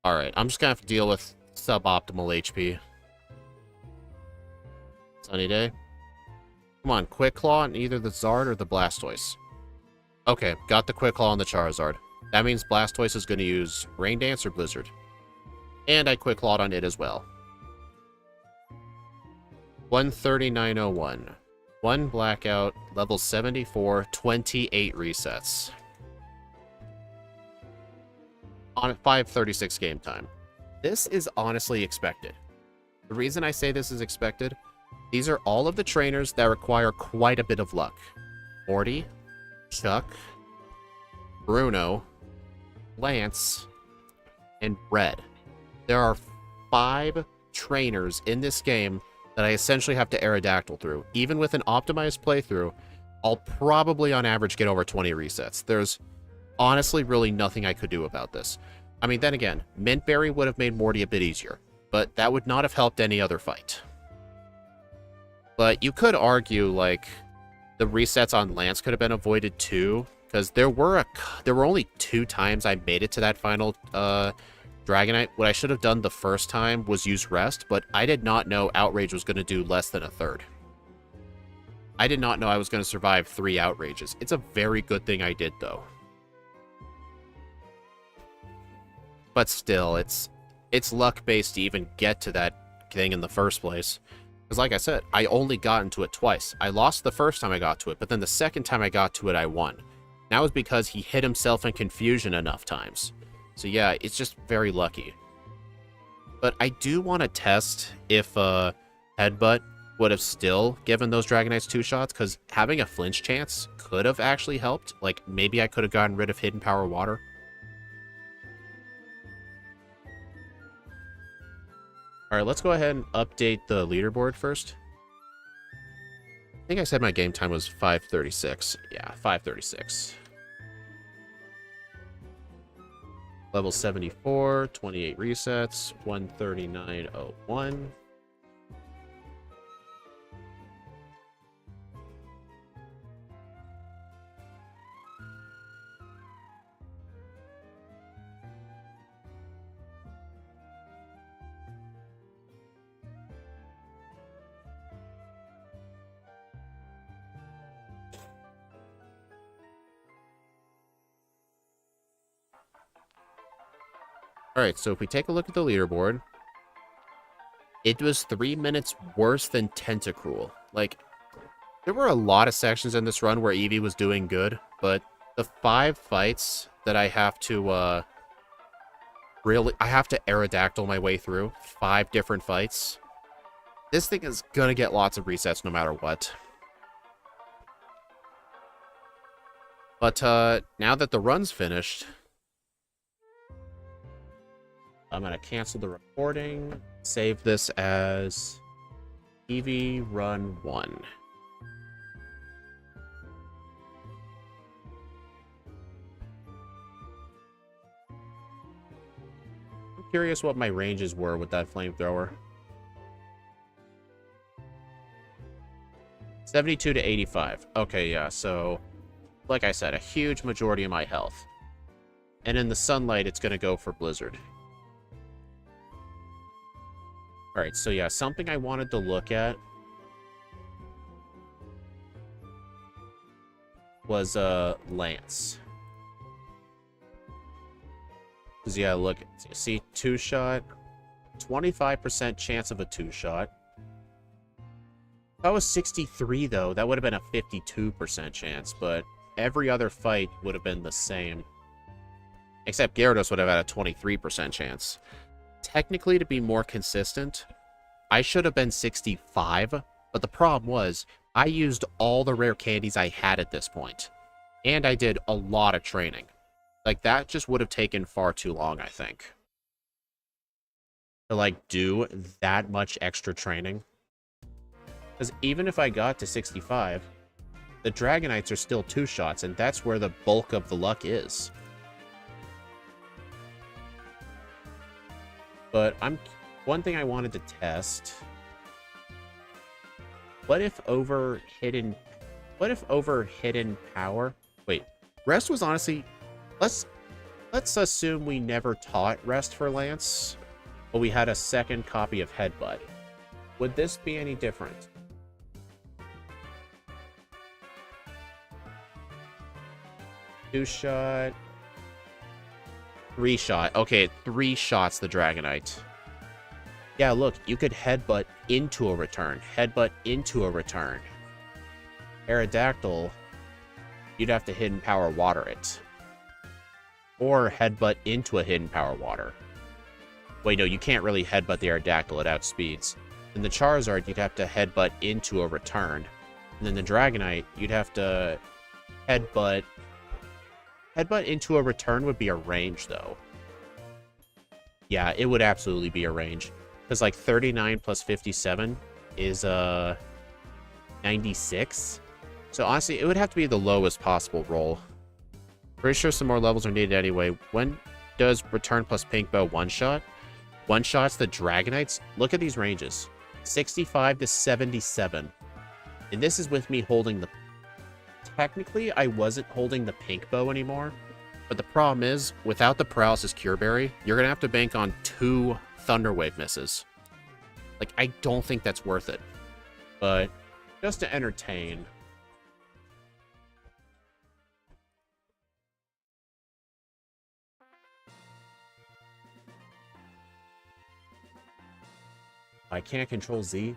Speaker 1: Alright, I'm just gonna have to deal with suboptimal HP. Sunny day. Come on, Quick Claw on either the Zard or the Blastoise. Okay, got the Quick Claw on the Charizard. That means Blastoise is gonna use Rain Dance or Blizzard. And I Quick Clawed on it as well. 139.01. 1 Blackout, level 74, 28 resets. On at 5:36 game time. This is honestly expected. The reason I say this is expected, these are all of the trainers that require quite a bit of luck. Morty, Chuck, Bruno, Lance, and Red. There are 5 trainers in this game that I essentially have to Aerodactyl through. Even with an optimized playthrough, I'll probably on average get over 20 resets. There's honestly really nothing I could do about this. I mean, then again, Mintberry would have made Morty a bit easier, but that would not have helped any other fight. But you could argue, like, the resets on Lance could have been avoided too, because there were only 2 times I made it to that final Dragonite. What I should have done the first time was use Rest, but I did not know Outrage was going to do less than a third. I did not know I was going to survive 3 Outrages. It's a very good thing I did, though. But still, it's luck-based to even get to that thing in the first place. Because like I said, I only got into it twice. I lost the first time I got to it, but then the second time I got to it, I won. That was because he hit himself in confusion enough times. So yeah, it's just very lucky. But I do want to test if Headbutt would have still given those Dragonites 2 shots, because having a flinch chance could have actually helped. Like, maybe I could have gotten rid of Hidden Power Water. Alright, let's go ahead and update the leaderboard first. I think I said my game time was 5:36. Yeah, 5:36. Level 74, 28 resets, 139.01. Alright, so if we take a look at the leaderboard, it was 3 minutes worse than Tentacruel. Like, there were a lot of sections in this run where Eevee was doing good, but the 5 fights that I have to, I have to Aerodactyl my way through, 5 different fights. This thing is gonna get lots of resets no matter what. But, now that the run's finished, I'm going to cancel the recording. Save this as Eevee Run 1. I'm curious what my ranges were with that flamethrower. 72 to 85. Okay, yeah, so like I said, a huge majority of my health. And in the sunlight, it's going to go for Blizzard. Alright, so yeah, something I wanted to look at was Lance. Because yeah, look, see, 2-shot, 25% chance of a 2-shot. If that was 63 though, that would have been a 52% chance, but every other fight would have been the same. Except Gyarados would have had a 23% chance. Technically, to be more consistent, I should have been 65, but the problem was, I used all the rare candies I had at this point. And I did a lot of training. Like, that just would have taken far too long, I think. To, like, do that much extra training. Because even if I got to 65, the Dragonites are still 2-shots, and that's where the bulk of the luck is. But one thing I wanted to test. What if over hidden power? Wait, rest was honestly, let's assume we never taught rest for Lance, but we had a second copy of Headbutt. Would this be any different? Two-shot. 3-shot. Okay, 3 shots the Dragonite. Yeah, look, you could headbutt into a return. Headbutt into a return. Aerodactyl, you'd have to hidden power water it. Or headbutt into a hidden power water. Wait, no, you can't really headbutt the Aerodactyl, it outspeeds. In the Charizard, you'd have to headbutt into a return. And then the Dragonite, you'd have to headbutt... Headbutt into a return would be a range, though. Yeah, it would absolutely be a range. Because, like, 39 plus 57 is, 96. So, honestly, it would have to be the lowest possible roll. Pretty sure some more levels are needed anyway. When does Return plus Pink Bow one-shot? One-shots the Dragonites? Look at these ranges. 65 to 77. And this is with me holding the... Technically, I wasn't holding the Pink Bow anymore. But the problem is, without the Paralysis Cure Berry, you're going to have to bank on 2 Thunder Wave misses. Like, I don't think that's worth it. But, just to entertain... I can't control Z.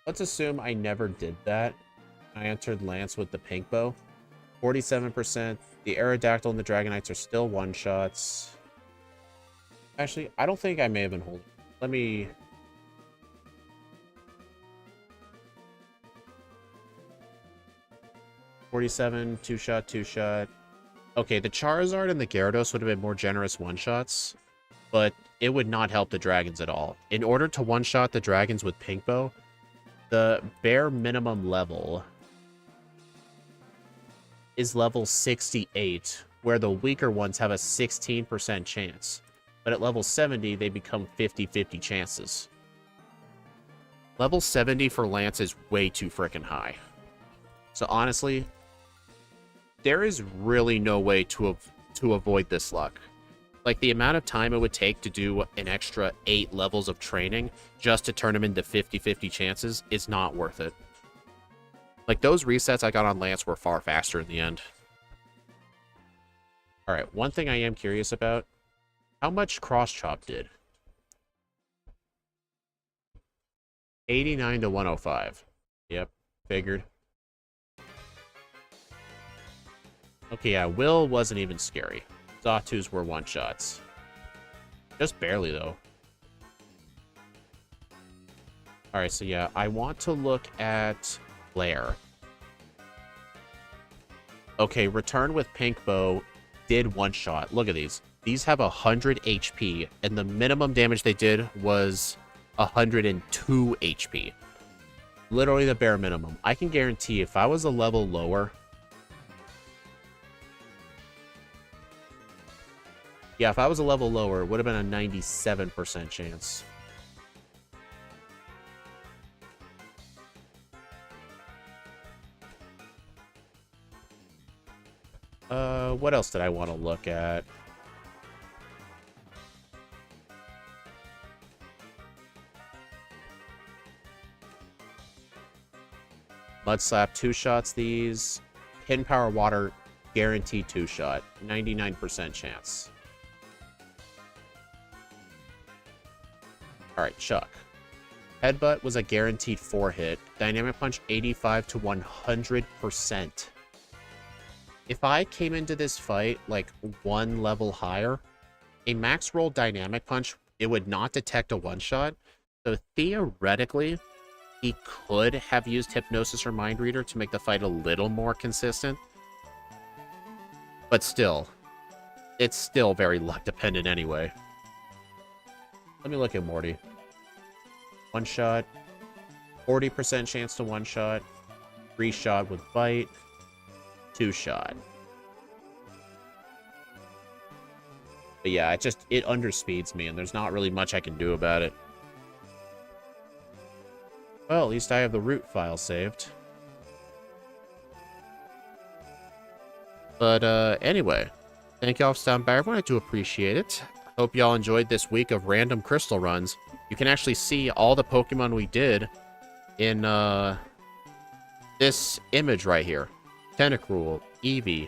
Speaker 1: Let's assume I never did that. I entered Lance with the Pink Bow. 47%. The Aerodactyl and the Dragonites are still one-shots. Actually, I don't think I may have been holding. Let me... $47, 2-shot, 2-shot. Okay, the Charizard and the Gyarados would have been more generous one-shots, but it would not help the Dragons at all. In order to one-shot the Dragons with Pink Bow, the bare minimum level is level 68, where the weaker ones have a 16% chance. But at level 70, they become 50-50 chances. Level 70 for Lance is way too freaking high. So honestly, there is really no way to avoid this luck. Like, the amount of time it would take to do an extra 8 levels of training just to turn them into 50-50 chances is not worth it. Like, those resets I got on Lance were far faster in the end. Alright, one thing I am curious about. How much Cross Chop did? 89 to 105. Yep, figured. Okay, yeah, Will wasn't even scary. Zatu's were one-shots. Just barely, though. Alright, so yeah, I want to look at Blair. Okay, Return with Pink Bow did one-shot. Look at these. These have 100 HP, and the minimum damage they did was 102 HP. Literally the bare minimum. I can guarantee if I was a level lower... Yeah, if I was a level lower, it would have been a 97% chance. What else did I want to look at? Mud Slap, 2-shots these. Hidden Power Water, guaranteed 2-shot. 99% chance. Alright, Chuck. Headbutt was a guaranteed 4-hit. Dynamic Punch, 85 to 100%. If I came into this fight, like, 1 level higher, a max roll Dynamic Punch, it would not detect a 1-shot. So theoretically, he could have used Hypnosis or Mind Reader to make the fight a little more consistent. But still, it's still very luck dependent anyway. Let me look at Morty. 1-shot, 40% chance to 1-shot, 3-shot with Bite, 2-shot. But yeah, it underspeeds me, and there's not really much I can do about it. Well, at least I have the root file saved. But anyway, thank y'all for stopping by, everyone. I do appreciate it. Hope y'all enjoyed this week of random crystal runs. You can actually see all the Pokemon we did in this image right here. Tentacruel, Eevee,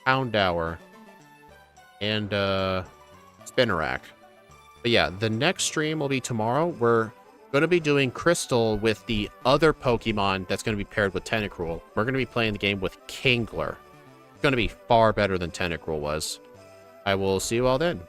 Speaker 1: Houndour, and Spinarak. But yeah, the next stream will be tomorrow. We're going to be doing Crystal with the other Pokemon that's going to be paired with Tentacruel. We're going to be playing the game with Kingler. It's going to be far better than Tentacruel was. I will see you all then.